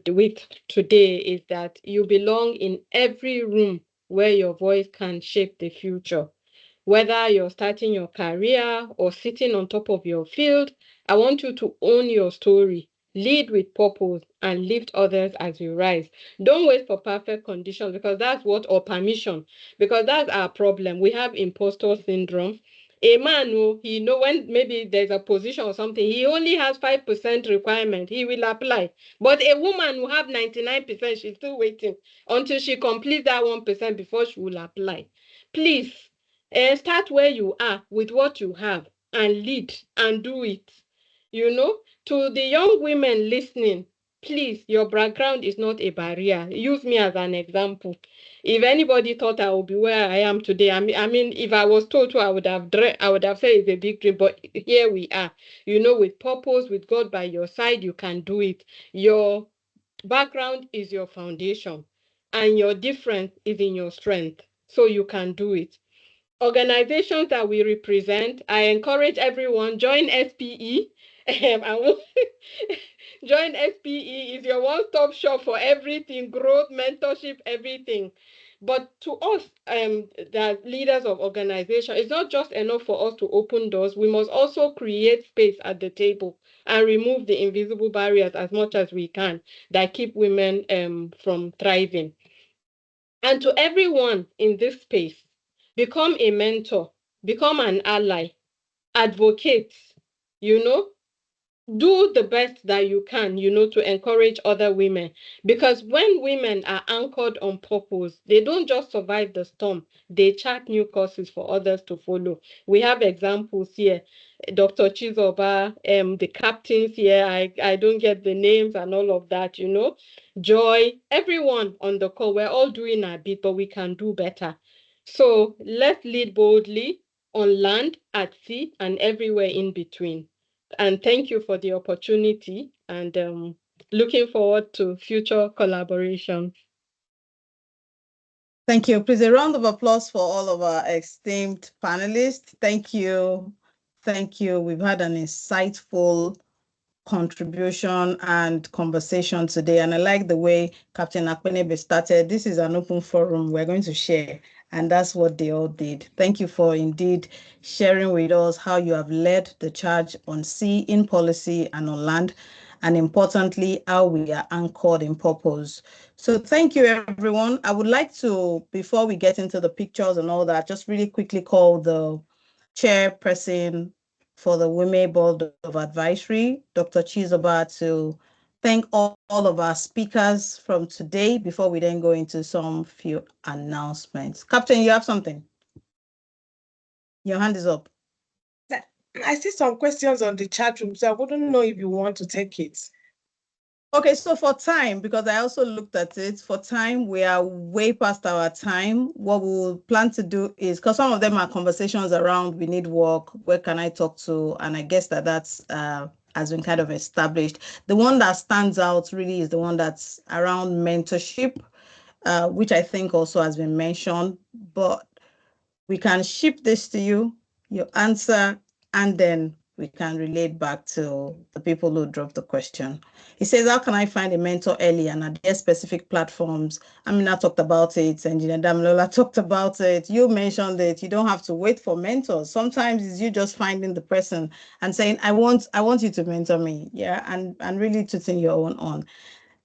with today is that you belong in every room where your voice can shape the future. Whether you're starting your career or sitting on top of your field, I want you to own your story, lead with purpose, and lift others as you rise. Don't wait for perfect conditions or permission, because that's our problem. We have imposter syndrome. A man who he know when maybe there's a position or something, he only has 5% requirement, he will apply. But a woman who have 99%, she's still waiting until she completes that 1% before she will apply. Please, start where you are with what you have and lead and do it. To the young women listening, please, your background is not a barrier. Use me as an example. If anybody thought I would be where I am today, I mean, if I was told to, I would have said it's a big dream. But here we are. With purpose, with God by your side, you can do it. Your background is your foundation, and your difference is in your strength. So you can do it. Organizations that we represent, I encourage everyone, join SPE. Join SPE is your one-stop shop for everything, growth, mentorship, everything. But to us, the leaders of organization, it's not just enough for us to open doors. We must also create space at the table and remove the invisible barriers as much as we can that keep women from thriving. And to everyone in this space, become a mentor, become an ally, advocate, you know, do the best that you can, to encourage other women. Because when women are anchored on purpose, they don't just survive the storm, they chart new courses for others to follow. We have examples here. Dr. Chizoba, the captains here, I don't get the names and all of that, Joy, everyone on the call, we're all doing our bit, but we can do better. So let's lead boldly on land, at sea, and everywhere in between. And thank you for the opportunity, and looking forward to future collaboration. Thank you. Please, a round of applause for all of our esteemed panelists. Thank you. Thank you. We've had an insightful contribution and conversation today. And I like the way Captain Akpenebe started. This is an open forum. We're going to share. And that's what they all did. Thank you for indeed sharing with us how you have led the charge on sea, in policy, and on land. And importantly, how we are anchored in purpose. So thank you, everyone. I would like to, before we get into the pictures and all that, just really quickly call the chairperson for the WIME Board of Advisory, Dr. Chizoba, to thank all of our speakers from today before we then go into some few announcements. Captain, you have something? Your hand is up. I see some questions on the chat room, so I wouldn't know if you want to take it. Okay, so for time, because I also looked at it, for time, we are way past our time. What we'll plan to do is, because some of them are conversations around, we need work, where can I talk to? And I guess that's has been kind of established. The one that stands out really is the one that's around mentorship, which I think also has been mentioned, but we can ship this to you, your answer, and then we can relate back to the people who dropped the question. He says, how can I find a mentor early, and are there specific platforms? Amina talked about it, Engineer Damilola talked about it, you mentioned it. You don't have to wait for mentors. Sometimes it's you just finding the person and saying, I want you to mentor me. Yeah, and really putting your own on.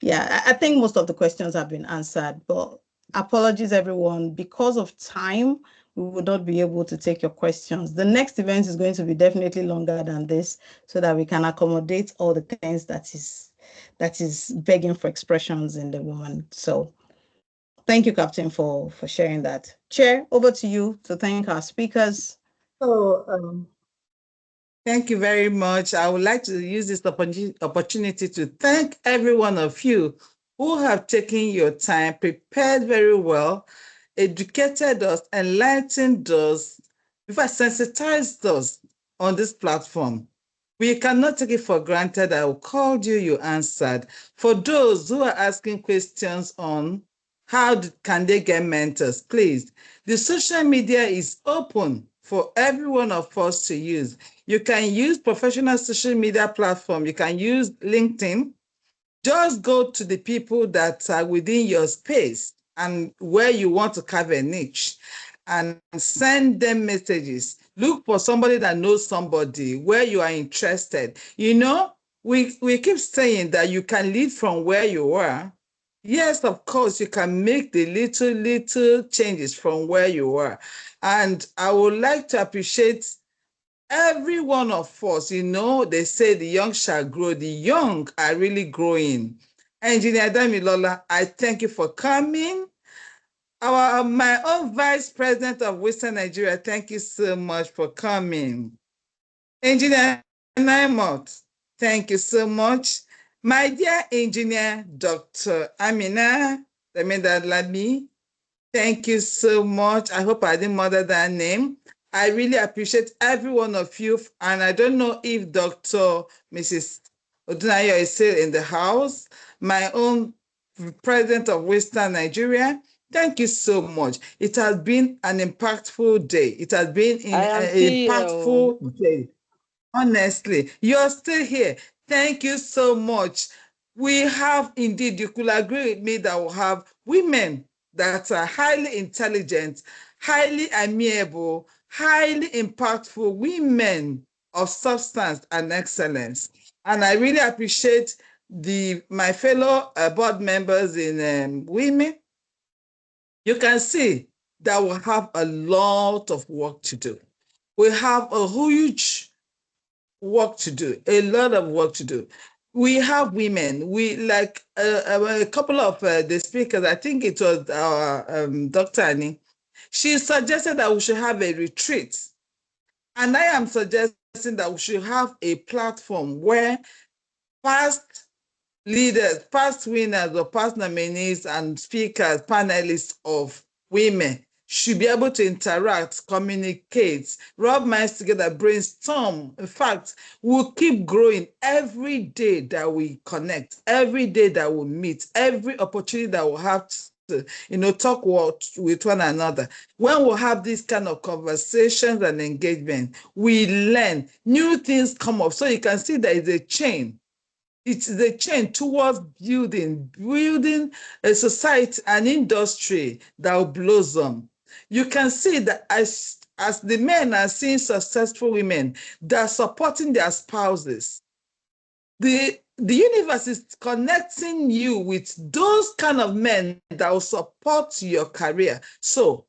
Yeah, I think most of the questions have been answered, but apologies everyone. Because of time, we would not be able to take your questions. The next event is going to be definitely longer than this so that we can accommodate all the things that is begging for expressions in the woman. So thank you, Captain, for sharing that. Chair, over to you to thank our speakers. So thank you very much. I would like to use this opportunity to thank every one of you who have taken your time, prepared very well, educated us, enlightened us, in fact, sensitized us on this platform. We cannot take it for granted. I called you, you answered. For those who are asking questions on how can they get mentors, please, the social media is open for every one of us to use. You can use professional social media platform. You can use LinkedIn. Just go to the people that are within your space and where you want to carve a niche and send them messages. Look for somebody that knows somebody where you are interested. You know, we keep saying that you can lead from where you are. Yes, of course, you can make the little changes from where you are. And I would like to appreciate every one of us. You know, they say the young shall grow. The young are really growing. Engineer Damilola, I thank you for coming. My own Vice President of Western Nigeria, thank you so much for coming. Engineer Naimot, thank you so much. My dear Engineer Dr. Amina Lami, thank you so much. I hope I didn't murder that name. I really appreciate every one of you. And I don't know if Dr. Mrs. Odunayo is still in the house. My own President of Western Nigeria, thank you so much. It has been an impactful day. It has been an impactful day. Honestly, you're still here. Thank you so much. We have indeed, you could agree with me that we have women that are highly intelligent, highly amiable, highly impactful women of substance and excellence. And I really appreciate my fellow board members in WIME. You can see that we have a lot of work to do. We have a huge work to do, a lot of work to do. We have women. We like a couple of the speakers. I think it was our Dr. Annie. She suggested that we should have a retreat, and I am suggesting that we should have a platform where past leaders, past winners or past nominees and speakers, panelists of women should be able to interact, communicate, rub minds together, brainstorm. In fact, we'll keep growing every day that we connect, every day that we meet, every opportunity that we'll have to, talk with one another. When we have these kind of conversations and engagement, we learn, new things come up. So you can see there is a chain. It's the chain towards building a society, an industry that will blossom. You can see that as the men are seeing successful women that are supporting their spouses, the universe is connecting you with those kind of men that will support your career. So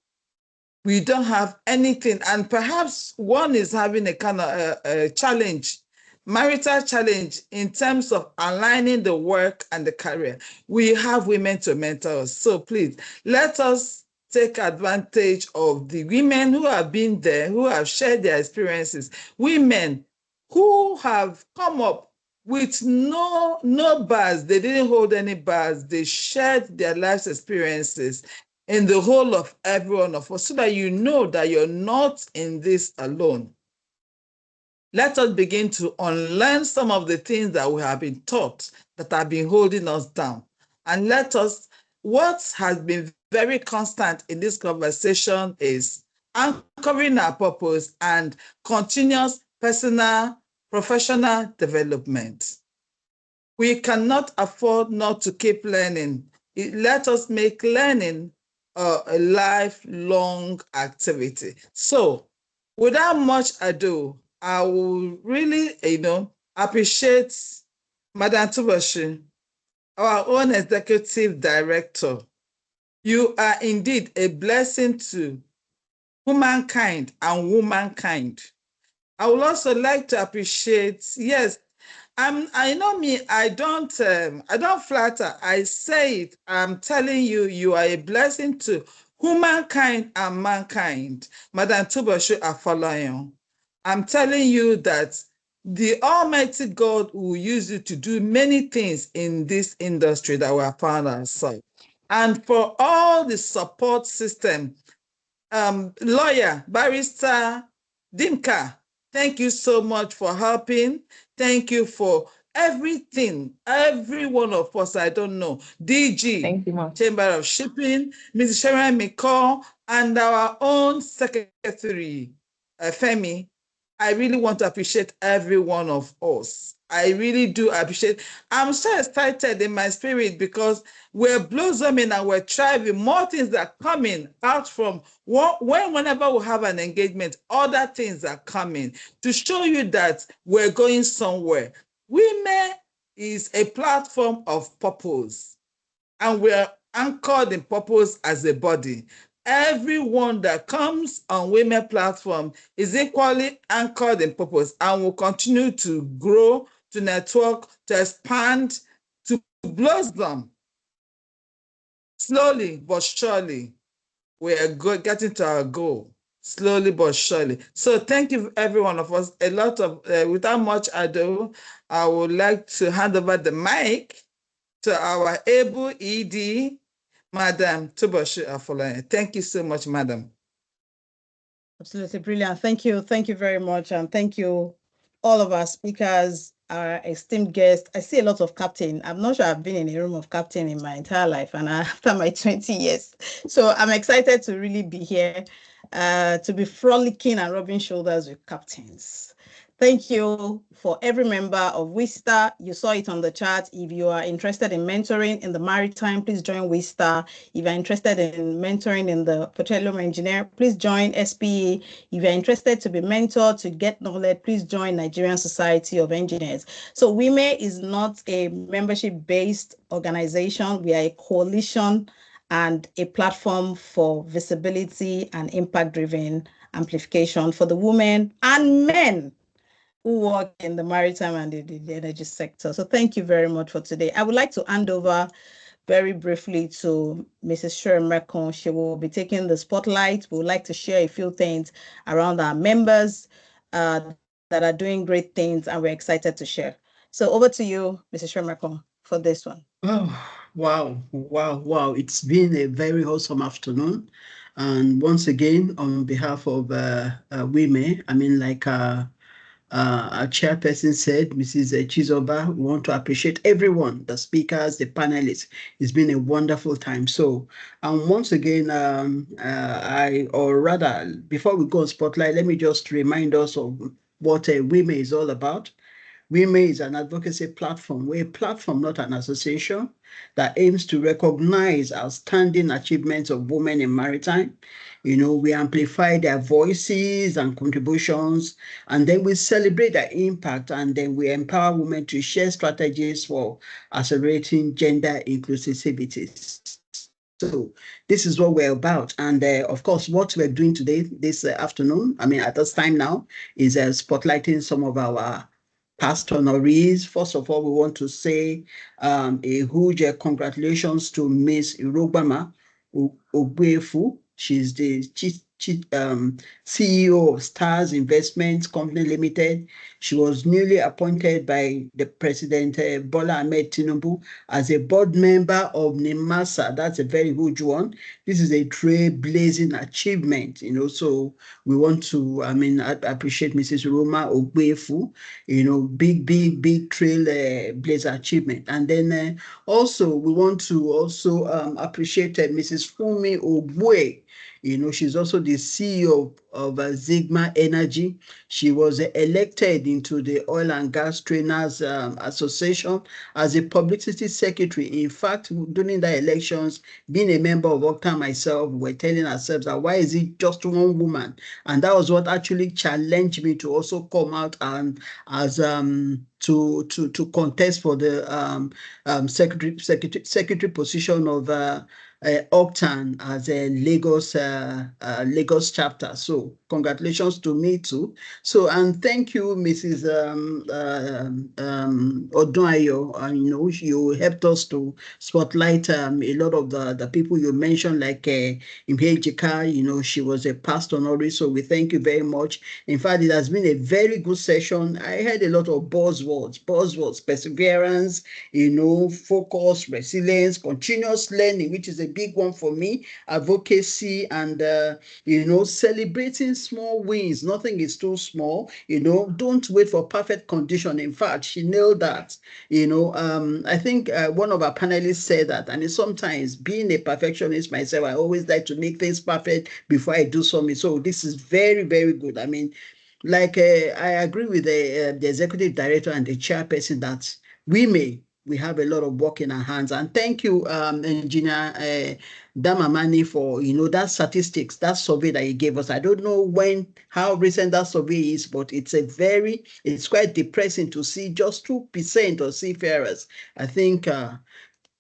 we don't have anything, and perhaps one is having a kind of a challenge, marital challenge in terms of aligning the work and the career. We have women to mentor us. So please, let us take advantage of the women who have been there, who have shared their experiences, women who have come up with no bars. They didn't hold any bars. They shared their life's experiences in the whole of every one of us, so that you know that you're not in this alone. Let us begin to unlearn some of the things that we have been taught that have been holding us down. And what has been very constant in this conversation is anchoring our purpose and continuous personal professional development. We cannot afford not to keep learning. Let us make learning a lifelong activity. So, without much ado, I will really, appreciate Madam Tubashi, our own executive director. You are indeed a blessing to humankind and womankind. I would also like to appreciate, yes, I know me, I don't flatter. I say it. I'm telling you, you are a blessing to humankind and mankind. Madam Tubashu Afolayan. I'm telling you that the Almighty God will use you to do many things in this industry that we have found ourselves. And for all the support system, lawyer, barrister, Dimka, thank you so much for helping. Thank you for everything. Every one of us, I don't know. DG, Thank you, Mom. Chamber of Shipping, Mrs. Sharon McCall, and our own secretary, Femi. I really want to appreciate every one of us. I really do appreciate. I'm so excited in my spirit because we're blossoming and we're thriving. More things are coming out from whenever we have an engagement, other things are coming to show you that we're going somewhere. WIME is a platform of purpose, and we're anchored in purpose as a body. Everyone that comes on WIME platform is equally anchored in purpose and will continue to grow, to network, to expand, to blossom. Slowly but surely, we are getting to our goal. Slowly but surely. So thank you, every one of us. A lot of, without much ado, I would like to hand over the mic to our able ED, Madam Tubashi Afolayan. Thank you so much, Madam. Absolutely brilliant. Thank you. Thank you very much. And thank you, all of our speakers, our esteemed guests. I see a lot of captain. I'm not sure I've been in a room of captain in my entire life and after my 20 years. So I'm excited to really be here, to be frolicking and rubbing shoulders with captains. Thank you for every member of WISTA. You saw it on the chart. If you are interested in mentoring in the maritime, please join WISTA. If you're interested in mentoring in the petroleum engineer, please join SPE. If you're interested to be mentored, to get knowledge, please join Nigerian Society of Engineers. So WIME is not a membership-based organization. We are a coalition and a platform for visibility and impact-driven amplification for the women and men who work in the maritime and the energy sector. So thank you very much for today. I would like to hand over very briefly to Mrs. Sharon Mercon. She will be taking the spotlight. We would like to share a few things around our members that are doing great things, and we're excited to share. So over to you, Mrs. Sharon Mercon, for this one. Oh, wow. It's been a very wholesome afternoon. And once again, on behalf of WIME, like our chairperson said, Mrs. Chizoba, we want to appreciate everyone, the speakers, the panelists. It's been a wonderful time. So, once again, or rather, before we go on Spotlight, let me just remind us of what WIME is all about. WIME is an advocacy platform. We're a platform, not an association, that aims to recognize outstanding achievements of women in maritime. We amplify their voices and contributions, and then we celebrate their impact, and then we empower women to share strategies for accelerating gender inclusivity. So this is what we're about. And of course, what we're doing today, this afternoon, at this time now, is spotlighting some of our past honorees. First of all, we want to say a huge congratulations to Miss Irogbama Ogbefu. She's the CEO of Stars Investments Company Limited. She was newly appointed by the President Bola Ahmed Tinubu as a board member of NIMASA. That's a very huge one. This is a trailblazing achievement, so we want to, appreciate Mrs. Roma Ogbefu, big trailblazer achievement. And then also, we want to also appreciate Mrs. Fumi Ogwe. She's also the CEO of Sigma Energy. She was elected into the Oil and Gas Trainers Association as a publicity secretary. In fact, during the elections, being a member of OCTA myself, we were telling ourselves that why is it just one woman? And that was what actually challenged me to also come out and as to contest for the secretary position of Octan as a Lagos chapter. So congratulations to me too. So and thank you, Mrs. Odunayo. You helped us to spotlight a lot of the people you mentioned, like Imhejika. She was a past honorary. So we thank you very much. In fact, it has been a very good session. I heard a lot of buzzwords, perseverance, focus, resilience, continuous learning, which is a big one for me, advocacy, and, celebrating small wins. Nothing is too small. Don't wait for perfect condition. In fact, she nailed that. I think one of our panelists said that, and sometimes being a perfectionist myself, I always like to make things perfect before I do something. So this is very, very good. I mean, like I agree with the executive director and the chairperson that we have a lot of work in our hands. And thank you, Engineer Damamani, for that statistics, that survey that you gave us. I don't know how recent that survey is, but it's quite depressing to see just 2% of seafarers. I think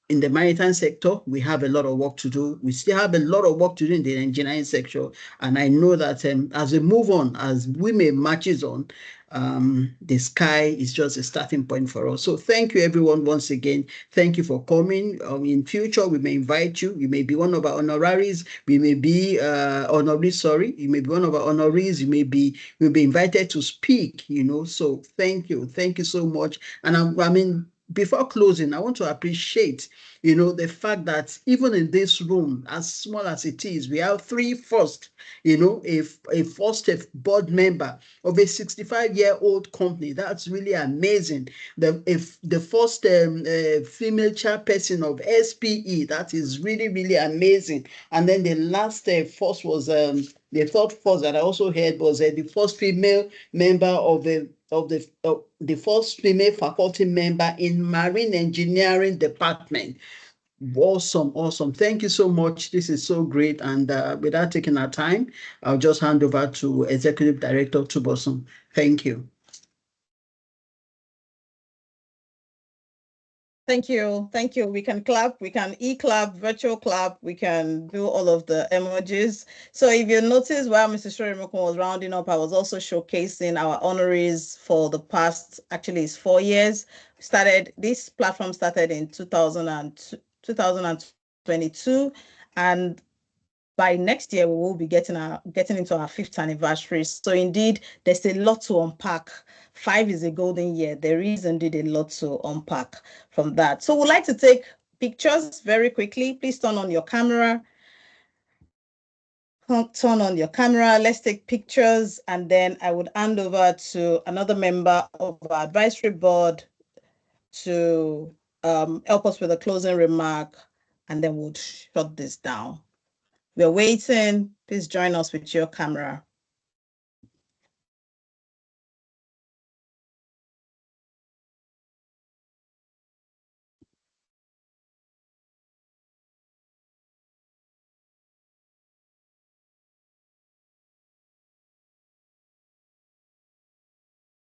in the maritime sector, we have a lot of work to do. We still have a lot of work to do in the engineering sector. And I know that as we move on, as WIME marches on, the sky is just a starting point for us. So thank you, everyone, once again. Thank you for coming. In future, we may invite you. You may be one of our honoraries. We may be honorees, sorry. You may be one of our honorees. You'll be invited to speak, So thank you. Thank you so much. And before closing, I want to appreciate, the fact that even in this room, as small as it is, we have three first, a first board member of a 65-year-old company. That's really amazing. The first female chairperson of SPE, that is really, really amazing. And then the last first was the third first that I also heard was the first female member of the first female faculty member in marine engineering department. Awesome. Thank you so much. This is so great. And without taking our time, I'll just hand over to Executive Director Tubosun. Thank you. Thank you. We can clap, we can e-clap, virtual clap, we can do all of the emojis. So if you notice while Mr. Shorimoko was rounding up, I was also showcasing our honorees for the past, actually it's 4 years. This platform started in 2022, and by next year, we will be getting into our 5th anniversary. So indeed, there's a lot to unpack. 5 is a golden year. There is indeed a lot to unpack from that. So we'd like to take pictures very quickly. Please turn on your camera. Let's take pictures, and then I would hand over to another member of our advisory board to help us with a closing remark, and then we'll shut this down. We're waiting. Please join us with your camera.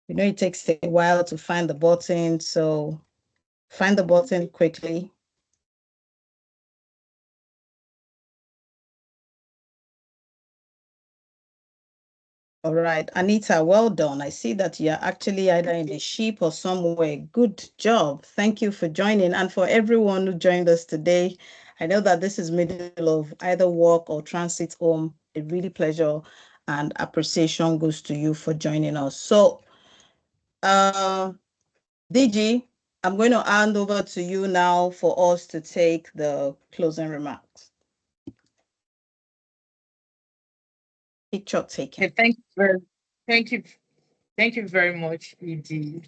It takes a while to find the button, so find the button quickly. All right, Anita, well done. I see that you're actually either in the ship or somewhere. Good job. Thank you for joining. And for everyone who joined us today, I know that this is middle of either work or transit home. A really pleasure and appreciation goes to you for joining us. So, DG, I'm going to hand over to you now for us to take the closing remarks. Picture taken. Okay, thank you very much, Edie.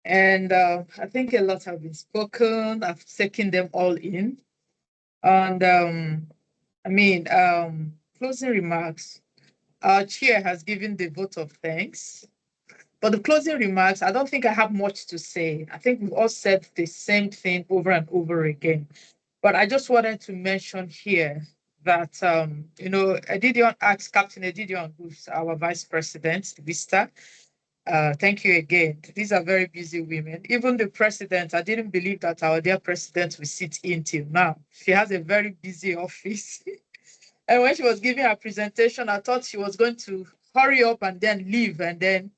And I think a lot have been spoken. I've taken them all in. And closing remarks, our chair has given the vote of thanks. For the closing remarks, I don't think I have much to say. I think we've all said the same thing over and over again. But I just wanted to mention here that, Edidion asked Captain Edidion, who's our vice president, Vista. Thank you again. These are very busy women. Even the president, I didn't believe that our dear president will sit in till now. She has a very busy office. And when she was giving her presentation, I thought she was going to hurry up and then leave and then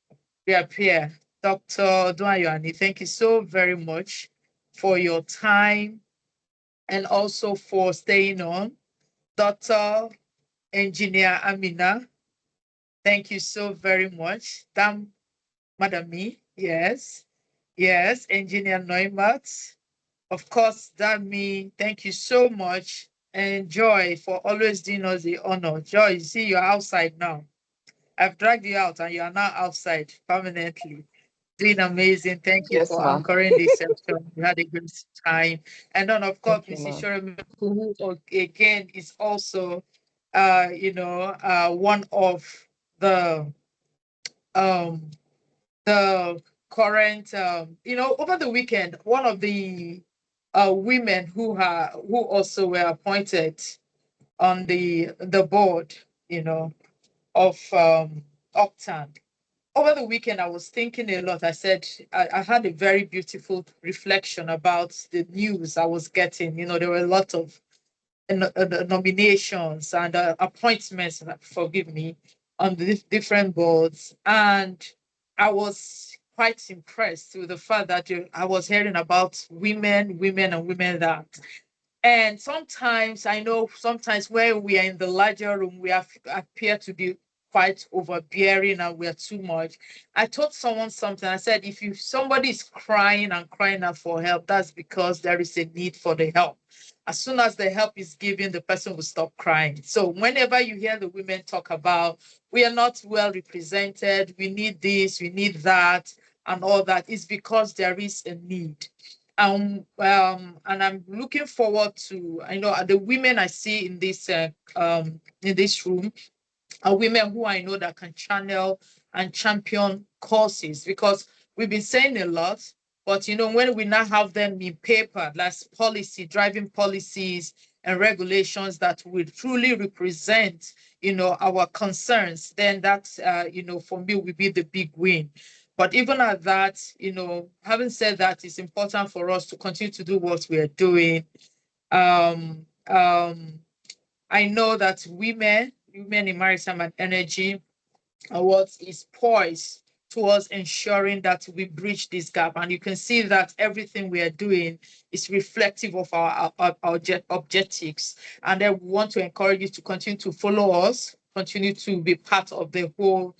reappear. Dr. Duayani, thank you so very much for your time and also for staying on. Dr. Engineer Amina, thank you so very much. Madam yes. Yes, Engineer Neumann. Of course, Dami, thank you so much. And Joy for always doing us the honor. Joy, you see, you're outside now. I've dragged you out and you are now outside permanently. Doing amazing. Thank you Yes, for ma'am. anchoring this session. We had a good time. And then, of course, Thank you, Mrs. ma'am. Shorem, who again is also, one of the um, the current, over the weekend, one of the women who also were appointed on the board, of Octan. Over the weekend, I was thinking a lot. I said I had a very beautiful reflection about the news I was getting. There were a lot of nominations and appointments, forgive me, on the different boards. And I was quite impressed with the fact that I was hearing about women, and women that. And sometimes I know sometimes when we are in the larger room, appear to be quite overbearing and we are too much. I told someone something. I said, if somebody is crying and crying out for help, that's because there is a need for the help. As soon as the help is given, the person will stop crying. So whenever you hear the women talk about we are not well represented, we need this, we need that, and all that, it's because there is a need. And I'm looking forward to, I know the women I see in this room are women who I know that can channel and champion causes, because we've been saying a lot, but when we now have them in paper, that's policy, driving policies and regulations that will truly represent, our concerns, then that, for me will be the big win. But even at that, having said that, it's important for us to continue to do what we are doing. Um, um, I know that women in maritime and energy Awards is poised towards ensuring that we bridge this gap. And you can see that everything we are doing is reflective of our objectives. And then we want to encourage you to continue to follow us, continue to be part of the whole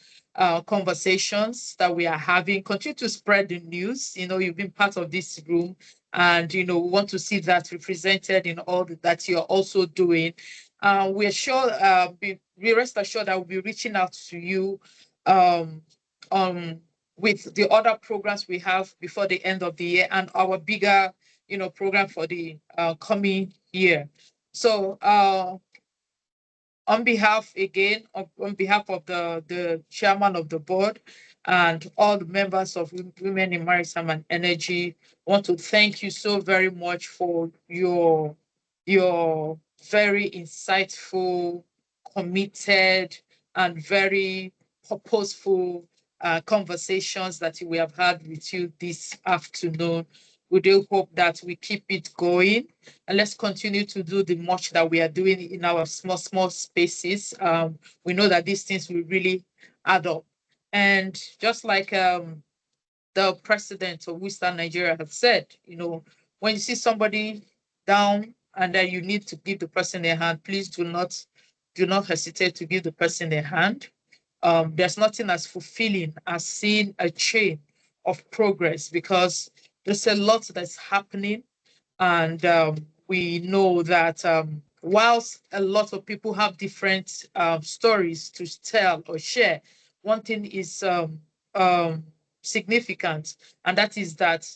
conversations that we are having, continue to spread the news. You've been part of this room, and we want to see that represented in all that you're also doing. We're sure, we rest assured that we'll be reaching out to you um, with the other programs we have before the end of the year and our bigger, program for the coming year. So on behalf of the chairman of the board and all the members of Women in Maritime and Energy, I want to thank you so very much for your very insightful, committed, and very purposeful conversations that we have had with you this afternoon. We do hope that we keep it going, and let's continue to do the much that we are doing in our small spaces. We know that these things will really add up. And just like the president of Western Nigeria have said, when you see somebody down and that you need to give the person a hand, please do not hesitate to give the person a hand. There's nothing as fulfilling as seeing a chain of progress, because there's a lot that's happening. And we know that whilst a lot of people have different stories to tell or share, one thing is significant, and that is that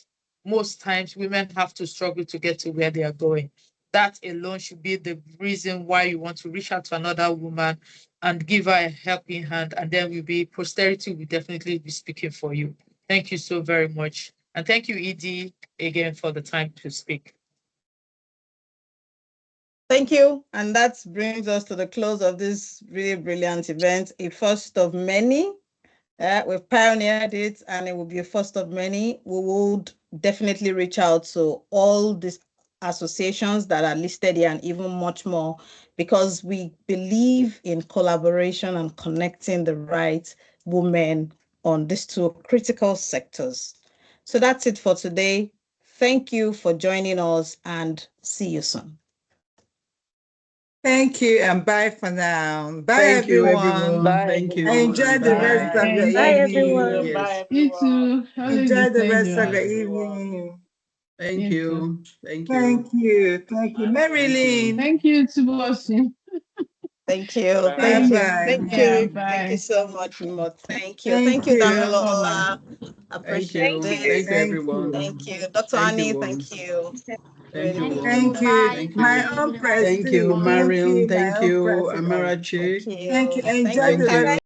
most times women have to struggle to get to where they are going. that alone should be the reason why you want to reach out to another woman and give her a helping hand. And then posterity will definitely be speaking for you. Thank you so very much. And thank you, Edie, again for the time to speak. Thank you. And that brings us to the close of this really brilliant event, a first of many. We've pioneered it and it will be a first of many. We would definitely reach out to all these associations that are listed here and even much more, because we believe in collaboration and connecting the right women on these two critical sectors. So that's it for today. Thank you for joining us and see you soon. Thank you and bye for now. Bye, Thank you, everyone. everyone. Bye, Thank you. everyone. Enjoy the rest of your Bye, evening. everyone. Yes. You too. Always Enjoy a the rest pleasure. of your evening. Thank You too. you. Thank you. Thank you. Thank you. Marilyn. Thank you, Tubosi. Thank you. Bye Thank you. bye. Thank Yeah, you. Thank you bye. so much, Mo. Thank you. Thank Thank you, you. You're Damilola. welcome. Thank Appreciate you. this. Thank you, Thank everyone. you. Thank you. Dr. Thank Annie, you. thank you. Thank you. Really. Thank you. Thank My you. own Thank you, president. Thank Marion. you, my Thank own you, president. Thank Amarachi. you. Thank you. Enjoy Thank the you. Thank you.